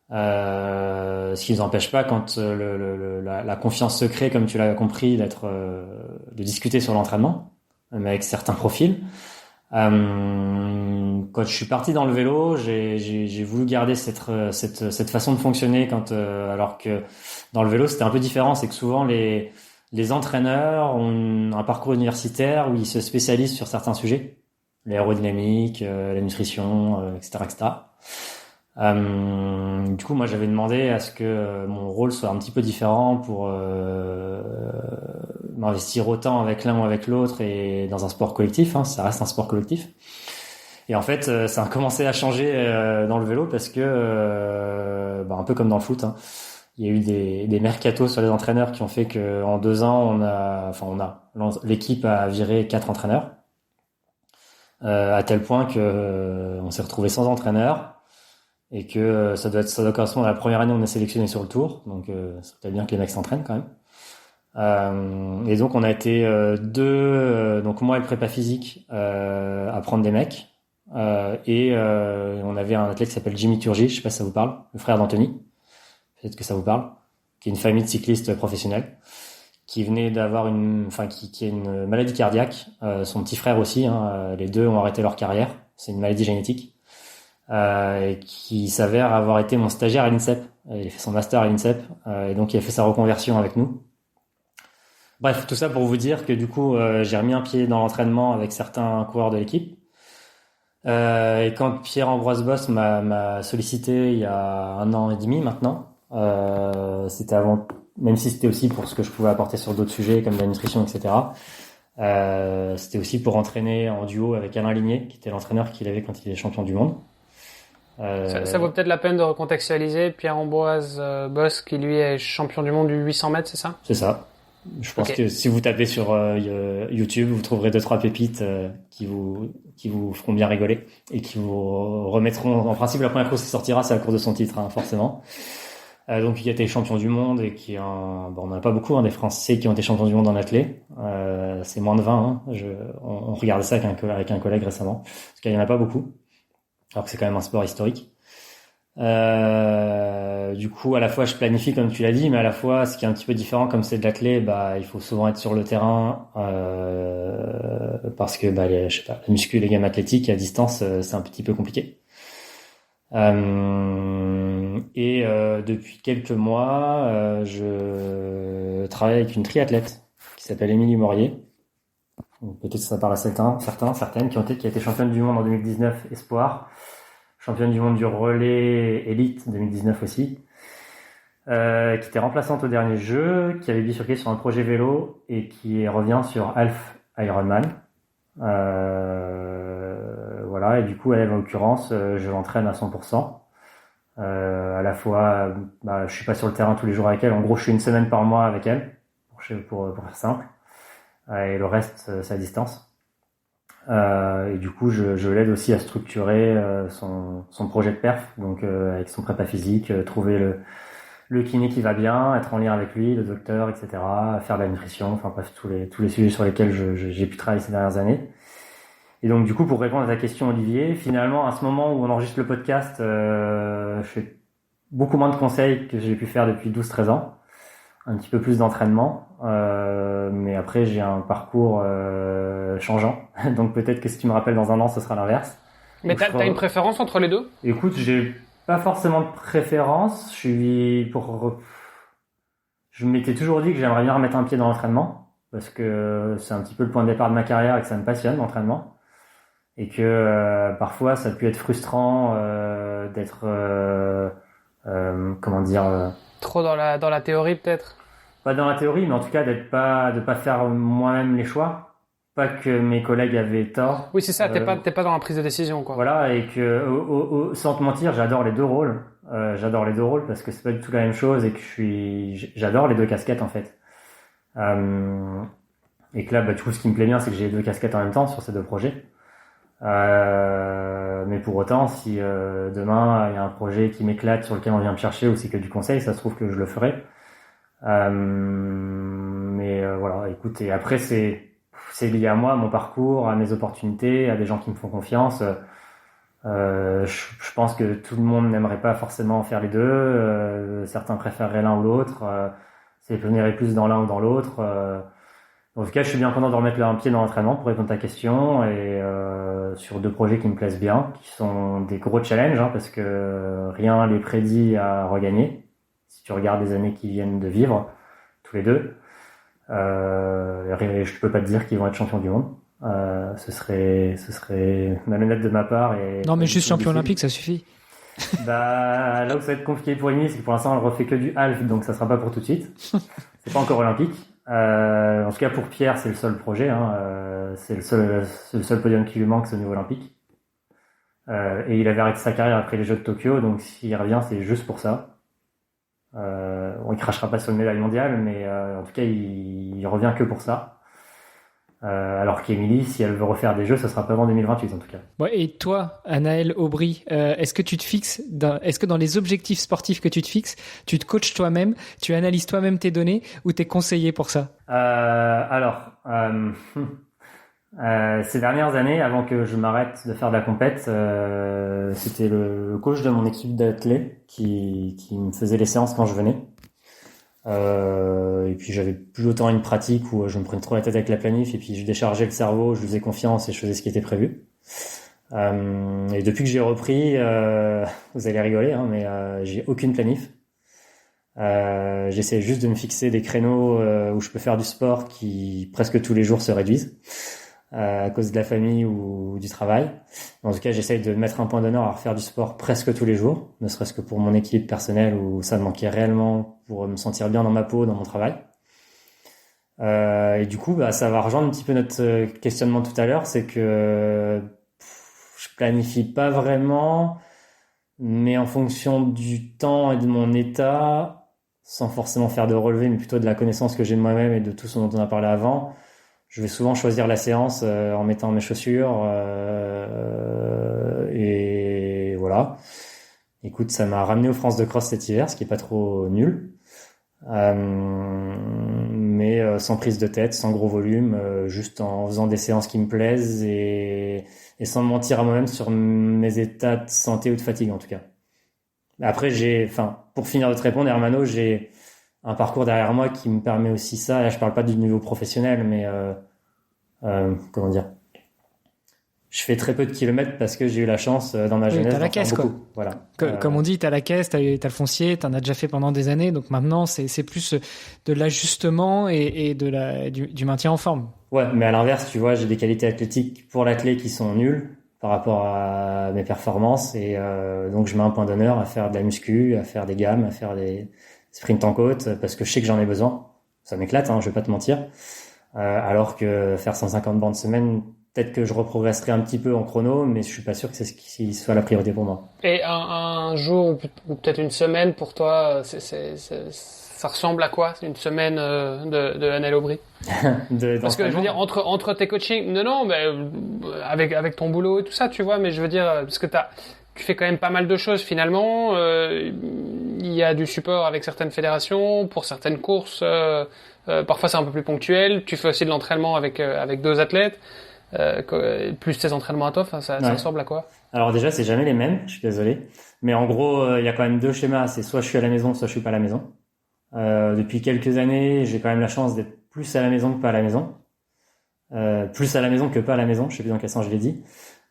Ce qui nous empêche pas, quand la confiance se crée, comme tu l'as compris, de discuter sur l'entraînement, même avec certains profils. Quand je suis parti dans le vélo, j'ai voulu garder cette façon de fonctionner alors que dans le vélo c'était un peu différent, c'est que souvent les entraîneurs ont un parcours universitaire où ils se spécialisent sur certains sujets, l'aérodynamique, la nutrition, etc., etc. Du coup, moi, j'avais demandé à ce que mon rôle soit un petit peu différent pour m'investir autant avec l'un ou avec l'autre et dans un sport collectif. Hein, ça reste un sport collectif. Et en fait, ça a commencé à changer dans le vélo parce que, un peu comme dans le foot, hein, il y a eu des mercatos sur les entraîneurs qui ont fait que en 2 ans, l'équipe a viré 4 entraîneurs, à tel point que on s'est retrouvé sans entraîneur. Et que ça doit correspondre à la première année où on est sélectionné sur le tour, donc c'est peut-être bien que les mecs s'entraînent quand même. Et donc on a été donc moi et le prépa physique à prendre des mecs, et on avait un athlète qui s'appelle Jimmy Turgi, je sais pas si ça vous parle, le frère d'Anthony, peut-être que ça vous parle, qui est une famille de cyclistes professionnels, qui venait d'avoir qui a une maladie cardiaque, son petit frère aussi, hein, les deux ont arrêté leur carrière, c'est une maladie génétique. Et qui s'avère avoir été mon stagiaire à l'INSEP. Il a fait son master à l'INSEP, et donc il a fait sa reconversion avec nous. Bref, tout ça pour vous dire que du coup, j'ai remis un pied dans l'entraînement avec certains coureurs de l'équipe. Et quand Pierre-Ambroise Boss m'a sollicité il y a 1 an et demi maintenant, c'était avant, même si c'était aussi pour ce que je pouvais apporter sur d'autres sujets comme la nutrition, etc. C'était aussi pour entraîner en duo avec Alain Ligné, qui était l'entraîneur qu'il avait quand il était champion du monde. Ça vaut peut-être la peine de recontextualiser. Pierre-Ambroise Boss, qui lui est champion du monde du 800 mètres, c'est ça? C'est ça. Je pense que si vous tapez sur YouTube, vous trouverez 2-3 pépites qui vous feront bien rigoler et qui vous remettront. En principe, la première course qui sortira, c'est la course de son titre, hein, forcément. Donc, il a été champion du monde et on n'en a pas beaucoup, hein, des Français qui ont été champions du monde en athlée. C'est moins de 20. Hein. On regardait ça avec un collègue récemment, parce qu'il y en a pas beaucoup. Alors que c'est quand même un sport historique. Du coup, à la fois je planifie comme tu l'as dit, mais à la fois ce qui est un petit peu différent, comme c'est de l'athlé, il faut souvent être sur le terrain, parce que la muscu et les gammes athlétiques à distance, c'est un petit peu compliqué. Et depuis quelques mois, je travaille avec une triathlète qui s'appelle Émilie Morier. Peut-être que ça parle à certaines qui a été championne du monde en 2019 espoir, championne du monde du relais élite 2019 aussi, qui était remplaçante au dernier jeu, qui avait bifurqué sur un projet vélo et qui revient sur Half Ironman. Voilà, et du coup, elle, en l'occurrence, je l'entraîne à 100%. À la fois, je suis pas sur le terrain tous les jours avec elle. En gros, je suis une semaine par mois avec elle, pour faire simple. Et le reste, c'est à distance. Et du coup, je l'aide aussi à structurer son projet de perf, donc avec son prépa physique, trouver le kiné qui va bien, être en lien avec lui, le docteur, etc., faire de la nutrition, enfin bref, tous les sujets sur lesquels j'ai pu travailler ces dernières années. Et donc du coup, pour répondre à ta question, Olivier, finalement, à ce moment où on enregistre le podcast, je fais beaucoup moins de conseils que j'ai pu faire depuis 12-13 ans, un petit peu plus d'entraînement, mais après j'ai un parcours changeant, donc peut-être que si tu me rappelles dans un an, ce sera l'inverse. Mais t'as une préférence entre les deux? Écoute, j'ai pas forcément de préférence. Je m'étais toujours dit que j'aimerais bien remettre un pied dans l'entraînement parce que c'est un petit peu le point de départ de ma carrière et que ça me passionne l'entraînement et que parfois ça peut être frustrant d'être comment dire trop dans la théorie peut-être. Pas dans la théorie, mais en tout cas de pas faire moi-même les choix. Pas que mes collègues avaient tort. Oui, c'est ça, t'es pas dans la prise de décision, quoi. Voilà, et que sans te mentir, j'adore les deux rôles. J'adore les deux rôles parce que c'est pas du tout la même chose et que j'adore les deux casquettes en fait. Et que là, du coup, ce qui me plaît bien, c'est que j'ai les deux casquettes en même temps sur ces deux projets. Mais pour autant, si demain il y a un projet qui m'éclate sur lequel on vient me chercher ou c'est que du conseil, ça se trouve que je le ferai. Mais voilà, écoute, et après c'est lié à moi, à mon parcours, à mes opportunités, à des gens qui me font confiance. Je pense que tout le monde n'aimerait pas forcément faire les deux. Certains préféreraient l'un ou l'autre. S'épanouiraient plus dans l'un ou dans l'autre. En tout cas, je suis bien content de remettre un pied dans l'entraînement pour répondre à ta question et sur deux projets qui me plaisent bien, qui sont des gros challenges, hein, parce que rien les prédit à regagner. Si tu regardes les années qui viennent de vivre, tous les deux. Je peux pas te dire qu'ils vont être champions du monde. Ce serait malhonnête de ma part. Non, mais juste champion olympique, ça suffit. Là où ça va être compliqué pour Émilie, c'est que pour l'instant, elle refait que du half, donc ça sera pas pour tout de suite. C'est pas encore olympique. En tout cas, pour Pierre, c'est le seul projet. C'est le seul podium qui lui manque, c'est au niveau olympique. Et il avait arrêté sa carrière après les Jeux de Tokyo, donc s'il revient, c'est juste pour ça. Il crachera pas sur une médaille mondiale, mais en tout cas il revient que pour ça. Alors qu'Émilie, si elle veut refaire des jeux, ce sera pas avant 2028 en tout cas. Ouais, et toi, Anaël Aubry, est-ce que tu te fixes est-ce que dans les objectifs sportifs que tu te fixes, tu te coaches toi-même, tu analyses toi-même tes données ou t'es conseillé pour ça? Ces dernières années, avant que je m'arrête de faire de la compète, c'était le coach de mon équipe d'athlètes qui me faisait les séances quand je venais. Et puis j'avais plus autant une pratique où je me prenais trop la tête avec la planif et puis je déchargeais le cerveau, je lui faisais confiance et je faisais ce qui était prévu. Et depuis que j'ai repris, vous allez rigoler, hein, mais j'ai aucune planif. J'essaie juste de me fixer des créneaux où je peux faire du sport qui presque tous les jours se réduisent. À cause de la famille ou du travail. En tout cas, j'essaye de mettre un point d'honneur à refaire du sport presque tous les jours, ne serait-ce que pour mon équilibre personnel où ça me manquait réellement pour me sentir bien dans ma peau, dans mon travail. Et du coup, ça va rejoindre un petit peu notre questionnement tout à l'heure, c'est que je planifie pas vraiment, mais en fonction du temps et de mon état, sans forcément faire de relevé, mais plutôt de la connaissance que j'ai de moi-même et de tout ce dont on a parlé avant, je vais souvent choisir la séance en mettant mes chaussures et voilà. Écoute, ça m'a ramené aux France de Cross cet hiver, ce qui est pas trop nul, mais sans prise de tête, sans gros volume, juste en faisant des séances qui me plaisent et sans me mentir à moi-même sur mes états de santé ou de fatigue en tout cas. Après, pour finir de te répondre, Hermano, j'ai un parcours derrière moi qui me permet aussi ça. Là, je parle pas du niveau professionnel, mais comment dire, je fais très peu de kilomètres parce que j'ai eu la chance dans ma jeunesse d'en faire beaucoup. Quoi. Voilà. Comme on dit, t'as la caisse, t'as le foncier, t'en as déjà fait pendant des années, donc maintenant c'est plus de l'ajustement et du maintien en forme. Ouais, mais à l'inverse, tu vois, j'ai des qualités athlétiques pour l'athlète qui sont nulles, par rapport à mes performances. Et donc, je mets un point d'honneur à faire de la muscu, à faire des gammes, à faire des sprints en côte, parce que je sais que j'en ai besoin. Ça m'éclate, je vais pas te mentir. Alors que faire 150 bandes semaine, peut-être que je reprogresserai un petit peu en chrono, mais je suis pas sûr que c'est ce qui soit la priorité pour moi. Et un jour ou peut-être une semaine pour toi, ça ressemble à quoi une semaine de NL Aubry? Parce que je veux dire entre tes coachings, non, mais avec ton boulot et tout ça, tu vois, mais je veux dire parce que tu fais quand même pas mal de choses finalement. Il y a du support avec certaines fédérations pour certaines courses. Parfois c'est un peu plus ponctuel. Tu fais aussi de l'entraînement avec deux athlètes. Plus tes entraînements à toi, ça ressemble à quoi? Alors déjà, c'est jamais les mêmes, je suis désolé. Mais en gros, il y a quand même deux schémas. C'est soit je suis à la maison, soit je suis pas à la maison. Depuis quelques années, j'ai quand même la chance d'être plus à la maison que pas à la maison. Plus à la maison que pas à la maison, je sais plus dans quel sens je l'ai dit.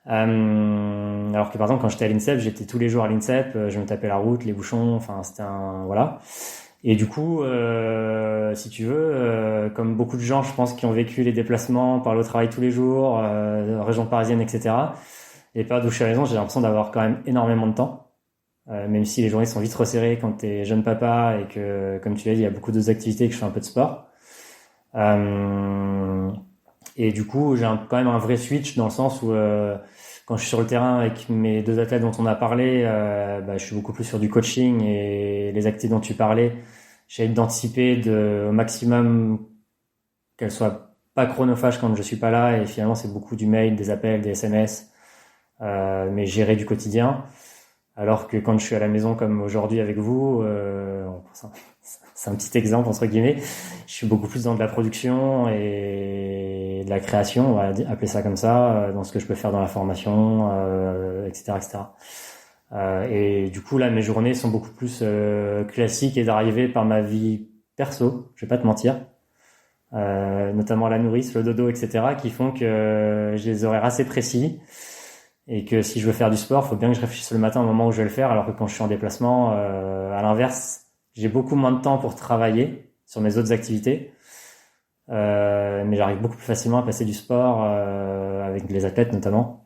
Alors que par exemple, quand j'étais à l'INSEP, j'étais tous les jours à l'INSEP, je me tapais la route, les bouchons, enfin c'était voilà. Et du coup, si tu veux, comme beaucoup de gens, je pense, qui ont vécu les déplacements, par le travail tous les jours, région parisienne, etc. Et périodes où je suis à la maison, j'ai l'impression d'avoir quand même énormément de temps. Même si les journées sont vite resserrées quand t'es jeune papa et que, comme tu l'as dit, il y a beaucoup d'autres activités et que je fais un peu de sport. Et du coup, j'ai quand même un vrai switch dans le sens où quand je suis sur le terrain avec mes deux athlètes dont on a parlé, je suis beaucoup plus sur du coaching et les activités dont tu parlais, j'essaie d'anticiper au maximum qu'elles soient pas chronophages quand je suis pas là et finalement c'est beaucoup du mail, des appels, des SMS, mais gérer du quotidien. Alors que quand je suis à la maison comme aujourd'hui avec vous, c'est un petit exemple entre guillemets, je suis beaucoup plus dans de la production et de la création, on va appeler ça comme ça, dans ce que je peux faire dans la formation, etc., etc. Et du coup là, mes journées sont beaucoup plus classiques et drivées par ma vie perso, je vais pas te mentir, notamment la nourrice, le dodo, etc., qui font que j'ai des horaires assez précis. Et que si je veux faire du sport, faut bien que je réfléchisse le matin au moment où je vais le faire, alors que quand je suis en déplacement, à l'inverse, j'ai beaucoup moins de temps pour travailler sur mes autres activités, mais j'arrive beaucoup plus facilement à passer du sport avec les athlètes notamment,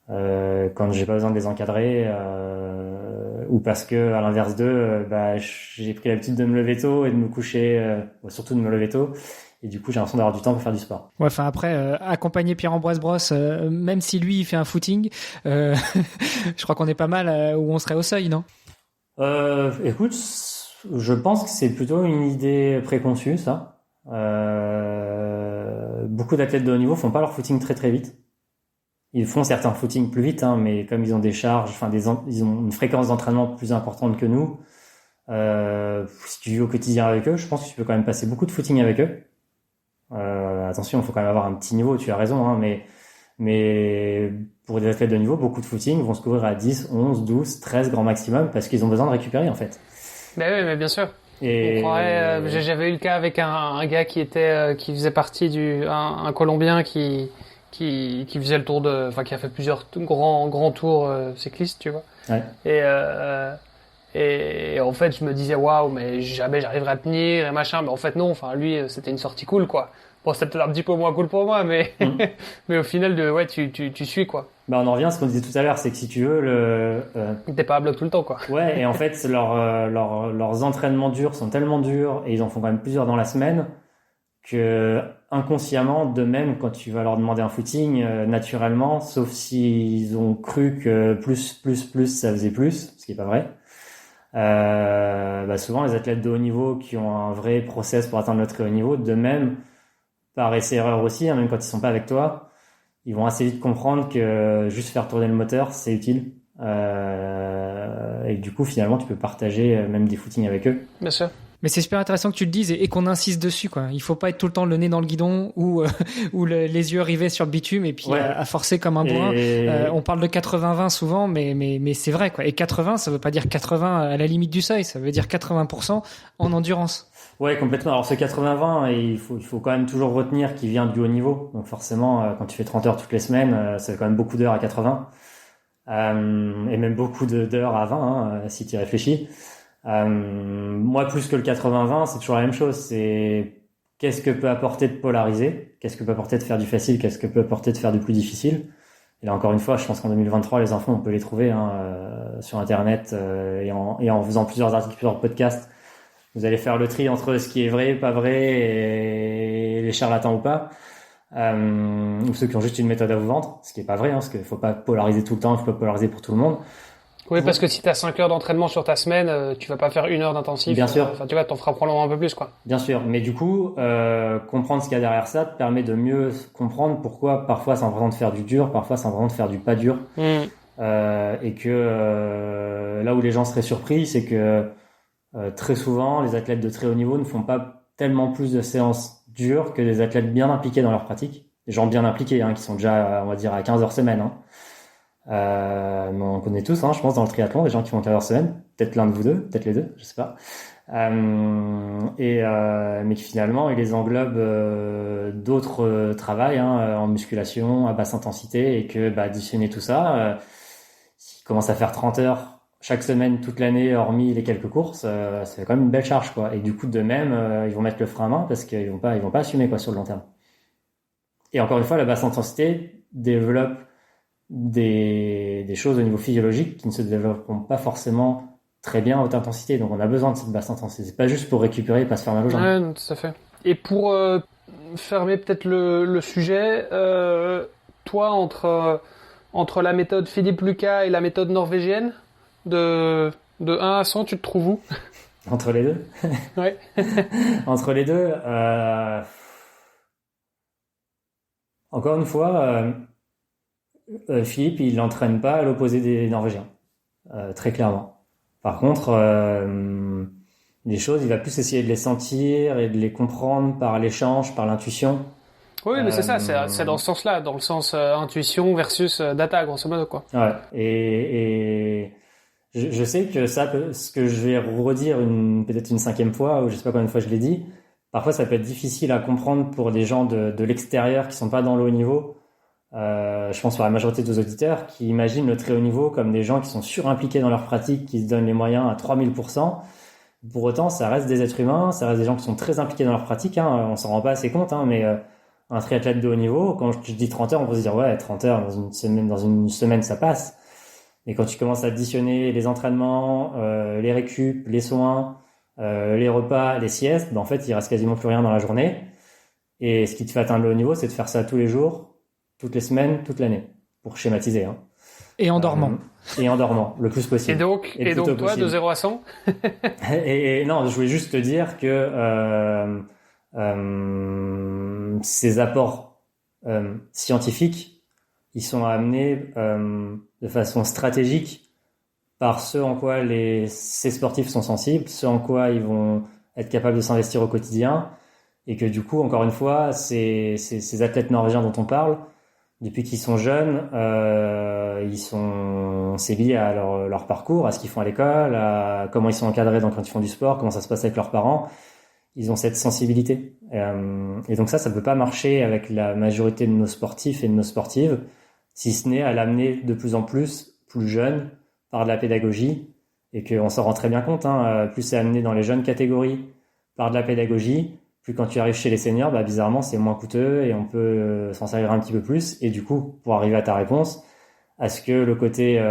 quand j'ai pas besoin de les encadrer, ou parce que à l'inverse d'eux, j'ai pris l'habitude de me lever tôt et de me coucher, surtout de me lever tôt. Et du coup, j'ai l'impression d'avoir du temps pour faire du sport. Ouais, enfin après, accompagner Pierre-Ambroise Brosse, même si lui, il fait un footing, je crois qu'on est pas mal où on serait au seuil, non? Écoute, je pense que c'est plutôt une idée préconçue, ça. Beaucoup d'athlètes de haut niveau font pas leur footing très très vite. Ils font certains footings plus vite, mais comme ils ont des charges, ils ont une fréquence d'entraînement plus importante que nous. Si tu vis au quotidien avec eux, je pense que tu peux quand même passer beaucoup de footing avec eux. Attention, il faut quand même avoir un petit niveau, tu as raison, mais pour des athlètes de niveau, beaucoup de footing vont se couvrir à 10, 11, 12, 13 grand maximum parce qu'ils ont besoin de récupérer en fait. Ben oui, mais bien sûr. Et... On croirait, j'avais eu le cas avec un gars qui faisait partie un Colombien qui faisait le tour qui a fait plusieurs grands tours cyclistes, tu vois. Ouais. Et en fait, je me disais, waouh, mais jamais j'arriverai à tenir et machin. Mais en fait, non. Enfin, lui, c'était une sortie cool, quoi. Bon, c'était peut-être un petit peu moins cool pour moi, mais, mais au final, tu suis, quoi. On en revient à ce qu'on disait tout à l'heure, c'est que si tu veux, T'es pas à bloc tout le temps, quoi. Ouais, et en fait, leurs entraînements durs sont tellement durs et ils en font quand même plusieurs dans la semaine que inconsciemment, de même, quand tu vas leur demander un footing, naturellement, sauf s'ils ont cru que plus, ça faisait plus, ce qui est pas vrai. Souvent les athlètes de haut niveau qui ont un vrai process pour atteindre le très haut niveau, de même par essai-erreur aussi, même quand ils sont pas avec toi, ils vont assez vite comprendre que juste faire tourner le moteur c'est utile, et du coup finalement tu peux partager même des footings avec eux. Bien sûr. Mais c'est super intéressant que tu le dises et qu'on insiste dessus, quoi. Il faut pas être tout le temps le nez dans le guidon ou les yeux rivés sur le bitume et puis à forcer comme un bourrin. On parle de 80-20 souvent, mais c'est vrai, quoi. Et 80, ça veut pas dire 80 à la limite du seuil, ça veut dire 80% en endurance. Ouais, complètement. Alors ce 80-20, il faut quand même toujours retenir qu'il vient du haut niveau. Donc forcément, quand tu fais 30 heures toutes les semaines, ça fait quand même beaucoup d'heures à 80. Et même beaucoup d'heures à 20, si tu y réfléchis. Moi, plus que le 80-20, c'est toujours la même chose. C'est qu'est-ce que peut apporter de polariser, qu'est-ce que peut apporter de faire du facile, qu'est-ce que peut apporter de faire du plus difficile. Et là, encore une fois, je pense qu'en 2023, les infos, on peut les trouver sur Internet et en faisant plusieurs articles, plusieurs podcasts. Vous allez faire le tri entre ce qui est vrai, pas vrai, et les charlatans ou pas. Ou ceux qui ont juste une méthode à vous vendre, ce qui est pas vrai, parce qu'il faut pas polariser tout le temps, il faut pas polariser pour tout le monde. Oui, parce que si tu as 5 heures d'entraînement sur ta semaine, tu vas pas faire 1 heure d'intensif. Bien sûr. Tu vois, t'en feras probablement un peu plus, quoi. Bien sûr. Mais du coup, comprendre ce qu'il y a derrière ça te permet de mieux comprendre pourquoi parfois c'est important de faire du dur, parfois c'est important de faire du pas dur. Et que là où les gens seraient surpris, c'est que très souvent, les athlètes de très haut niveau ne font pas tellement plus de séances dures que des athlètes bien impliqués dans leur pratique. Des gens bien impliqués, qui sont déjà, on va dire, à 15 heures semaine. Mais on connaît tous, je pense, dans le triathlon, des gens qui font 15 heures semaine. Peut-être l'un de vous deux, peut-être les deux, je sais pas. Mais qui finalement, ils les englobent d'autres travails, en musculation, à basse intensité, et que additionner tout ça, s'ils commencent à faire 30 heures chaque semaine, toute l'année, hormis les quelques courses, c'est quand même une belle charge, quoi. Et du coup, de même, ils vont mettre le frein à main parce qu'ils vont pas assumer, quoi, sur le long terme. Et encore une fois, la basse intensité développe des choses au niveau physiologique qui ne se développeront pas forcément très bien à haute intensité. Donc, on a besoin de cette basse intensité. C'est pas juste pour récupérer et pas se faire mal aux jambes. Ouais, non, tout à fait. Et pour fermer peut-être le sujet, toi, entre la méthode Philippe Lucas et la méthode norvégienne, de 1 à 100, tu te trouves où? Entre les deux? Ouais. Entre les deux, encore une fois, Philippe, il n'entraîne pas à l'opposé des Norvégiens, très clairement. Par contre, les choses, il va plus essayer de les sentir et de les comprendre par l'échange, par l'intuition. Oui, mais c'est ça, c'est dans ce sens-là, dans le sens intuition versus data, grosso modo, quoi. Ouais. Et je sais que ce que je vais redire peut-être une 5e fois, ou je sais pas combien de fois je l'ai dit, parfois ça peut être difficile à comprendre pour des gens de l'extérieur qui sont pas dans le haut niveau. Je pense pour la majorité de vos auditeurs qui imaginent le très haut niveau comme des gens qui sont surimpliqués dans leur pratique, qui se donnent les moyens à 3000%. Pour autant, ça reste des êtres humains, ça reste des gens qui sont très impliqués dans leur pratique, on s'en rend pas assez compte, mais un triathlète de haut niveau, quand je dis 30 heures, on peut se dire ouais, 30 heures dans une semaine ça passe. Mais quand tu commences à additionner les entraînements, les récup, les soins, les repas, les siestes, en fait, il reste quasiment plus rien dans la journée. Et ce qui te fait atteindre le haut niveau, c'est de faire ça tous les jours, toutes les semaines, toute l'année, pour schématiser. Et en dormant. Et en dormant, le plus possible. Et donc toi, possible. De 0 à 100 et non, je voulais juste te dire que ces apports scientifiques, ils sont amenés de façon stratégique par ce en quoi ces sportifs sont sensibles, ce en quoi ils vont être capables de s'investir au quotidien, et que du coup, encore une fois, ces athlètes norvégiens dont on parle, depuis qu'ils sont jeunes, c'est lié à leur parcours, à ce qu'ils font à l'école, à comment ils sont encadrés quand ils font du sport, comment ça se passe avec leurs parents. Ils ont cette sensibilité. Et donc ça peut pas marcher avec la majorité de nos sportifs et de nos sportives, si ce n'est à l'amener de plus en plus jeune, par de la pédagogie, et qu'on s'en rend très bien compte, plus c'est amené dans les jeunes catégories par de la pédagogie, plus quand tu arrives chez les seniors, bizarrement, c'est moins coûteux et on peut s'en servir un petit peu plus. Et du coup, pour arriver à ta réponse, à ce que le côté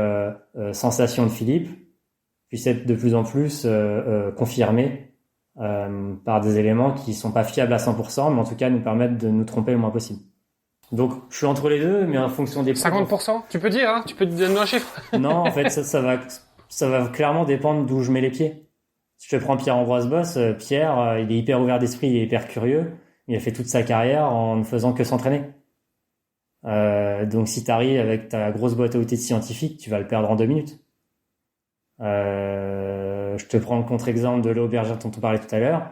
sensation de Philippe puisse être de plus en plus confirmé par des éléments qui sont pas fiables à 100%, mais en tout cas nous permettent de nous tromper le moins possible. Donc, je suis entre les deux, mais en fonction des... 50%? Tu peux dire, tu peux te donner un chiffre? Non, en fait, ça va clairement dépendre d'où je mets les pieds. Si je prends Pierre-Ambroise Boss, Pierre, il est hyper ouvert d'esprit, il est hyper curieux. Il a fait toute sa carrière en ne faisant que s'entraîner. Donc, si t'arrives avec ta grosse boîte à outils scientifique, tu vas le perdre en 2 minutes. Je te prends le contre-exemple de Léo Berger dont on parlait tout à l'heure.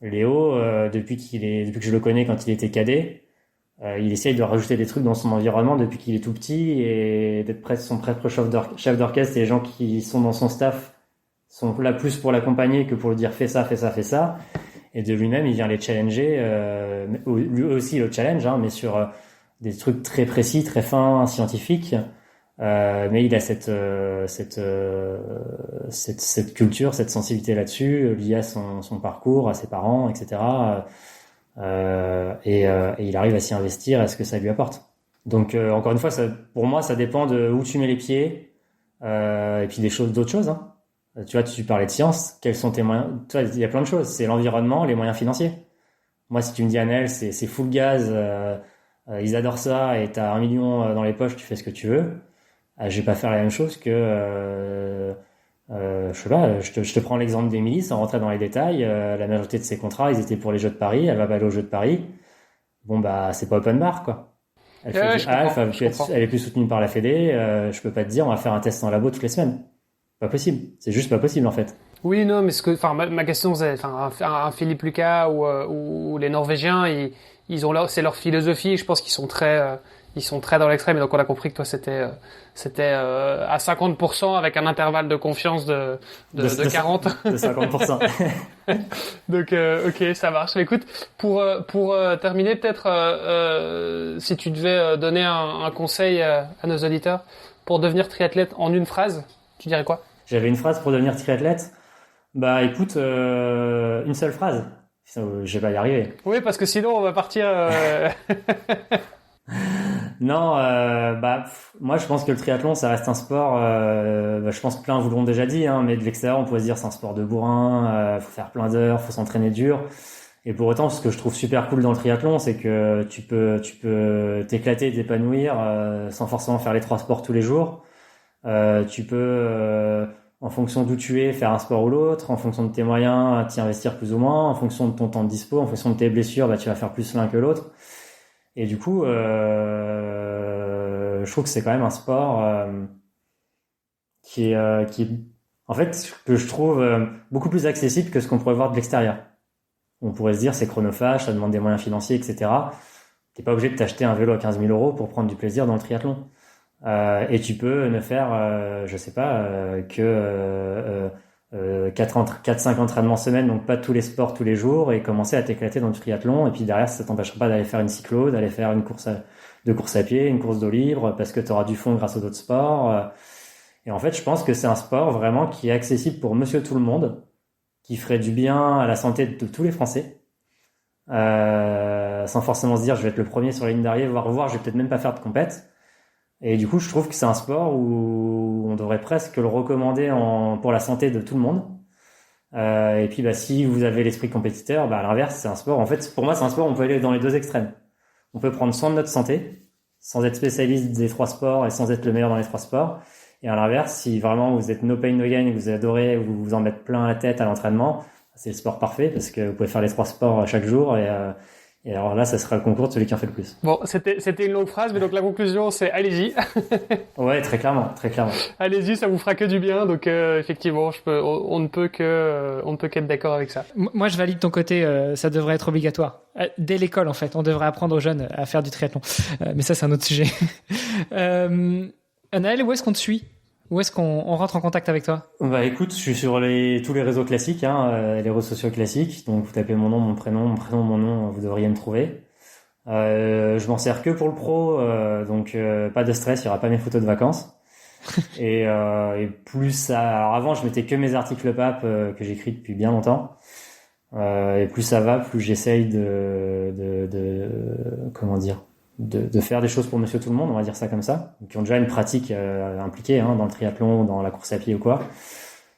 Léo, depuis que je le connais quand il était cadet, il essaye de rajouter des trucs dans son environnement depuis qu'il est tout petit et d'être presque son propre chef d'orchestre, et les gens qui sont dans son staff sont là plus pour l'accompagner que pour lui dire fais ça, fais ça, fais ça. Et de lui-même, il vient les challenger, lui aussi le challenge, mais sur des trucs très précis, très fins, scientifiques. Mais il a cette culture, cette sensibilité là-dessus, liée à son parcours, à ses parents, etc. Et il arrive à s'y investir, à ce que ça lui apporte. Donc encore une fois, pour moi, ça dépend de où tu mets les pieds et puis d'autres choses. Hein. Tu vois, tu parlais de science. Quels sont tes moyens? Tu vois, il y a plein de choses. C'est l'environnement, les moyens financiers. Moi, si tu me dis Anaël, c'est full gaz, ils adorent ça et t'as 1 million dans les poches, tu fais ce que tu veux. Je vais pas faire la même chose que je sais pas. Je te prends l'exemple d'Émilie, sans rentrer dans les détails. La majorité de ses contrats, ils étaient pour les Jeux de Paris. Elle va pas aller aux Jeux de Paris. Bon bah, c'est pas open bar quoi. Elle fait du half, elle est plus soutenue par la Fédé. Je peux pas te dire, on va faire un test en labo toutes les semaines. Pas possible. C'est juste pas possible en fait. Oui, non, mais ma question c'est, un Philippe Lucas ou les Norvégiens, ils ont c'est leur philosophie. Je pense qu'ils sont très dans l'extrême. Et donc on a compris que toi c'était à 50% avec un intervalle de confiance de 40. De 50%. Donc ok, ça marche. Mais écoute, pour terminer, peut-être si tu devais donner un conseil à nos auditeurs pour devenir triathlète en une phrase, tu dirais quoi? J'avais une phrase pour devenir triathlète. Bah écoute, une seule phrase. Je vais pas y arriver. Oui, parce que sinon on va partir. Non, moi je pense que le triathlon ça reste un sport. Je pense que plein vous l'ont déjà dit, hein, mais de l'extérieur on pourrait se dire c'est un sport de bourrin. Faut faire plein d'heures, faut s'entraîner dur. Et pour autant, ce que je trouve super cool dans le triathlon, c'est que tu peux t'éclater, t'épanouir sans forcément faire les 3 sports tous les jours. Tu peux en fonction d'où tu es, faire un sport ou l'autre, en fonction de tes moyens, t'y investir plus ou moins, en fonction de ton temps de dispo, en fonction de tes blessures, tu vas faire plus l'un que l'autre. Et du coup, je trouve que c'est quand même un sport qui est, en fait, que je trouve beaucoup plus accessible que ce qu'on pourrait voir de l'extérieur. On pourrait se dire c'est chronophage, ça demande des moyens financiers, etc. T'es pas obligé de t'acheter un vélo à 15 000 € pour prendre du plaisir dans le triathlon. Et tu peux ne faire, je sais pas, que 4-5 entraînements semaine, donc pas tous les sports tous les jours, et commencer à t'éclater dans le triathlon. Et puis derrière, ça t'empêchera pas d'aller faire une cyclo, d'aller faire une course à pied, une course d'eau libre, parce que tu auras du fond grâce aux autres sports. Et en fait, je pense que c'est un sport vraiment qui est accessible pour monsieur tout le monde, qui ferait du bien à la santé de tous les Français, sans forcément se dire je vais être le premier sur la ligne d'arrivée, voire je vais peut-être même pas faire de compète. Et du coup, je trouve que c'est un sport où on devrait presque le recommander pour la santé de tout le monde. Et puis, si vous avez l'esprit compétiteur, à l'inverse, c'est un sport. En fait, pour moi, c'est un sport où on peut aller dans les deux extrêmes. On peut prendre soin de notre santé, sans être spécialiste des 3 sports et sans être le meilleur dans les 3 sports. Et à l'inverse, si vraiment vous êtes no pain no gain et que vous adorez, vous vous en mettez plein la tête à l'entraînement, c'est le sport parfait parce que vous pouvez faire les 3 sports chaque jour et alors là, ça sera le concours de celui qui en fait le plus. Bon, c'était une longue phrase, mais donc la conclusion, c'est allez-y. Ouais, très clairement. Allez-y, ça vous fera que du bien. Donc effectivement, on ne peut qu'être d'accord avec ça. Moi, je valide ton côté. Ça devrait être obligatoire dès l'école, en fait. On devrait apprendre aux jeunes à faire du triathlon. Mais ça, c'est un autre sujet. Anaël, où est-ce qu'on te suit? Où est-ce qu'on rentre en contact avec toi? Écoute, je suis sur tous les réseaux classiques, les réseaux sociaux classiques. Donc vous tapez mon nom, mon prénom, mon nom, vous devriez me trouver. Je m'en sers que pour le pro, donc pas de stress, il y aura pas mes photos de vacances. Et plus ça. Alors avant, je mettais que mes articles PAP que j'écris depuis bien longtemps. Et plus ça va, plus j'essaye de faire des choses pour monsieur tout le monde, on va dire ça comme ça, qui ont déjà une pratique impliquée dans le triathlon, dans la course à pied ou quoi.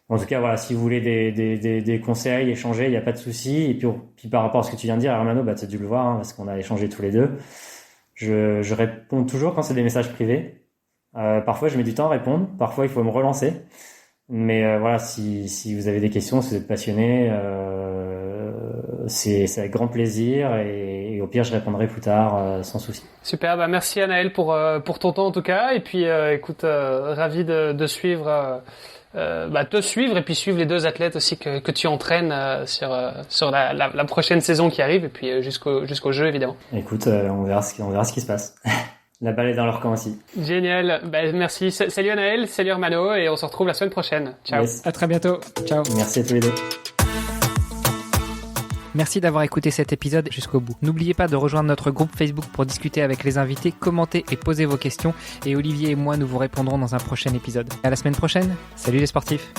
En tout cas, voilà, si vous voulez des conseils, échanger, il n'y a pas de souci. Et puis par rapport à ce que tu viens de dire, Hermano, tu as dû le voir, parce qu'on a échangé tous les deux. Je réponds toujours quand c'est des messages privés. Parfois, je mets du temps à répondre. Parfois, il faut me relancer. Mais voilà, si vous avez des questions, si vous êtes passionné, c'est avec grand plaisir et au pire je répondrai plus tard sans souci. Super, merci Anaël pour ton temps en tout cas, et puis écoute, ravi de suivre te suivre et puis suivre les 2 athlètes aussi que tu entraînes sur la prochaine saison qui arrive, et puis jusqu'au jeu évidemment. Écoute, on verra ce qui se passe. La balle est dans leur camp aussi. Génial, merci. Salut Anaël, salut Hermano, et on se retrouve la semaine prochaine. Ciao. Yes. À très bientôt. Ciao. Merci à tous les deux. Merci d'avoir écouté cet épisode jusqu'au bout. N'oubliez pas de rejoindre notre groupe Facebook pour discuter avec les invités, commenter et poser vos questions. Et Olivier et moi, nous vous répondrons dans un prochain épisode. À la semaine prochaine. Salut les sportifs.